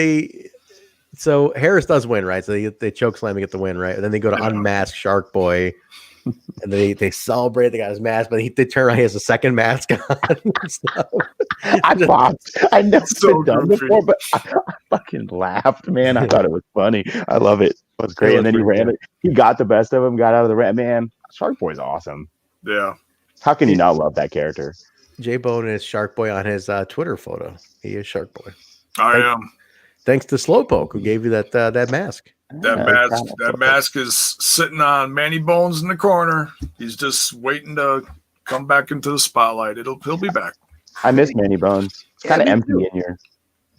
so Harris does win, right? So they choke slam to get the win, right? And then they go to unmask Shark Boy, and they celebrate. They got his mask, but they turn around. He has a second mask on. I've never done before, but I fucking laughed, man. I thought it was funny. I love it. It was great. And then he ran it. He got the best of him. Got out of the ram. Man, Shark Boy's awesome. Yeah. How can you not love that character? J Bone is Shark Boy on his Twitter photo. He is Shark Boy. I am. Thanks to Slowpoke, who gave you that mask. That mask is sitting on Manny Bones in the corner. He's just waiting to come back into the spotlight. He'll be back. I miss Manny Bones. It's kind of empty in here.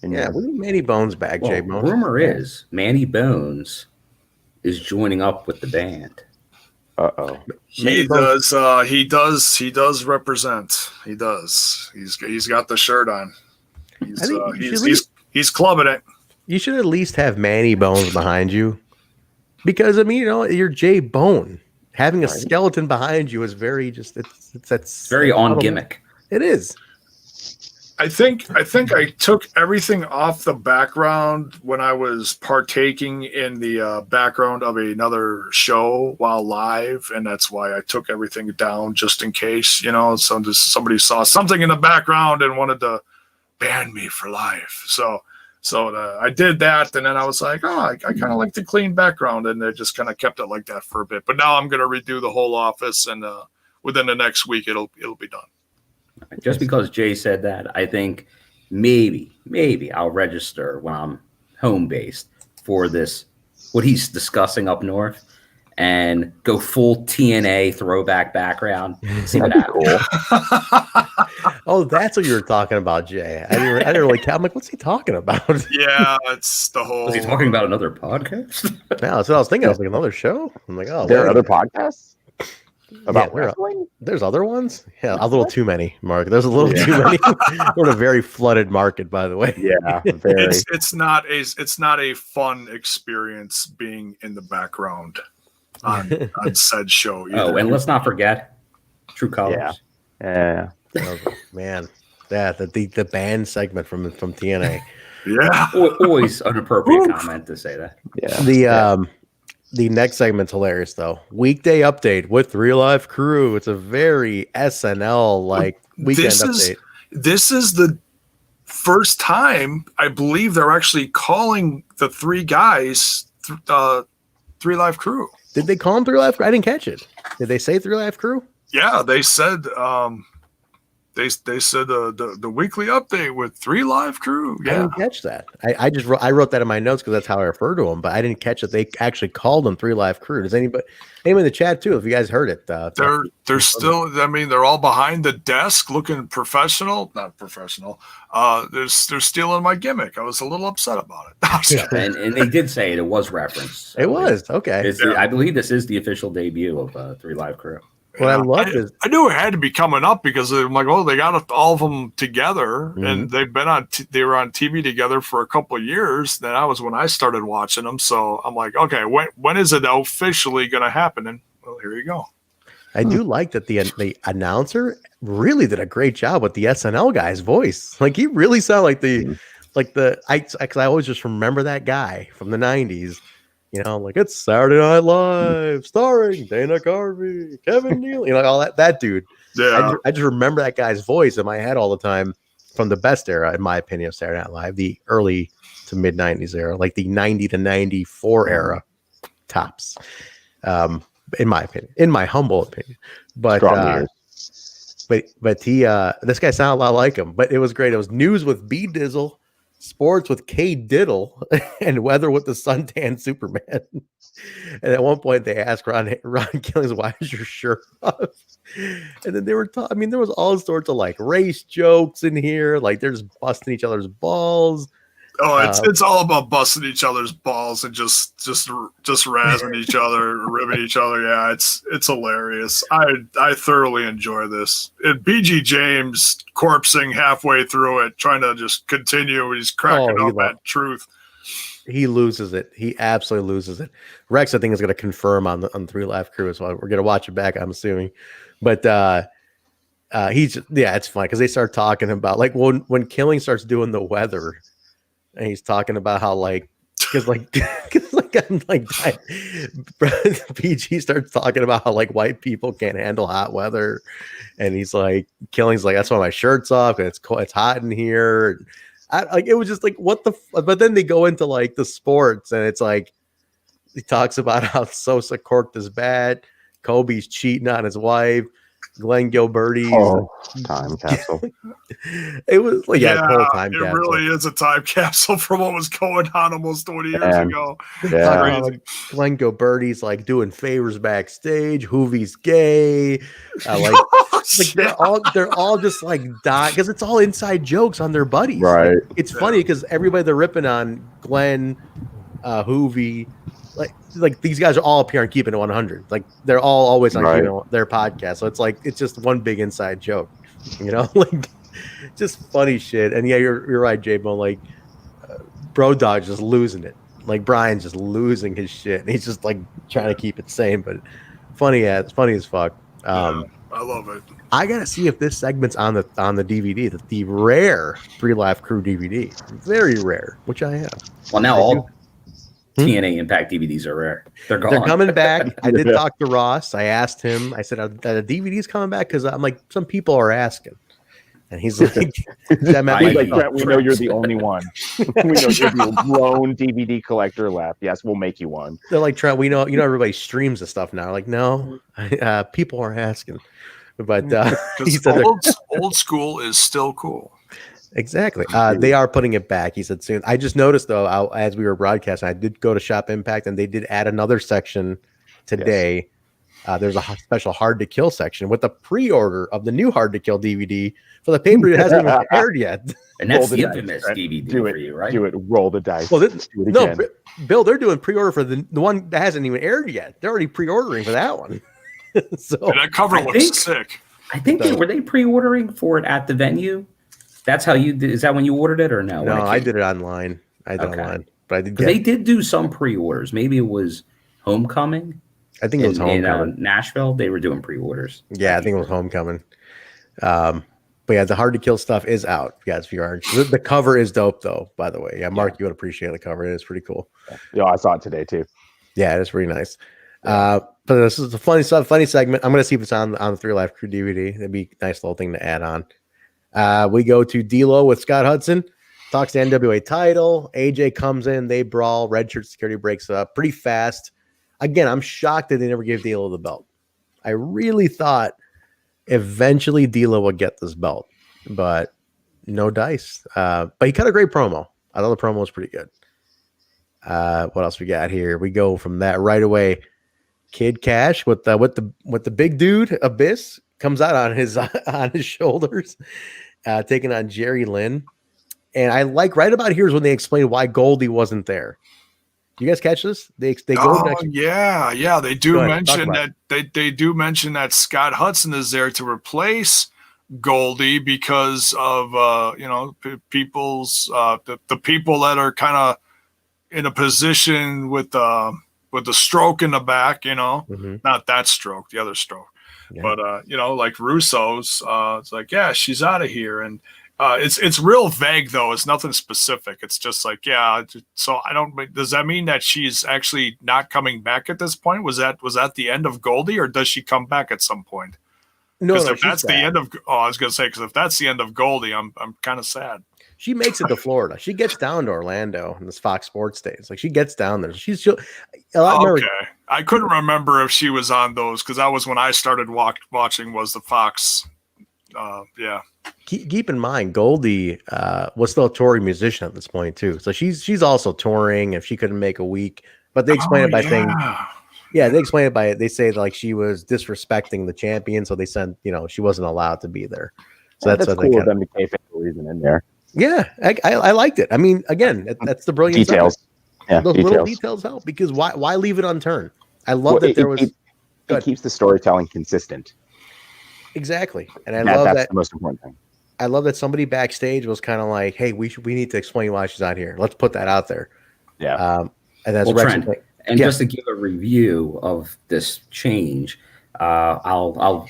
We need Manny Bones back, J Bone. Rumor is Manny Bones is joining up with the band. He does represent. He does. He's got the shirt on. He's clubbing it. You should at least have Manny Bones behind you, because I mean, you're J Bone. Having a skeleton behind you is very that's very on gimmick. It is. I think I took everything off the background when I was partaking in the background of another show while live, and that's why I took everything down just in case, somebody saw something in the background and wanted to ban me for life. So I did that, and then I was like, I kind of like the clean background, and they just kind of kept it like that for a bit. But now I'm going to redo the whole office, and within the next week it'll be done. Just because Jay said that, I think maybe I'll register when I'm home based for this, what he's discussing up north, and go full TNA throwback background. See what happens. Oh, that's what you were talking about, Jay. I didn't really count. I'm like, what's he talking about? Yeah, it's the whole. Was he talking about another podcast? No, that's what I was thinking. I was like, another show. I'm like, there are other podcasts about wrestling. There's other ones. Yeah, a little too many, Mark. There's a little too many. We're in a very flooded market, by the way. Yeah, very. It's not a fun experience being in the background on said show either. Oh, and let's not forget True Colors. Yeah. Oh, man, the band segment from TNA. Yeah, always an appropriate comment to say that. Yeah. The next segment's hilarious though. Weekday update with Real Life Crew. It's a very SNL weekend update. This is the first time I believe they're actually calling the three guys 3 Live Crew. Did they call them 3 Live Crew? I didn't catch it. Did they say 3 Live Crew? Yeah, they said they said the weekly update with 3 Live Crew. Yeah, I didn't catch that. I wrote that in my notes because that's how I refer to them, but I didn't catch that they actually called them 3 Live Crew. Does anyone in the chat too? If you guys heard it, they're still. I mean, they're all behind the desk looking professional. Not professional. They're stealing my gimmick. I was a little upset about it. and they did say it was referenced. So it was okay. I believe this is the official debut of 3 Live Crew. What I love is I knew it had to be coming up because I'm like, they got all of them together, and they've been they were on TV together for a couple of years. Then that was when I started watching them. So I'm like, okay, when is it officially going to happen? And well, here you go. I do like that the announcer really did a great job with the SNL guy's voice. Like he really sounded like I always just remember that guy from the 90s. You know, like it's Saturday Night Live, starring Dana Carvey, Kevin Neal, you know, like all that dude. Yeah. I just remember that guy's voice in my head all the time from the best era, in my opinion, of Saturday Night Live, the early to mid 90s era, like the 90 to 94 era tops. In my opinion, in my humble opinion. But he this guy sounded a lot like him, but it was great. It was news with B Dizzle, sports with K Diddle, and weather with the suntan Superman. And at one point they asked Ron Killings, why is your shirt off? And then they were I mean, there was all sorts of like race jokes in here, like they're just busting each other's balls. Oh, it's all about busting each other's balls and just razzing each other, ribbing each other. Yeah, it's hilarious. I thoroughly enjoy this. And BG James corpsing halfway through it, trying to just continue. He's cracking up at truth. He loses it. He absolutely loses it. Rex, I think, is going to confirm on the Three Live Crew as well. We're going to watch it back, I'm assuming. But it's funny because they start talking about like when Killing starts doing the weather. And he's talking about how PG starts talking about how like white people can't handle hot weather, and he's like, Killing's like, that's why my shirt's off and it's cold, it's hot in here. It was just like what the. But then they go into like the sports, and it's like he talks about how Sosa corked his bat, Kobe's cheating on his wife. Glen Gilberti. Time capsule. It was like whole time it capsule. Really is a time capsule from what was going on almost 20 years ago. Yeah. Like Glen Gilberti's like doing favors backstage. Hoovie's gay. They're all just like dying because it's all inside jokes on their buddies. Right. Like, it's funny because everybody they're ripping on Glen, Hoovie. Like these guys are all up here on Keeping It 100. Like they're all always on their podcast. So it's just one big inside joke, you know, like just funny shit. And yeah, you're right, J-Bone. Like Bro Dog just losing it. Like Brian's just losing his shit. And he's just like trying to keep it sane, but funny as fuck. I love it. I gotta see if this segment's on the DVD, the rare Three Live Crew DVD. Very rare, which I have. Well, now all TNA Impact DVDs are rare. They're gone. They're coming back. I did talk to Ross. I asked him. I said, "Are the DVDs coming back?" Because I'm like, some people are asking, and he's like, Trent, we know you're the only one. We know you're the lone DVD collector left. Yes, we'll make you one. They're like, Trent, we know everybody streams the stuff now. Like, no, people are asking, but he said old school is still cool. Exactly. They are putting it back, he said soon. I just noticed, though, as we were broadcasting, I did go to Shop Impact, and they did add another section today. Yes. There's a special Hard to Kill section with the pre-order of the new Hard to Kill DVD for the paper that hasn't even aired yet. And that's the infamous DVD for you, right? Do it. Roll the dice. Well, Bill, they're doing pre-order for the one that hasn't even aired yet. They're already pre-ordering for that one. So and that cover looks sick. I think were they pre-ordering for it at the venue? That's how you did. Is that when you ordered it or no? No, I did it online. Online, but I did. They did do some pre-orders. Maybe it was Homecoming. I think it was Homecoming. In Nashville, they were doing pre-orders. Yeah, I think it was Homecoming. But yeah, the Hard to Kill stuff is out, guys. If you are, the cover is dope, though. By the way, yeah, Mark, you would appreciate the cover. It is pretty cool. Yeah, I saw it today too. Yeah, it's pretty nice. But this is a funny segment. I'm going to see if it's on the Three Live Crew DVD. It'd be a nice little thing to add on. We go to D-Lo with Scott Hudson, talks to NWA title. AJ comes in, they brawl. Red shirt security breaks up pretty fast. Again, I'm shocked that they never gave D-Lo the belt. I really thought eventually D-Lo would get this belt, but no dice. But he cut a great promo. I thought the promo was pretty good. What else we got here? We go from that right away. Kid Cash with the big dude Abyss comes out on his shoulders, taking on Jerry Lynn. And I like right about here is when they explain why Goldie wasn't there. Do you guys catch this? They go next. Yeah. They do mention that they do mention that Scott Hudson is there to replace Goldie because of people's the people that are kind of in a position with the stroke in the back, not that stroke, the other stroke. Yeah. But like Russo's, it's like, yeah, she's out of here, and It's real vague though. It's nothing specific. It's just like, yeah. So I don't. Does that mean that she's actually not coming back at this point? Was that the end of Goldie, or does she come back at some point? No, if that's the end of, I was gonna say, because if that's the end of Goldie, I'm kind of sad. She makes it to Florida. She gets down to Orlando in this Fox Sports days. Like she gets down there. She'll a lot. Okay, I couldn't remember if she was on those because that was when I started watching. Was the Fox? Yeah. Keep in mind, Goldie was still a touring musician at this point too. So she's also touring. If she couldn't make a week, but they explain it by saying, yeah, they explain it by they say like she was disrespecting the champion, so they sent she wasn't allowed to be there. So that's cool of them to keep a reason in there. Yeah, I liked it. I mean, again, that's the brilliant details. Yeah, those little details help because why leave it unturned? I love that there was. It keeps the storytelling consistent. Exactly, and I love that's the most important thing. I love that somebody backstage was kind of like, "Hey, we need to explain why she's out here. Let's put that out there." Yeah, and that's Trent, and just to give a review of this change, I'll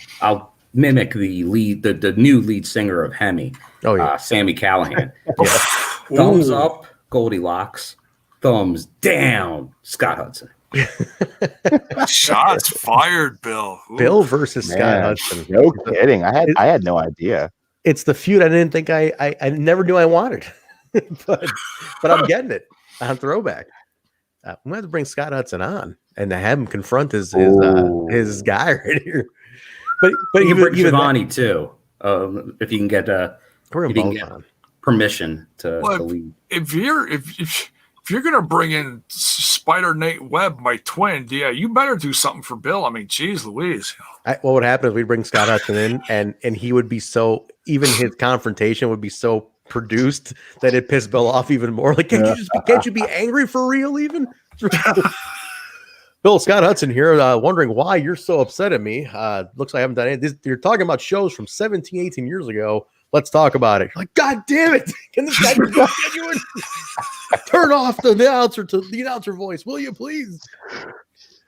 mimic the new lead singer of Hemi, Sammy Callahan. Thumbs up, Goldilocks. Thumbs down, Scott Hudson. Shots fired, Bill. Ooh. Bill versus Scott Hudson. No kidding. I had no idea. It's the feud I didn't think I never knew I wanted, but I'm getting it on Throwback. I'm gonna have to bring Scott Hudson on and to have him confront his guy right here. But you can bring Giovanni too, if you can get permission to lead. If you're gonna bring in Spider Nate Webb, my twin, you better do something for Bill. I mean, geez, Louise. What would happen is we'd bring Scott Hudson in, and he would be so even his confrontation would be so produced that it pissed Bill off even more. Like, can't you be angry for real? Even Bill, Scott Hudson here, wondering why you're so upset at me. Looks like I haven't done anything. You're talking about shows from 17, 18 years ago. Let's talk about it. You're like, God damn it! Can this guy be genuine? Turn off the announcer voice, will you please?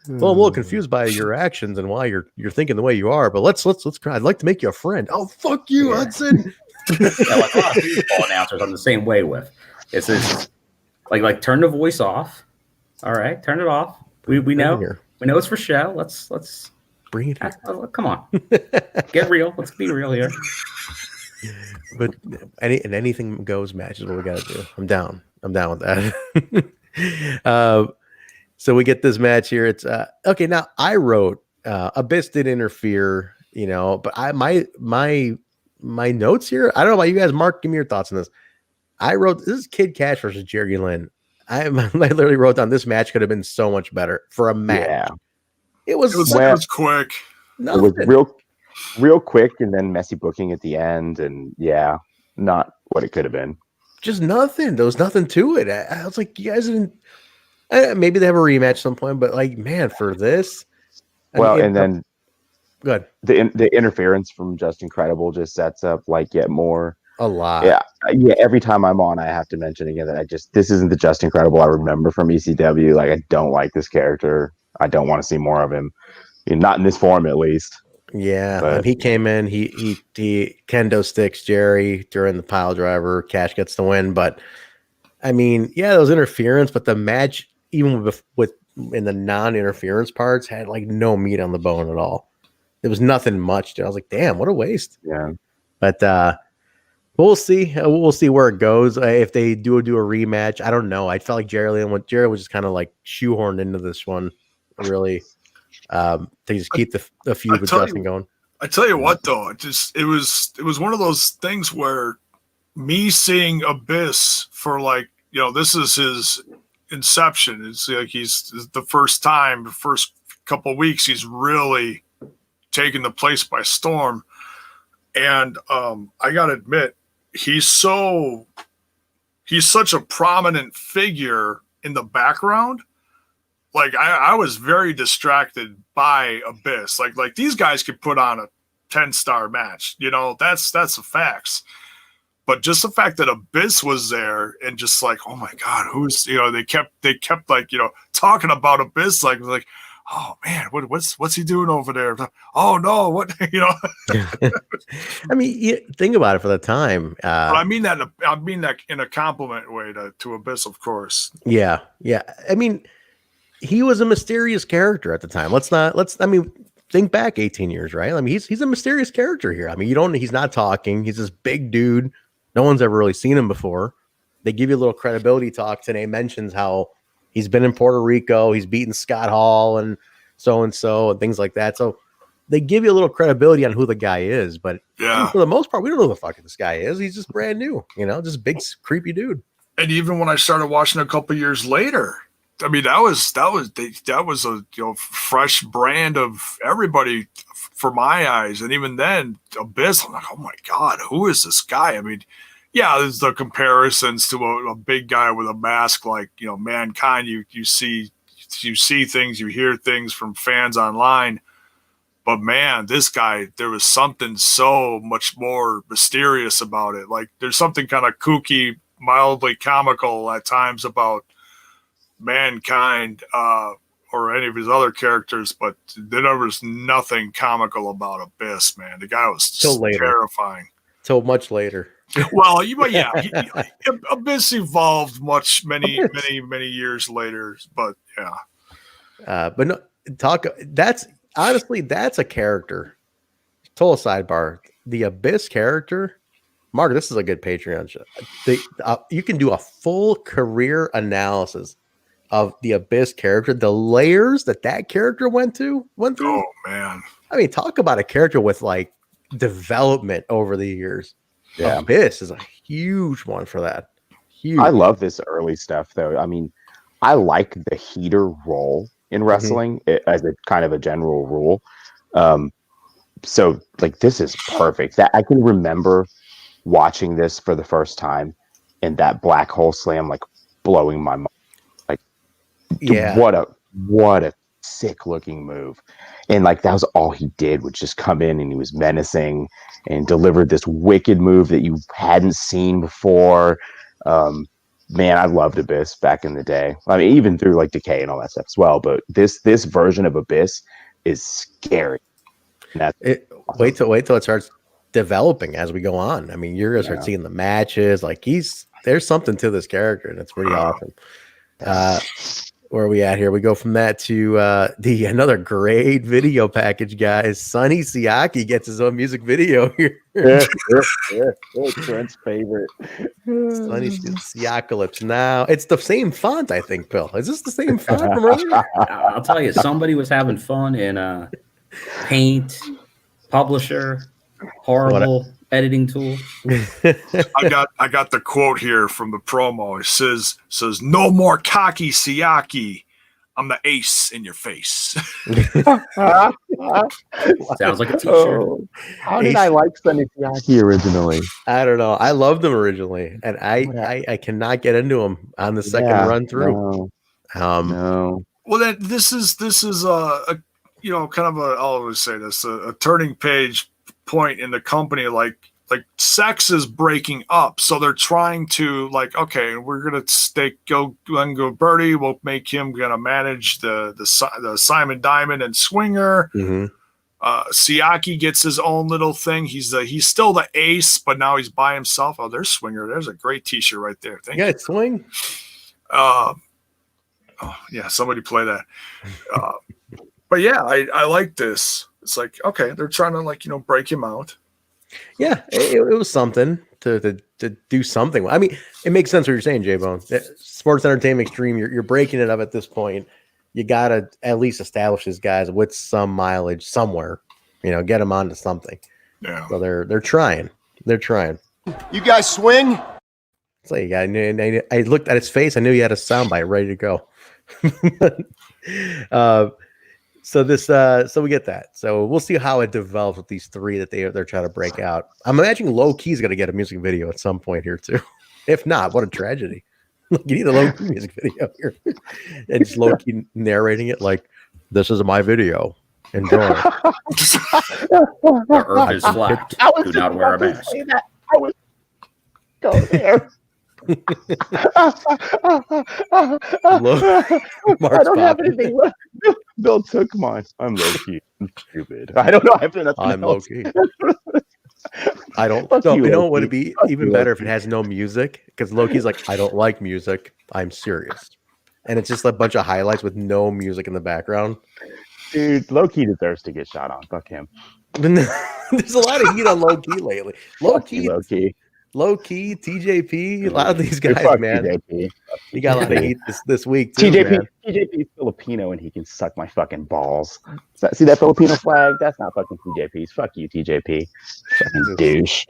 Well, I'm a little confused by your actions and why you're thinking the way you are, but let's try. I'd like to make you a friend. Oh, fuck you, Hudson. Like a lot of baseball announcers, I'm the same way with. It's like turn the voice off. All right, turn it off. We know it's for show. Let's bring it here. Come on, get real. Let's be real here. But anything goes match is what we got to do. I'm down with that. So we get this match here. It's okay. Now I wrote Abyss did interfere, but my notes here. I don't know about you guys. Mark, give me your thoughts on this. I wrote this is Kid Cash versus Jerry Lynn. I literally wrote down this match could have been so much better for a match. Yeah. It was quick. Nothing. It was real quick, and then messy booking at the end, and not what it could have been. Just nothing. There was nothing to it. I was like, you guys didn't. Maybe they have a rematch at some point, but like, man, for this. Then good. The interference from Just Incredible just sets up yet more. A lot. Yeah. Every time I'm on, I have to mention again that this isn't the Just Incredible I remember from ECW. Like, I don't like this character. I don't want to see more of him. Not in this form, at least. Yeah, but he came in. He kendo sticks Jerry during the pile driver. Cash gets the win, but I mean, there was interference, but the match, even with in the non-interference parts, had no meat on the bone at all. There was nothing much there. I was like, damn, what a waste. Yeah, but we'll see. We'll see where it goes. If they do a rematch, I don't know. I felt like Jerry was just kind of shoehorned into this one, really. To just keep the feud with Justin going. I tell you what, though, it was one of those things where me seeing Abyss for this is his inception. It's like he's the first couple of weeks he's really taken the place by storm, and I gotta admit he's such a prominent figure in the background. I was very distracted by Abyss. Like these guys could put on a 10-star match. That's the facts. But just the fact that Abyss was there and just oh my God, who's they kept talking about Abyss like oh man, what's he doing over there? Oh no, what I mean, think about it for the time. But I mean that in a compliment way to Abyss, of course. Yeah. I mean, he was a mysterious character at the time. I mean, think back 18 years, right? I mean, he's a mysterious character here. I mean, he's not talking. He's this big dude. No one's ever really seen him before. They give you a little credibility talk today, mentions how he's been in Puerto Rico, he's beaten Scott Hall and so and things like that. So they give you a little credibility on who the guy is, but for the most part, we don't know who the fuck this guy is. He's just brand new, just big creepy dude. And even when I started watching a couple years later, I mean, that was a fresh brand of everybody for my eyes. And even then, Abyss, I'm like, oh my God, who is this guy? I mean, yeah, there's the comparisons to a big guy with a mask, like Mankind. You see things, you hear things from fans online. But man, this guy, there was something so much more mysterious about it. Like there's something kind of kooky, mildly comical at times about Mankind or any of his other characters, but there was nothing comical about Abyss, man. The guy was terrifying. Till much later. Well, Abyss evolved many years later, but yeah. But no, that's a character. Total sidebar. The Abyss character, Mark, this is a good Patreon show. You can do a full career analysis of the Abyss character, the layers that character went through. Oh man. I mean, talk about a character with like development over the years. Yeah. Abyss is a huge one for that. Huge. I love this early stuff though. I mean, I like the heater role in wrestling as a kind of a general rule. So like this is perfect. That I can remember watching this for the first time and that black hole slam like blowing my mind. Like what a sick looking move. And like that was all he did, would just come in and he was menacing and delivered this wicked move that you hadn't seen before. Man, I loved Abyss back in the day. I mean, even through like Decay and all that stuff as well. But this version of Abyss is scary. Wait till it starts developing as we go on. I mean, you're gonna start seeing the matches. Like there's something to this character, and it's pretty awesome. Where are we at here? We go from that to another great video package, guys. Sonny Siaki gets his own music video here. Trent's favorite. Sonny Siakolypse. Now it's the same font, I think, Bill. Is this the same font from earlier? I'll tell you, somebody was having fun in Paint, Publisher, horrible editing tool. I got the quote here from the promo. It says no more cocky Siaki. I'm the ace in your face. Sounds like a t-shirt. How did I like Sonny Siaki originally? I don't know. I loved him originally, and I cannot get into him on the second run through. No. Well, then this is a kind of I'll always say this, a turning page point in the company. Like sex is breaking up, so they're trying to okay, we're gonna go Glen Gilberti. We'll make him gonna manage the Simon Diamond and Swinger. Siaki gets his own little thing. He's still the ace, but now he's by himself. Oh, there's Swinger. There's a great t-shirt right there. Thank you. Swing. Oh yeah, somebody play that. But yeah, I like this. It's like, okay, they're trying to break him out. Yeah, it was something to do something. I mean, it makes sense what you're saying, J-Bone. Sports Entertainment Extreme, you're breaking it up at this point. You got to at least establish these guys with some mileage somewhere. Get them onto something. Yeah. So they're trying. They're trying. You guys swing? It's like I looked at his face. I knew he had a soundbite ready to go. So we get that. So we'll see how it develops with these three that they're trying to break out. I'm imagining Low Key's going to get a music video at some point here too. If not, what a tragedy! You need a Low Key music video here, and just Low Key narrating it like, "This is my video. Enjoy." The earth is flat. Do not wear a mask. I was go there. Mark's I don't have anything left. Bill took mine. I'm low key. I'm stupid. I don't know. I have to. I'm low key. I don't. Fuck So, you, you know, Loki. would it be Fuck even you, better if Loki. it has no music? Because Loki's like, I don't like music. I'm serious. And it's just a bunch of highlights with no music in the background. Dude, Loki deserves to get shot on. Fuck him. There's a lot of heat on low key lately. Fuck you, Loki. Low key, TJP. A lot of these Dude, guys, fuck man. TJP. You got a lot of heat this week too, TJP. man. TJP is Filipino and he can suck my fucking balls. See that Filipino flag? That's not fucking TJP's. Fuck you, TJP. Fucking douche.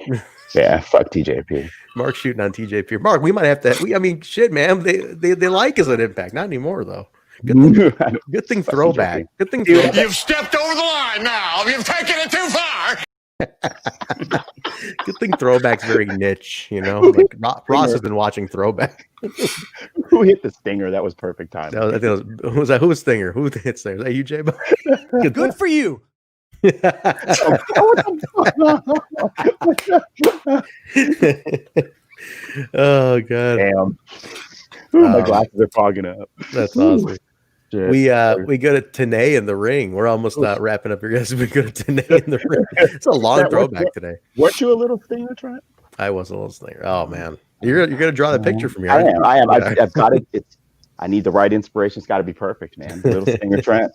Yeah, fuck TJP. Mark's shooting on TJP. Mark, we might have to. I mean, shit, man. They like us at Impact. Not anymore though. Good thing throwback. Good thing throwback. You've stepped over the line now. You've taken it too far. Good thing throwback's very niche, you know. Like Ross has been watching throwback. Who hit the stinger? That was perfect time. I think it was, who was that? Who was Stinger? Who hit Stinger? Was that you, J-Bo? Good for you. Oh god. Damn. Ooh, my glasses are fogging up. That's awesome. Shit. We go to TNA in the ring. We're almost wrapping up here, guys. We go to TNA in the ring. It's a long throwback today. Weren't you a little stinger, Trent? I was a little Stinger. Oh man, you're gonna draw the picture for me. I am. I've got it. I need the right inspiration. It's got to be perfect, man. Little stinger, Trent.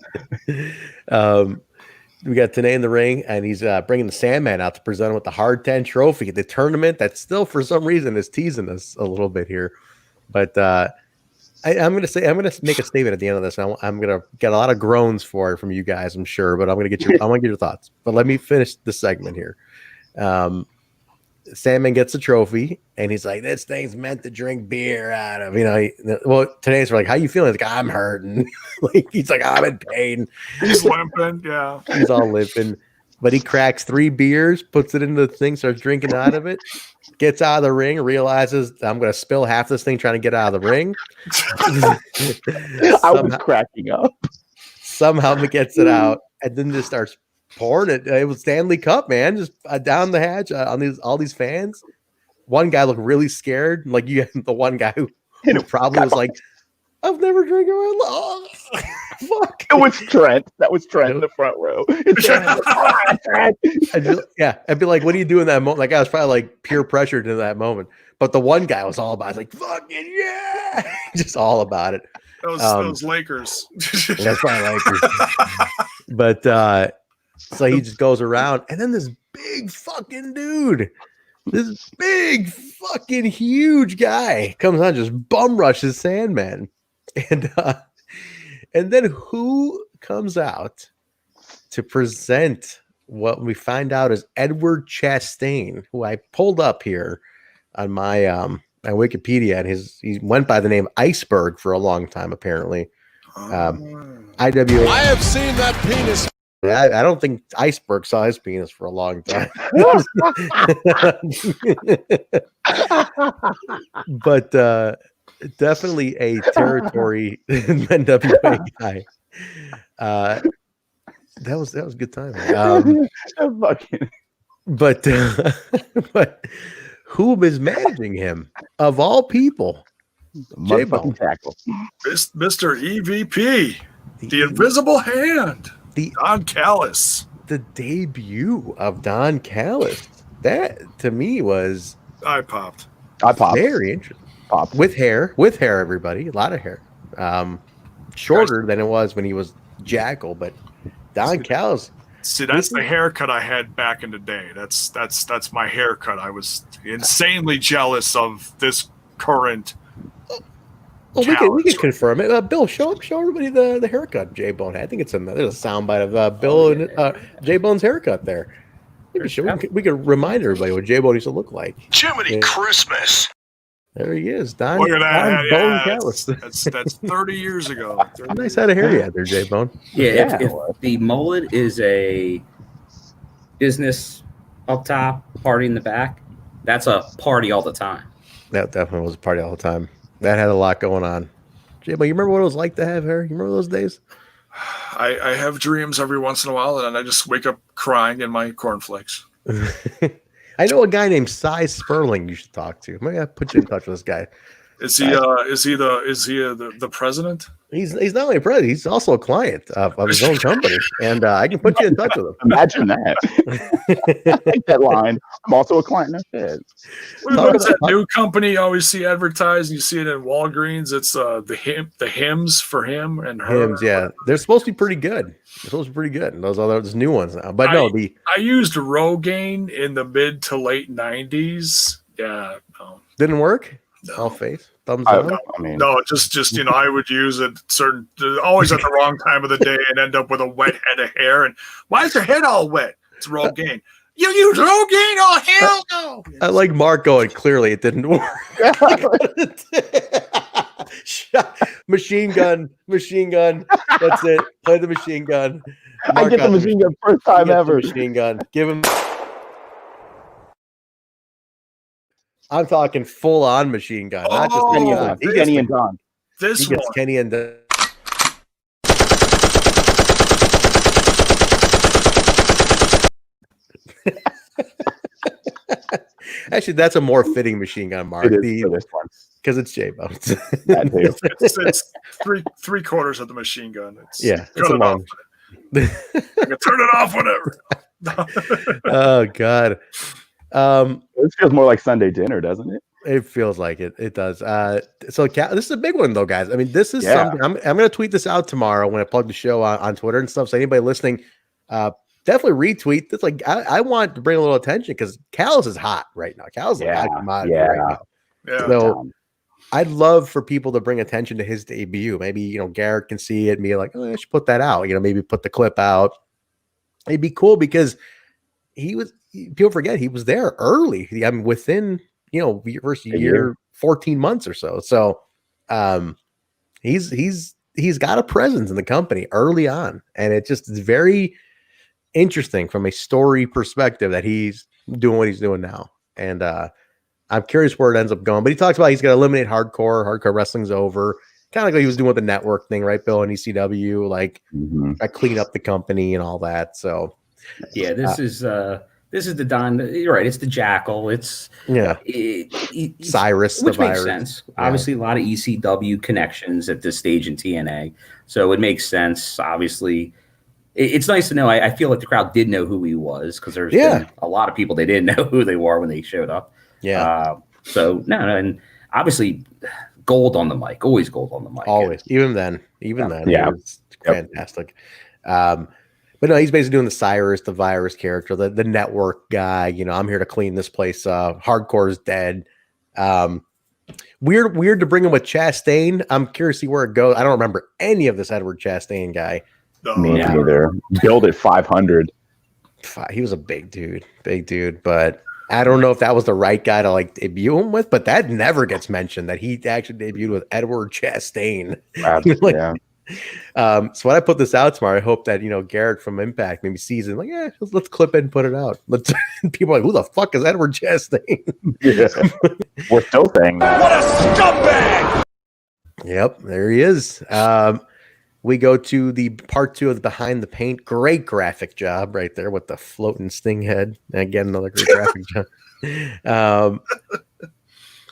We got TNA in the ring, and he's bringing the Sandman out to present him with the Hard 10 trophy, the tournament that still, for some reason, is teasing us a little bit here. But I'm going to make a statement at the end of this. I'm going to get a lot of groans for it from you guys, I'm sure, but I want to get your thoughts. But let me finish the segment here. Sandman gets the trophy, and he's like, "This thing's meant to drink beer out of." You know, well, today's like, "How you feeling?" He's like, "I'm hurting." Like he's like, "I'm in pain." He's limping. Yeah, he's all limping. But he cracks 3 beers, puts it into the thing, starts drinking out of it, gets out of the ring, realizes I'm going to spill half this thing trying to get out of the ring. I was cracking up. Somehow he gets it out, and then just starts pouring it. It was Stanley Cup, man, just down the hatch on all these fans. One guy looked really scared, like you. The one guy who probably was like, "I've never drank in my life." Fuck. It was Trent. That was Trent in the front row. I'd be like, "What do you do in that moment?" Like I was probably like peer pressured into that moment. But the one guy was all about it. Like, "Fucking yeah," just all about it. Those Lakers. That's probably Lakers. But so he just goes around, and then this big fucking dude, this big fucking huge guy comes on, just bum rushes Sandman. And then who comes out to present what we find out is Edward Chastain, who I pulled up here on my my Wikipedia, and he went by the name Iceberg for a long time, apparently. IWA. I have seen that penis. I don't think Iceberg saw his penis for a long time. But definitely a territory NWA guy. That was a good time. But who is managing him of all people? Motherfucking tackle. Mr. EVP, the invisible hand. Don Callis. The debut of Don Callis. That to me was I popped. Very interesting. With hair, everybody. A lot of hair. Shorter than it was when he was Jackal, but Don Callis. See, that's the haircut I had back in the day. That's my haircut. I was insanely jealous of this current. Well, we can confirm it. Bill, show everybody the haircut J-Bone had. I think it's there's a soundbite of Bill and J-Bone's haircut there. We could remind everybody what J-Bone used to look like. Jiminy Christmas. There he is, Don. Look at that. Bone Callis. That's 30 years ago. Nice head of hair you had there, J-Bone. Yeah, if the mullet is a business up top, party in the back, that's a party all the time. That definitely was a party all the time. That had a lot going on. J-Bone, you remember what it was like to have hair? You remember those days? I have dreams every once in a while, and I just wake up crying in my cornflakes. I know a guy named Cy Sperling you should talk to. Maybe I'll put you in touch with this guy. Is he the president? He's not only a president, he's also a client of his own company, and I can put you in touch with him. Imagine that. I like that line. I'm also a client. That's it. What is that new company you always see advertised? You see it in Walgreens. It's the hymns for him and her. Hymns, yeah. They're supposed to be pretty good. They're supposed to be pretty good. And those new ones now. But I used Rogaine in the mid to late 90s. Yeah, no. Didn't work. No. All face. Thumbs down. No, just I would use it always at the wrong time of the day and end up with a wet head of hair. And why is your head all wet? It's Rogaine. You use Rogaine? Oh hell no! I like Mark going. Clearly, it didn't work. Machine gun. That's it. Play the machine gun. Mark, I get the machine gun first time ever. Machine gun. Give him. I'm talking full on machine gun, not just Kenny and Don. Kenny and Don. He gets Kenny and Don. Actually, that's a more fitting machine gun, Mark. It is for this one because it's J-Bones. It's three quarters of the machine gun. It's a long. You can turn it off whenever. Oh God. It feels more like Sunday dinner, doesn't it? It feels like it. It does. So this is a big one, though, guys. I mean, this is something. I'm going to tweet this out tomorrow when I plug the show on Twitter and stuff. So anybody listening, definitely retweet this. Like, I want to bring a little attention because Callis is hot right now. Callis is a hot commodity right now. Yeah. So I'd love for people to bring attention to his debut. Maybe Garrett can see it and be like, oh, I should put that out. Maybe put the clip out. It'd be cool because he was. People forget he was there early. I mean, within first year, 14 months or so. So, he's got a presence in the company early on, and it just is very interesting from a story perspective that he's doing what he's doing now. And I'm curious where it ends up going. But he talks about he's going to eliminate hardcore. Hardcore wrestling's over. Kind of like he was doing with the network thing, right, Bill, and ECW, like clean up the company and all that. So, yeah, this is the Don. You're right. It's the Jackal. It's Cyrus, which the makes virus. sense. Yeah. Obviously, a lot of ECW connections at this stage in TNA, so it makes sense. Obviously, it's nice to know. I feel like the crowd did know who he was because there's been a lot of people they didn't know who they were when they showed up. Yeah. So no, and obviously, gold on the mic. Always gold on the mic. Always. Even then. Yeah, it was fantastic. But no, he's basically doing the Cyrus, the virus character, the network guy. I'm here to clean this place up. Hardcore is dead. Weird to bring him with Chastain. I'm curious to see where it goes. I don't remember any of this Edward Chastain guy. Me neither. Billed at 500. He was a big dude, but I don't know if that was the right guy to like debut him with. But that never gets mentioned that he actually debuted with Edward Chastain. So when I put this out tomorrow, I hope that Garrett from Impact maybe sees it like, let's clip it and put it out. People are like, who the fuck is Edward Chastain? We're still saying that. What a scumbag! Yep, there he is. We go to the part 2 of the Behind the Paint. Great graphic job right there with the floating sting head. Again, another great graphic job.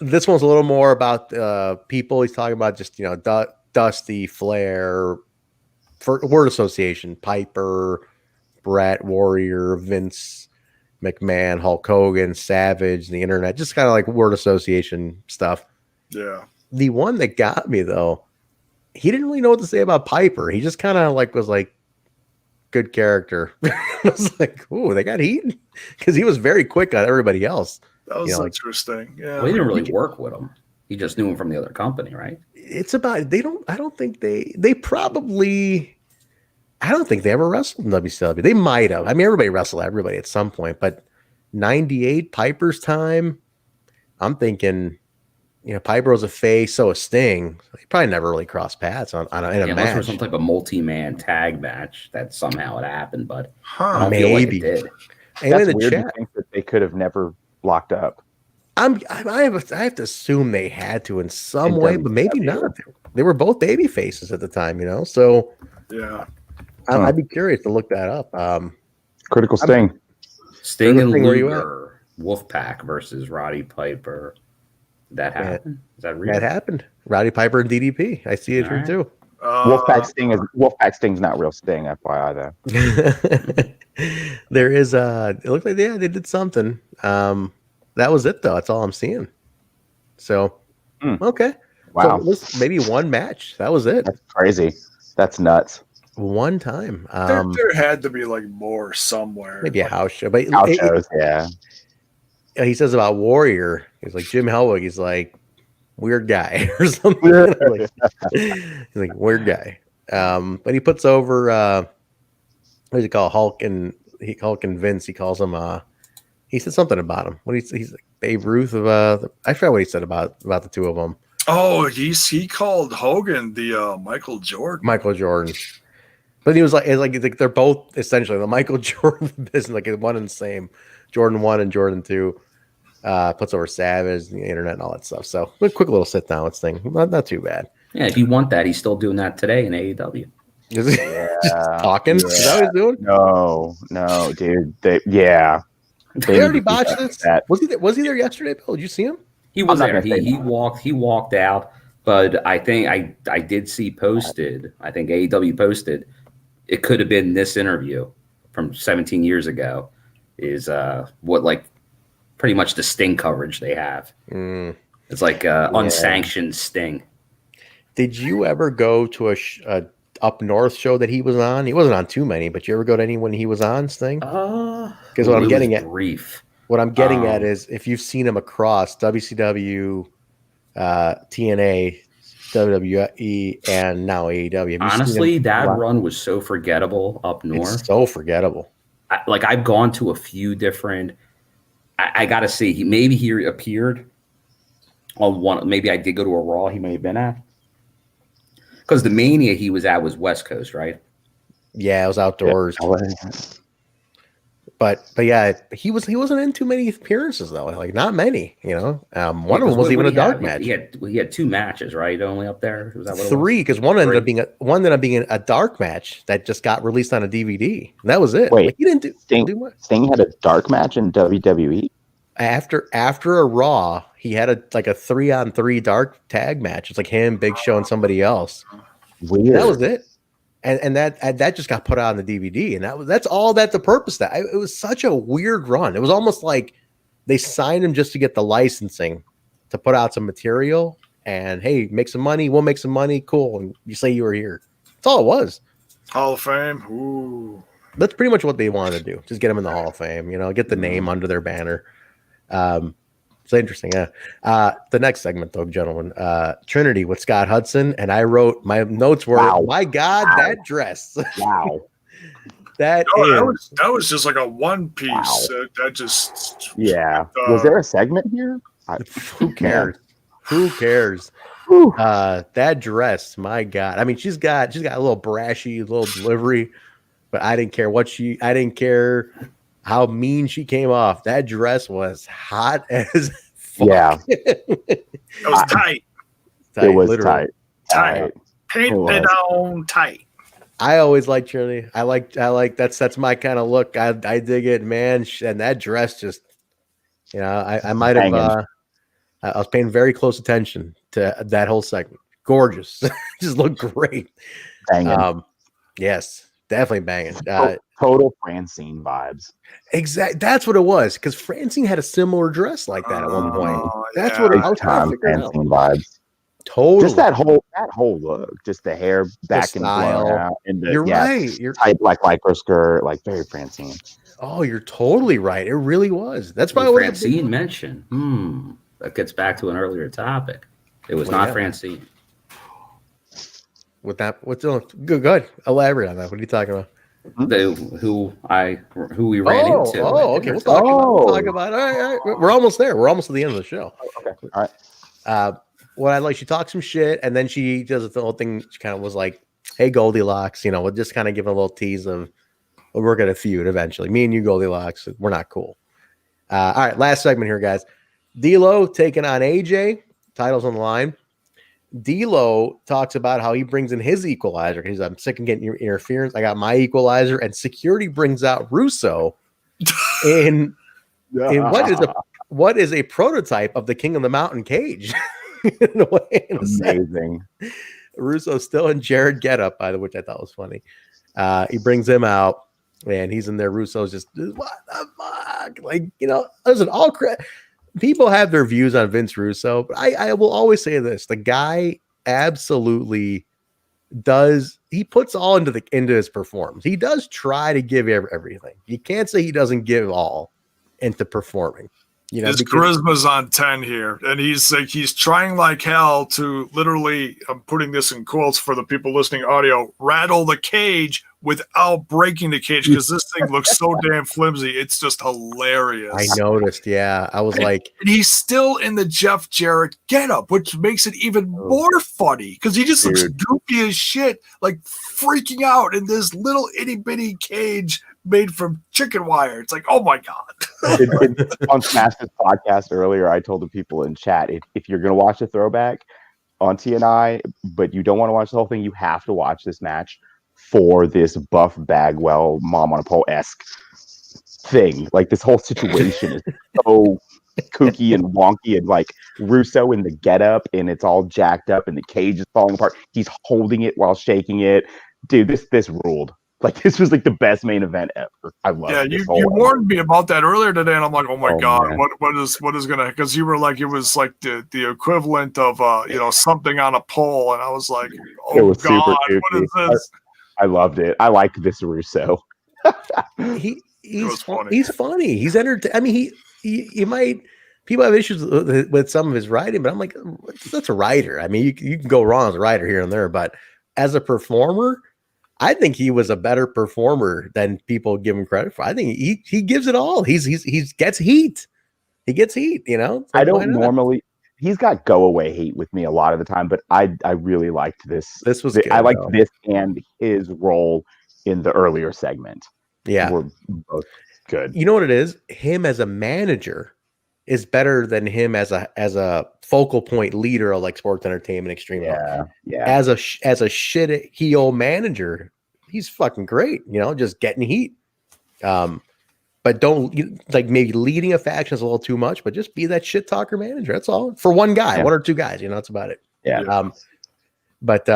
This one's a little more about people. He's talking about just Dusty, Flair, for word association, Piper, Bret, Warrior, Vince McMahon, Hulk Hogan, Savage, the internet, just kind of like word association stuff. Yeah. The one that got me though, he didn't really know what to say about Piper. He just kind of was like, good character. I was like, ooh, they got heat because he was very quick on everybody else. That was interesting. Yeah. Well, he didn't really work with him. He just knew him from the other company, right? It's about I don't think they probably I don't think they ever wrestled in WCW. They might have. I mean, everybody wrestled everybody at some point, but 98 Piper's time, I'm thinking, Piper was a face, so a Sting. They probably never really crossed paths in a match. Unless for some type of multi-man tag match that somehow it happened, but I don't feel like it did. That's weird to think that they could have never locked up. I have to assume they had to in some way, but maybe not. They were both baby faces at the time, So yeah, I'd be curious to look that up. Critical Sting, Sting and Luger, Wolfpack versus Roddy Piper. That happened? Is that real? That happened. Rowdy Piper and DDP. I see it here too. Wolfpack Sting's not real Sting, FYI though. There is it looked like they did something. That was it though. That's all I'm seeing. So okay. Wow. So maybe one match. That was it. That's crazy. That's nuts. One time. There had to be like more somewhere. Maybe a house show. But House shows, yeah. He says about Warrior. He's like Jim Hellwig. He's like weird guy or something. He's like weird guy. But he puts over what does he call Hulk and Vince? He calls him he said something about him. He's like Babe Ruth of I forgot what he said about the two of them. Oh, he called Hogan the Michael Jordan. Michael Jordan. But he was like, they're both essentially the Michael Jordan business, like one and the same. Jordan 1 and Jordan 2. Puts over Savage, the internet, and all that stuff. So a quick little sit down thing. Not too bad. Yeah, if you want that, he's still doing that today in AEW. Is he just talking? Yeah. Is that what he's doing? No, dude. They already botched this. Was he there yesterday, Bill? Did you see him? He was there. He walked out, but I think I did see posted. I think AEW posted. It could have been this interview from 17 years ago. Is what like pretty much the Sting coverage they have. It's like unsanctioned Sting. Did you ever go to a up north show that he was on? He wasn't on too many, but you ever go to any when he was on Sting? Because what I'm getting at, what I'm getting at is if you've seen him across WCW, TNA, WWE, and now AEW. Honestly, that run was so forgettable up north. It's so forgettable. I've gone to a few different. I got to see. He appeared on one. Maybe I did go to a Raw. He may have been at. Because the Mania he was at was West Coast, right? Yeah, it was outdoors. Yeah. But yeah, he wasn't in too many appearances though. Like not many, you know. One of them was even a dark match. He had 2 matches, right? Only up there. Was that what 3? Because one ended up being a dark match that just got released on a DVD. And that was it. Wait, like, he didn't do much. Sting had a dark match in WWE. After a Raw, he had a 3-on-3 dark tag match. It's like him, Big Show, and somebody else. Weird. That was it. And that just got put out on the DVD, and that's all that the purpose that it was such a weird run. It was almost like they signed him just to get the licensing to put out some material, and hey, make some money. We'll make some money. Cool. And you say you were here. That's all it was. Hall of Fame. Ooh. That's pretty much what they wanted to do. Just get him in the Hall of Fame. You know, get the name under their banner. So interesting. Yeah. The next segment, though, gentlemen, Trinity with Scott Hudson, and I wrote my notes were, my God, that dress. Wow. that was just like a one piece. That just was there a segment here? Who cares? Who cares? That dress, my God. I mean, she's got a little brashy, little delivery, but I didn't care I didn't care how mean she came off. That dress was hot as fuck. Yeah. It was tight. It was tight. Painted on tight. I always like Trinity. I like that's my kind of look. I dig it, man. And that dress just, you know, I might have I was paying very close attention to that whole segment. Gorgeous. Just looked great. Banging. Yes, definitely banging. Total Francine vibes. Exactly. That's what it was. Because Francine had a similar dress like that at one point. That's what I was trying to figure out. Vibes. Totally. Just that whole look. Just the hair back and blown out. And you're right. You're tight black lycra skirt, like very Francine. Oh, you're totally right. It really was. That's probably what Francine mentioned. That gets back to an earlier topic. It was not Francine. With that, what's good? Elaborate on that. What are you talking about? Who we ran into. Oh, okay. We'll talk about. All right. We're almost there. We're almost at the end of the show. Okay. All right. What I like, she talks some shit, and then she does the whole thing. She kind of was like, "Hey, Goldilocks," you know, we'll just kind of give a little tease of we're gonna feud eventually. Me and you, Goldilocks, we're not cool. All right, last segment here, guys. D'Lo taking on AJ. Titles on the line. D'Lo talks about how he brings in his equalizer. He's I'm sick of getting your interference. I got my equalizer, and security brings out Russo in what is what is a prototype of the King of the Mountain cage. In a way, Amazing. Russo's still in Jarrett getup, by the which I thought was funny. He brings him out, and he's in there. Russo's just, what the fuck? Like, you know, listen, people have their views on Vince Russo, but I will always say this: the guy absolutely does. He puts all into his performance. He does try to give everything. You can't say he doesn't give all into performing. You know, his charisma's on 10 here, and he's like he's trying like hell to literally, I'm putting this in quotes for the people listening audio, rattle the cage without breaking the cage, because this thing looks so damn flimsy. It's just hilarious. I noticed, yeah. I was like, and he's still in the Jeff Jarrett getup, which makes it even more funny because he just looks goofy as shit, like freaking out in this little itty bitty cage made from chicken wire. It's like, oh my god. On Smash's podcast earlier, I told the people in chat, if you're gonna watch a throwback on TNI, but you don't want to watch the whole thing, you have to watch this match for this Buff Bagwell Mom on a Pole-esque thing. Like, this whole situation is so kooky and wonky, and like Russo in the getup, and it's all jacked up, and the cage is falling apart. He's holding it while shaking it. Dude, this ruled. Like, this was like the best main event ever. I love it. Yeah, you warned me about that earlier today, and I'm like, oh my god, man. what is gonna? Because you were like, it was like the equivalent of something on a pole, and I was like, oh god, what is this? I loved it. I like this Russo. He's funny. He's entertaining. I mean, he might. People have issues with some of his writing, but I'm like, that's a writer. I mean, you can go wrong as a writer here and there, but as a performer, I think he was a better performer than people give him credit for. I think he gives it all. He gets heat. He gets heat. You know. I don't normally. He's got go away hate with me a lot of the time, but I really liked this. This was good, I liked this and his role in the earlier segment. Yeah, were both good. You know what it is? Him as a manager is better than him as a focal point leader of like sports entertainment extreme. Yeah. As a shit heel manager, he's fucking great. You know, just getting heat. But don't like maybe leading a faction is a little too much, but just be that shit talker manager. That's all for one guy, one or two guys. You know, that's about it. Yeah. But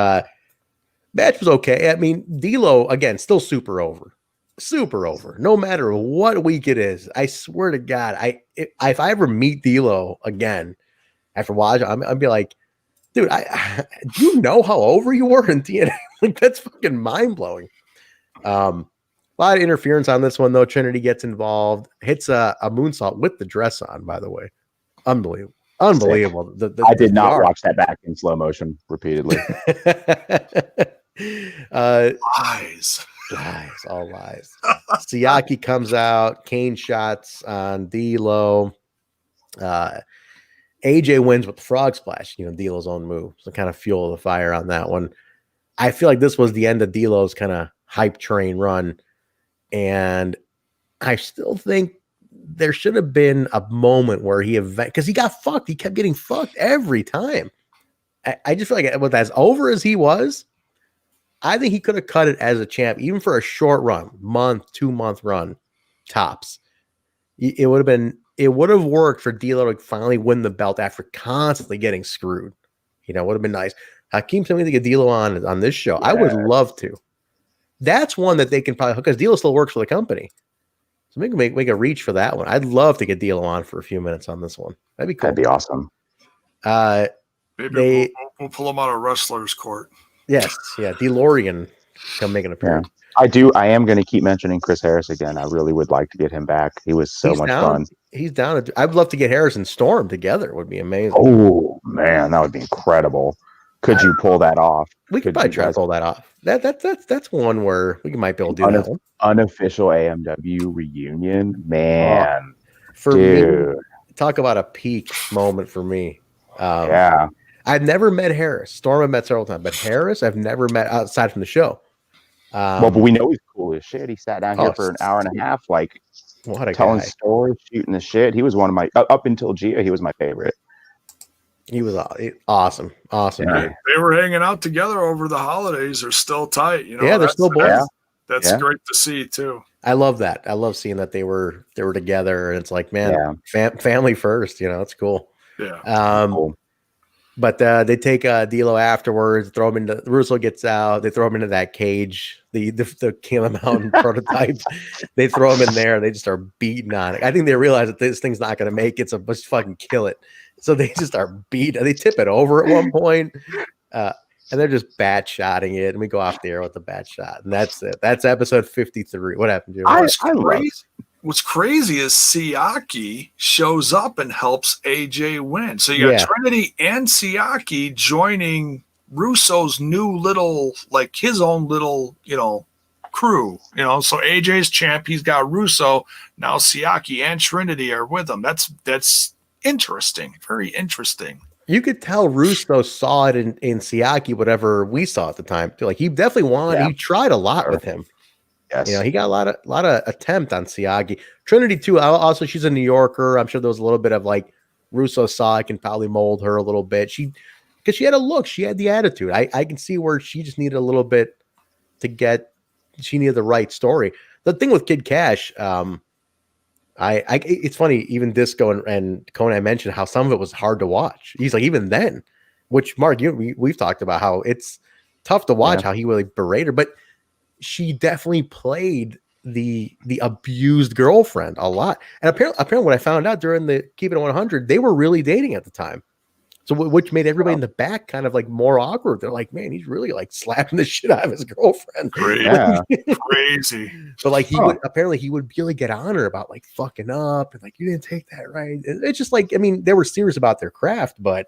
match was okay. I mean, D'Lo again, still super over. No matter what week it is, I swear to God, if I ever meet D'Lo again after watching, I'd be like, dude, do you know how over you were in TNA? Like, that's fucking mind blowing. A lot of interference on this one, though. Trinity gets involved, hits a moonsault with the dress on, by the way. Unbelievable. I did not watch that back in slow motion repeatedly. Lies, all lies. Siaki comes out, Kane shots on D'Lo. AJ wins with the frog splash, D'Lo's own move. So kind of fuel the fire on that one. I feel like this was the end of D'Lo's kind of hype train run. And I still think there should have been a moment where because he got fucked. He kept getting fucked every time. I just feel like with as over as he was, I think he could have cut it as a champ, even for a short run, 2-month run, tops. It would have worked for D'Lo to finally win the belt after constantly getting screwed. It would have been nice. Hakeem told me to get D'Lo on this show. Yeah. I would love to. That's one that they can probably, because D'Lo still works for the company. So we can make a reach for that one. I'd love to get D'Lo on for a few minutes on this one. That'd be cool. That'd be awesome. Maybe we'll pull him out of wrestler's court. Yes. Yeah. DeLorean come make an appearance. Yeah. I am going to keep mentioning Chris Harris again. I really would like to get him back. He was so much fun. He's down. I'd love to get Harris and Storm together. It would be amazing. Oh, man. That would be incredible. Could you pull that off? We could probably try to pull that off. That's one where we might be able to do that one. Unofficial AMW reunion, man. For me, talk about a peak moment for me. Yeah. I've never met Harris. Storm I've met several times, but Harris I've never met outside from the show. But we know he's cool as shit. He sat down here for an hour and a half, like telling stories, shooting the shit. He was one of my up until Gia. He was my favorite. He was awesome. Yeah. Dude. They were hanging out together over the holidays. They're still tight. Yeah, they're still boys. That's great to see too. I love that. I love seeing that they were together, and it's like, man, family first. You know, it's cool. Yeah. Cool. But they take D'Lo afterwards, throw him into. Russo gets out. They throw him into that cage, the Kayla Mountain prototype. They throw him in there. They just start beating on it. I think they realize that this thing's not going to make it, so let's fucking kill it. So they just start beating. They tip it over at one point, and they're just bat shotting it. And we go off the air with the bat shot, and that's it. That's episode 53. What happened, Jim? What's crazy is Siaki shows up and helps AJ win. So you got Trinity and Siaki joining Russo's new little, like his own little, crew. So AJ's champ, he's got Russo. Now Siaki and Trinity are with him. That's interesting. Very interesting. You could tell Russo saw it in Siaki, whatever we saw at the time. Like he definitely wanted. He tried a lot with him. Yes. He got a lot of attempt on Siaki. Trinity too. Also, she's a New Yorker. I'm sure there was a little bit of like Russo saw it, can probably mold her a little bit. Because she had a look, she had the attitude. I can see where she just needed a little bit to get. She needed the right story. The thing with Kid Cash, it's funny. Even Disco and Conan mentioned how some of it was hard to watch. He's like, even then, which Mark, we've talked about how it's tough to watch how he really berated her, but she definitely played the abused girlfriend a lot. And apparently what I found out during the Keep It 100, they were really dating at the time. So which made everybody in the back kind of like more awkward. They're like, man, he's really like slapping the shit out of his girlfriend. Crazy. But like he would really get on her about like fucking up and like, you didn't take that right. It's just like, I mean, they were serious about their craft, but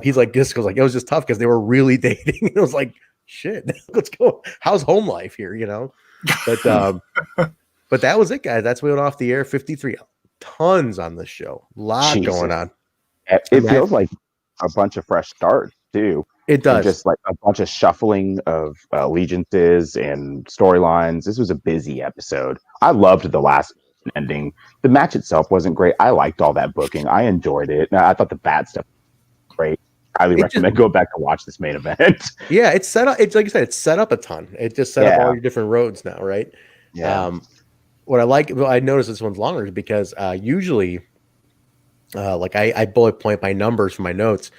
he's like, Disco's like, it was just tough because they were really dating. It was like, shit, let's go. How's home life here? But but that was it, guys. That's we went off the air. 53, tons on the show, a lot going on. It feels like a bunch of fresh starts too. It does, and just like a bunch of shuffling of allegiances and storylines. This was a busy episode. I loved the last ending. The match itself wasn't great. I liked all that booking. I enjoyed it. I thought the bad stuff was great. Highly recommend go back to watch this main event. Yeah, it's set up. It's like you said, it's set up a ton. It just set up all your different roads now, right? Yeah. What I noticed this one's longer because usually, like I bullet point my numbers for my notes.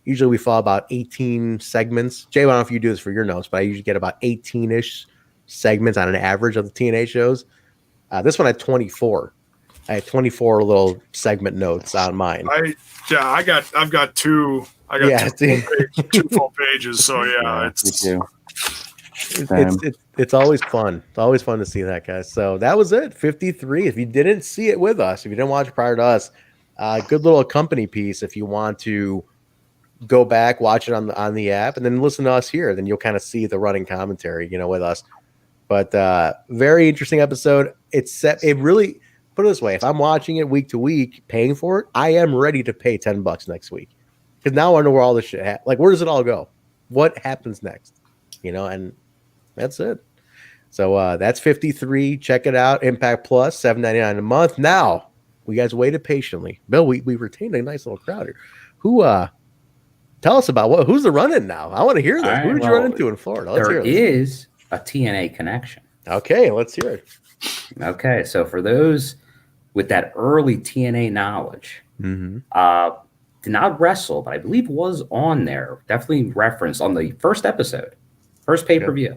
Usually we follow about 18 segments. Jay, I don't know if you do this for your notes, but I usually get about 18-ish segments on an average of the TNA shows. This one had 24. I had 24 little segment notes on mine. I've got two. I got two full pages. So it's always fun. It's always fun to see that, guys. So that was it. 53. If you didn't see it with us, if you didn't watch it prior to us, good little company piece. If you want to go back, watch it on the app, and then listen to us here, then you'll kind of see the running commentary, with us. But very interesting episode. It really, put it this way, if I'm watching it week to week, paying for it, I am ready to pay $10 next week. Because now I know where all this shit like, where does it all go? What happens next? And that's it. So that's 53. Check it out. Impact Plus, $7.99 a month. Now, we guys waited patiently. Bill, we retained a nice little crowd here. Who tell us about who's the run-in now? I want to hear this. Who did you run into in Florida? Let's hear this. There is a TNA connection. Okay, let's hear it. Okay, so for those with that early TNA knowledge, did not wrestle, but I believe was on there, definitely referenced on the first episode, first pay-per-view,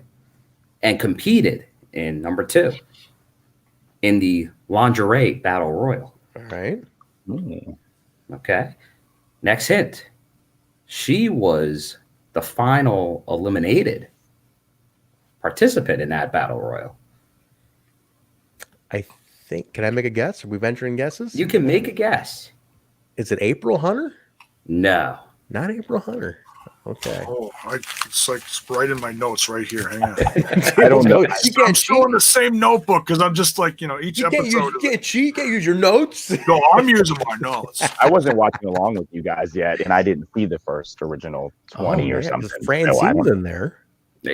and competed in number 2 in the lingerie battle royal. All right. Okay. Next hint. She was the final eliminated participant in that battle royal. I think, can I make a guess? Are we venturing guesses? You can make a guess. Is it April Hunter? No. Not April Hunter. Okay. Oh, it's right in my notes right here. Hang on. I don't know. I'm still in the same notebook because I'm just like, each episode. You can't cheat. You can't use your notes. No, I'm using my notes. I wasn't watching along with you guys yet, and I didn't see the first original 20 or something. Francine was in there.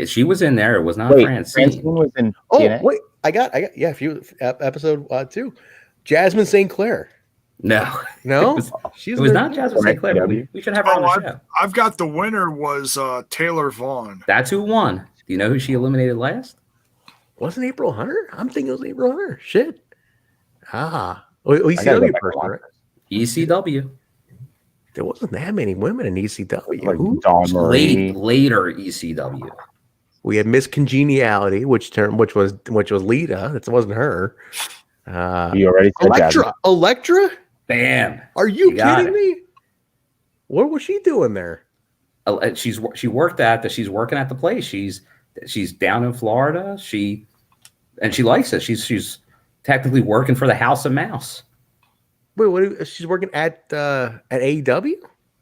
She was in there. It was not Francine. Francine was in TNA? Wait. I got. Yeah. Episode 2. Jasmine St. Clair. No. It was not Jasmine St. Clair. We should have her on the show. I've got the winner was Taylor Vaughn. That's who won. Do you know who she eliminated last? Wasn't April Hunter? I'm thinking it was April Hunter. Shit. ECW person, right? ECW. There wasn't that many women in ECW. Like Dawn Marie. Later ECW. We had Miss Congeniality, which was Lita. It wasn't her. You already said Electra? Bam. Are you kidding me? What was she doing there? She's working at the place. She's down in Florida. She likes it. She's technically working for the House of Mouse. Wait, she's working at AEW?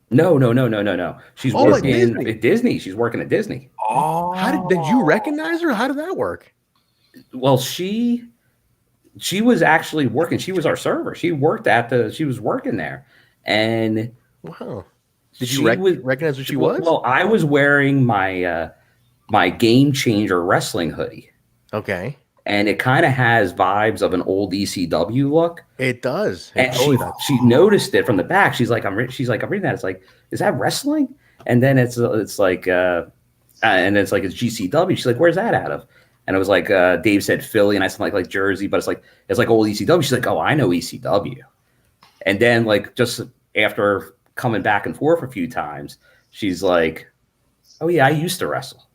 No. She's working at Disney. She's working at Disney. Oh, How did you recognize her? How did that work? Well, she was actually working. She was our server. She was working there, and wow. Did you recognize who she was? Well, I was wearing my my Game Changer wrestling hoodie. Okay. And it kind of has vibes of an old ECW look. It does. And she noticed it from the back. She's like, I'm reading that. It's like, is that wrestling? And then it's like, and it's like, it's GCW. She's like, where's that out of? And it was like, Dave said Philly, and I said like Jersey, but it's like old ECW. She's like, oh, I know ECW. And then like just after coming back and forth a few times, she's like, oh yeah, I used to wrestle.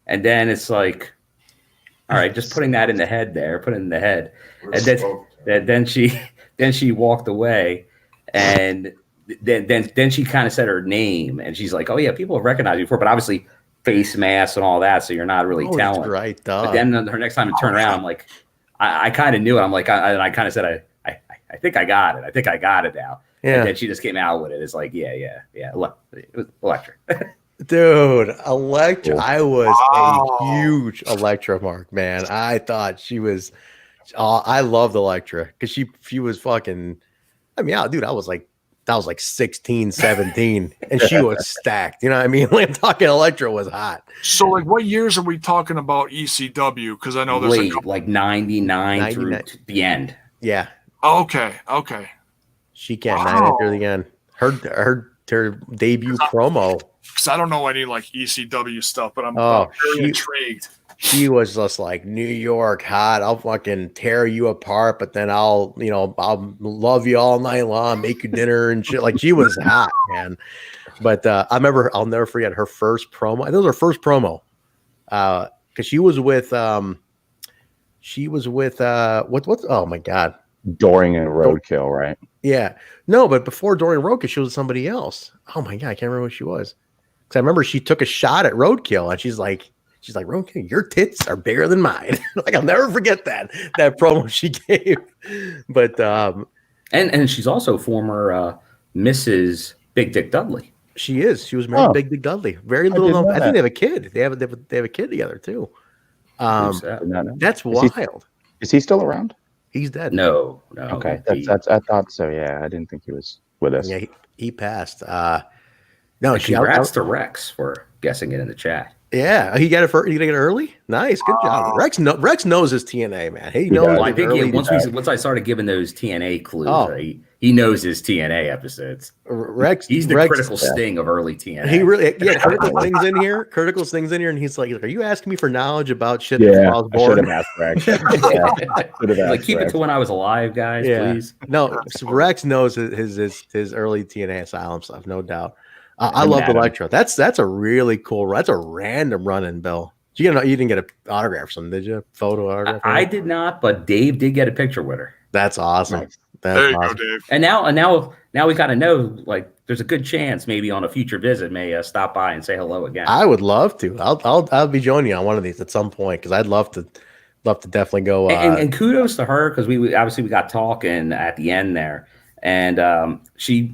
And then it's like, all right, just putting that in the head there, put it in the head. And then she walked away, and then she kind of said her name, and she's like, oh yeah, people have recognized you before, but obviously face mask and all that, so you're not really telling. Right, but then her next time to turn around, I'm like, I kind of knew it. I'm like, I kind of said, I think I got it. I think I got it now. Yeah. And then she just came out with it. It's like, yeah. It was Electra. Dude, Electra. I was a huge Electra mark, man. I thought she was. I loved Electra because she was fucking. I mean, dude, I was like 16, 17, and she was stacked. You know what I mean? Like, I'm talking Electra was hot. So, like, what years are we talking about ECW? Because I know there's like 99 through the end. Yeah. Okay. She can't 90 through the end. Her debut promo. Because I don't know any like ECW stuff, but I'm very intrigued. She was just like, New York hot. I'll fucking tear you apart, but then I'll love you all night long, make you dinner and shit. Like, she was hot, man. But I remember, I'll never forget her first promo. I think it was her first promo. Because she was with what's oh my God. Doring and Roadkill, right? Yeah. No, but before Doring and Roadkill, she was somebody else. Oh my God, I can't remember who she was. Because I remember she took a shot at Roadkill, and she's like, Roadkill, your tits are bigger than mine. Like, I'll never forget that promo she gave. But and she's also former Mrs. Big Dick Dudley. She is. She was married to Big Dick Dudley. Very little known. I think they have a kid. They have a kid together too. That's wild. Is he still around? He's dead. No. Okay, that's. I thought so. Yeah, I didn't think he was with us. Yeah, he passed. Congrats to Rex for guessing it in the chat. Yeah, he got it early. Nice, good job. Rex knows his TNA, man. He knows. Well, I think once I started giving those TNA clues, he knows his TNA episodes. He's the critical sting of early TNA. He really, critical things in here. Critical things in here, and he's like, "Are you asking me for knowledge about shit?" Yeah, I was born? should have asked Rex. Like, keep it to when I was alive, guys, please. No, Rex knows his early TNA Asylum stuff, no doubt. I love Electra. That's a really cool. That's a random run-in, Bill. You didn't get an autograph, something, did you? Photo autograph? I did not, but Dave did get a picture with her. That's awesome. Nice. There you go, Dave. And now we got to know. Like, there's a good chance maybe on a future visit may stop by and say hello again. I would love to. I'll be joining you on one of these at some point because I'd love to definitely go. And kudos to her because we got talking at the end there, and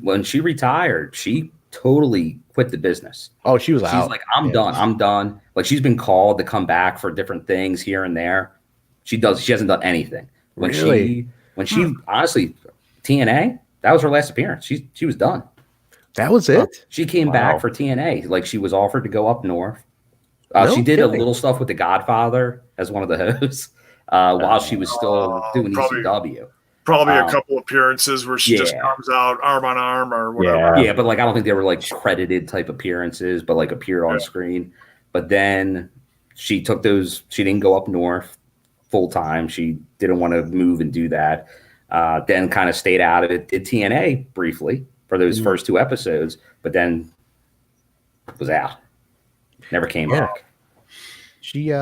when she retired, she totally quit the business. Oh, she was out. She's like, I'm done. Like, she's been called to come back for different things here and there. She hasn't done anything. When she honestly, TNA, that was her last appearance. She was done. That was it. She came back for TNA. Like, she was offered to go up north. She did a little stuff with the Godfather as one of the hosts while she was still doing ECW. Probably a couple appearances where she just comes out arm on arm or whatever. Yeah, but like, I don't think they were like credited type appearances, but like appeared on screen. But then she took those. She didn't go up north full time. She didn't want to move and do that. Then kind of stayed out of it. Did TNA briefly for those first 2 episodes, but then was out. Never came back. She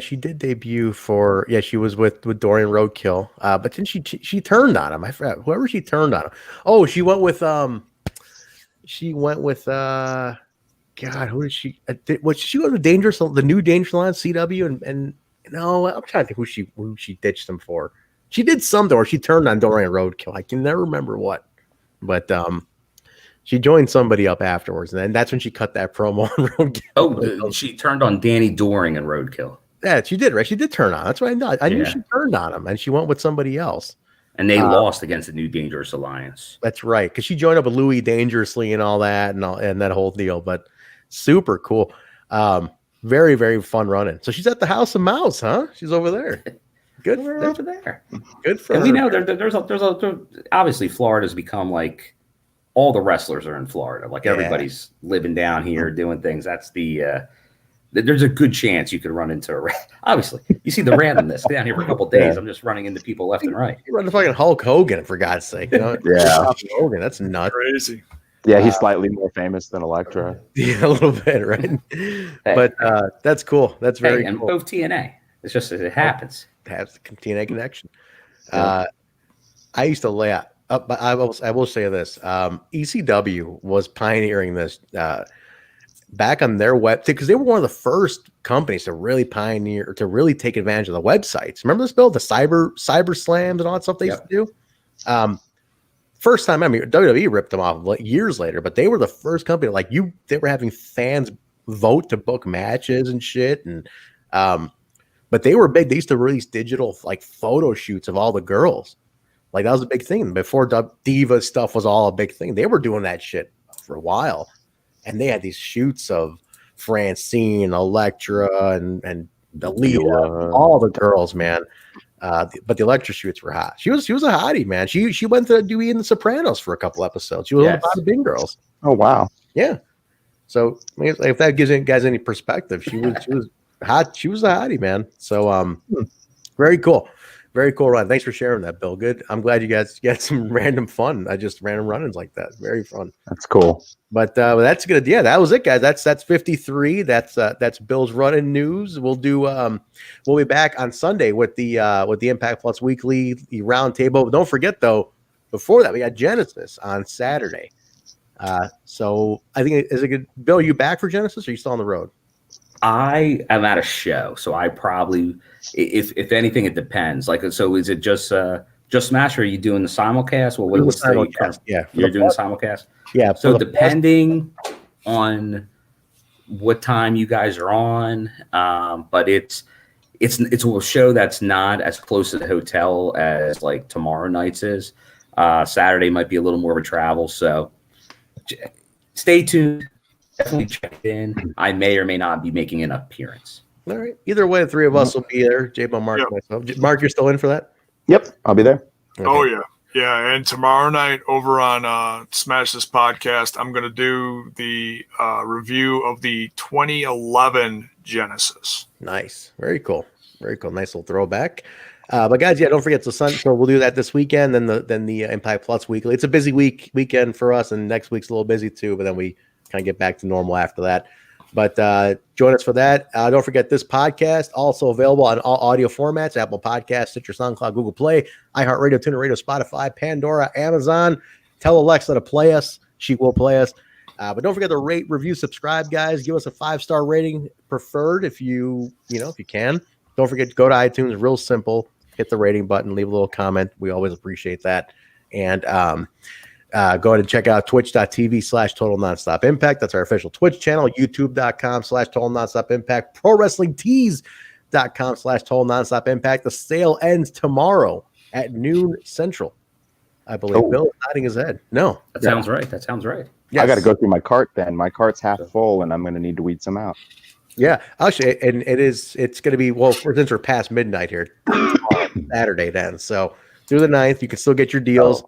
she did debut for she was with Dorian Roadkill. But then she turned on him. I forgot whoever she turned on him. Oh, she went with God, who did she she go to the new Dangerous Line CW and no, I'm trying to think who she ditched them for. She did something or she turned on Dorian Roadkill. I can never remember what. But she joined somebody up afterwards, and then that's when she cut that promo on Roadkill. Oh, she turned on Danny Doring and Roadkill. Yeah, she did, right? She did turn on. That's what I know. I knew she turned on him, and she went with somebody else. And they lost against the New Dangerous Alliance. That's right, because she joined up with Louis Dangerously and all that, and that whole deal. But super cool. Very, very fun running. So she's at the House of Mouse, huh? She's over there. Good for over there. Good for her. We know there's obviously Florida's become like all the wrestlers are in Florida. Like everybody's living down here doing things. That's there's a good chance you could run into obviously you see the randomness down here for a couple of days. I'm just running into people left and right. You run to fucking Hulk Hogan for God's sake. You know? Hogan, that's nuts. Crazy. Yeah, he's slightly more famous than Elektra. Yeah, a little bit, right? But that's cool. That's very and cool. both TNA. It's just it happens. Has the TNA connection. I used to lay out. But I will say this: ECW was pioneering this back on their website because they were one of the first companies to really pioneer, to really take advantage of the websites. Remember this, Bill? The cyber slams and all that stuff they used to do. First time, I mean, WWE ripped them off years later, but they were the first company. Like they were having fans vote to book matches and shit, and but they were big. They used to release digital like photo shoots of all the girls. Like that was a big thing before Diva stuff was all a big thing. They were doing that shit for a while, and they had these shoots of Francine, Elektra, and Alita, all the girls, man. But the Elektra shoots were hot. She was a hottie, man. She went to Dewey and the Sopranos for a couple episodes. She was one of the Big Girls. Oh wow, yeah. So if that gives you guys any perspective, she was hot. She was a hottie, man. So very cool. Very cool run. Thanks for sharing that, Bill. Good. I'm glad you guys get some random fun. Just random run-ins like that. Very fun. That's cool. But that's good. Yeah, that was it, guys. That's 53. That's Bill's running news. We'll be back on Sunday with the Impact Plus Weekly roundtable. But don't forget though, before that we got Genesis on Saturday. So I think is it good. Bill, are you back for Genesis? Or are you still on the road? I am at a show, so I probably, if anything, it depends. Like, so is it just Smash, or are you doing the simulcast? Well, what's the simulcast? Yeah, you're doing the simulcast. Yeah. So depending on what time you guys are on, but it's a show that's not as close to the hotel as like tomorrow night's is. Saturday might be a little more of a travel, so stay tuned. Definitely check in. I may or may not be making an appearance. All right. Either way, the three of us will be there. J-Bone, Mark, and myself. Mark, you're still in for that? Yep, I'll be there. Okay. Oh yeah, yeah. And tomorrow night over on Smash This Podcast, I'm going to do the review of the 2011 Genesis. Nice. Very cool. Very cool. Nice little throwback. But guys, don't forget so we'll do that this weekend. Then the Impact Plus Weekly. It's a busy weekend for us, and next week's a little busy too. But then we kind of get back to normal after that. But join us for that. Don't forget this podcast also available on all audio formats: Apple Podcasts, Stitcher, SoundCloud, Google Play, iHeartRadio, TuneIn Radio, Spotify, Pandora, Amazon. Tell Alexa to play us; she will play us. But don't forget to rate, review, subscribe, guys. Give us a 5-star rating, preferred if you can. Don't forget to go to iTunes. Real simple. Hit the rating button. Leave a little comment. We always appreciate that. And go ahead and check out twitch.tv/Total Nonstop Impact. That's our official Twitch channel. YouTube.com/Total Nonstop Impact. ProWrestlingTees.com/Total Nonstop Impact. The sale ends tomorrow at noon Central, I believe. Bill is nodding his head. No. That sounds right. That sounds right. Yes. I got to go through my cart then. My cart's half full, and I'm going to need to weed some out. Yeah, actually, and it's going to be, since we're past midnight here, Saturday then. So through the 9th, you can still get your deals.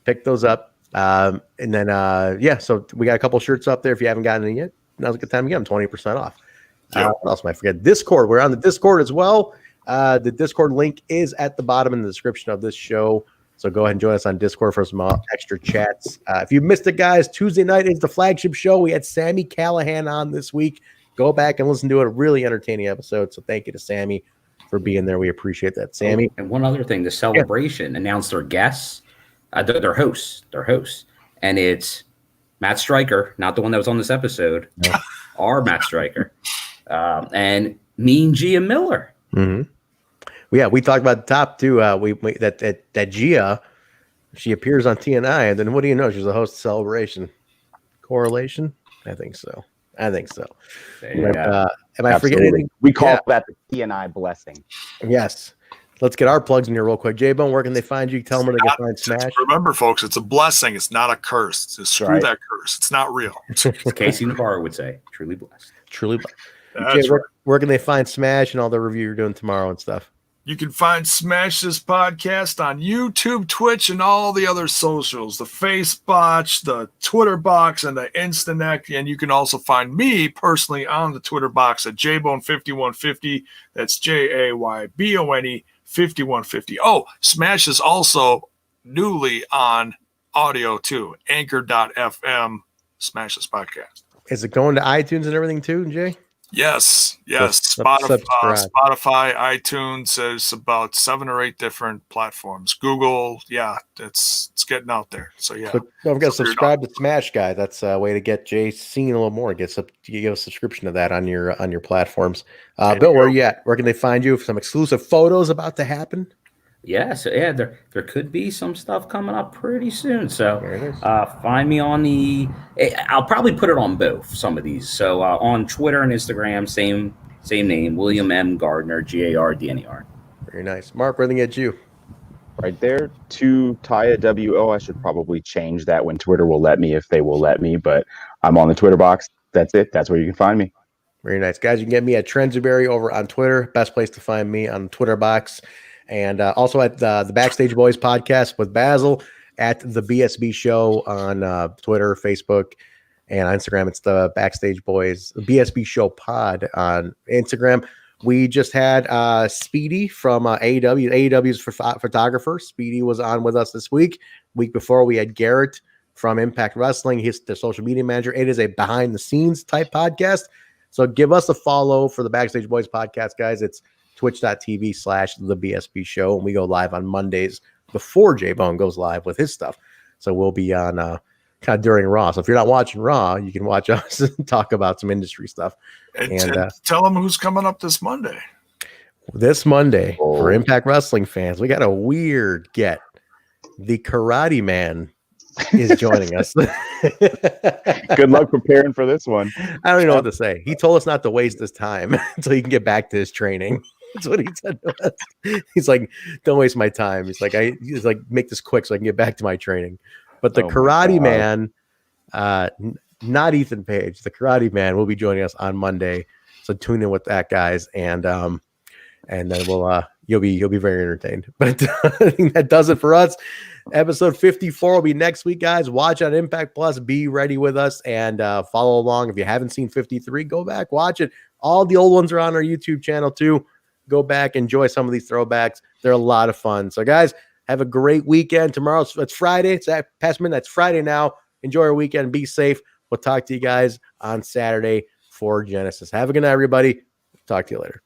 Pick those up. And then, so we got a couple shirts up there. If you haven't gotten any yet, now's a good time to get them 20% off. What else am I forget? Discord. We're on the Discord as well. The Discord link is at the bottom in the description of this show. So go ahead and join us on Discord for some extra chats. If you missed it, guys, Tuesday night is the flagship show. We had Sammy Callahan on this week. Go back and listen to it. A really entertaining episode. So thank you to Sammy for being there. We appreciate that, Sammy. And one other thing, the Celebration announced their guests, their hosts, and it's Matt Stryker, not the one that was on this episode, our Matt Stryker, and Mean Gia Miller. Mm-hmm. Yeah, we talked about the top two. That Gia, she appears on TNI, and then what do you know? She's a host of Celebration. Correlation? I think so. Am I forgetting anything? We call that the TNI blessing. Yes. Let's get our plugs in here real quick. J-Bone, where can they find you? Tell them where they can find Smash. Remember, folks, it's a blessing. It's not a curse. Just screw that curse. It's not real. As Casey Navarro would say, truly blessed. Truly blessed. Jay, where can they find Smash and all the review you're doing tomorrow and stuff? You can find Smash This Podcast on YouTube, Twitch, and all the other socials, the Facebox, the Twitter box, and the Instanet. And you can also find me personally on the Twitter box at Jaybone5150. That's Jaybone 5150. Oh, Smash is also newly on audio too. Anchor.fm, Smash This Podcast. Is it going to iTunes and everything too, Jay? Yes. Spotify, iTunes. There's about 7 or 8 different platforms. Google, it's getting out there. So don't forget to subscribe to Smash, guys. That's a way to get Jay seen a little more. You get a subscription to that on your platforms. Bill, where are you at? Where can they find you? Some exclusive photos about to happen. There could be some stuff coming up pretty soon. So find me on I'll probably put it on both, some of these. So on Twitter and Instagram, same name, William M. Gardner, Gardner. Very nice. Mark, where they get you? Right there, to Taya WO. I should probably change that when Twitter will let me, if they will let me, but I'm on the Twitter box. That's it. That's where you can find me. Very nice. Guys, you can get me at Trendsbury over on Twitter. Best place to find me on the Twitter box. And also at the Backstage Boys podcast with Basil, at the BSB Show on Twitter, Facebook, and on Instagram. It's the Backstage Boys BSB Show Pod on Instagram. We just had Speedy from AEW. AEW's photographer. Speedy was on with us this week. Week before, we had Garrett from Impact Wrestling. He's the social media manager. It is a behind-the-scenes type podcast. So give us a follow for the Backstage Boys podcast, guys. It's twitch.tv/the BSB Show, and we go live on Mondays before J-Bone goes live with his stuff. So we'll be on kind of during Raw. So if you're not watching Raw, you can watch us and talk about some industry stuff. And tell them who's coming up this Monday. This Monday, for Impact Wrestling fans, we got a weird get. The Karate Man is joining us. Good luck preparing for this one. I don't even know what to say. He told us not to waste his time until he can get back to his training. That's what he said to us. He's like, don't waste my time. He's like, make this quick so I can get back to my training. But the Karate Man, not Ethan Page, the Karate Man will be joining us on Monday. So tune in with that, guys, and then we'll you'll be very entertained. But I think that does it for us. Episode 54 will be next week, guys. Watch on Impact Plus. Be ready with us and follow along. If you haven't seen 53, go back, watch it. All the old ones are on our YouTube channel too. Go back, enjoy some of these throwbacks. They're a lot of fun. So, guys, have a great weekend. Tomorrow, it's Friday. It's past midnight. It's Friday now. Enjoy your weekend. Be safe. We'll talk to you guys on Saturday for Genesis. Have a good night, everybody. Talk to you later.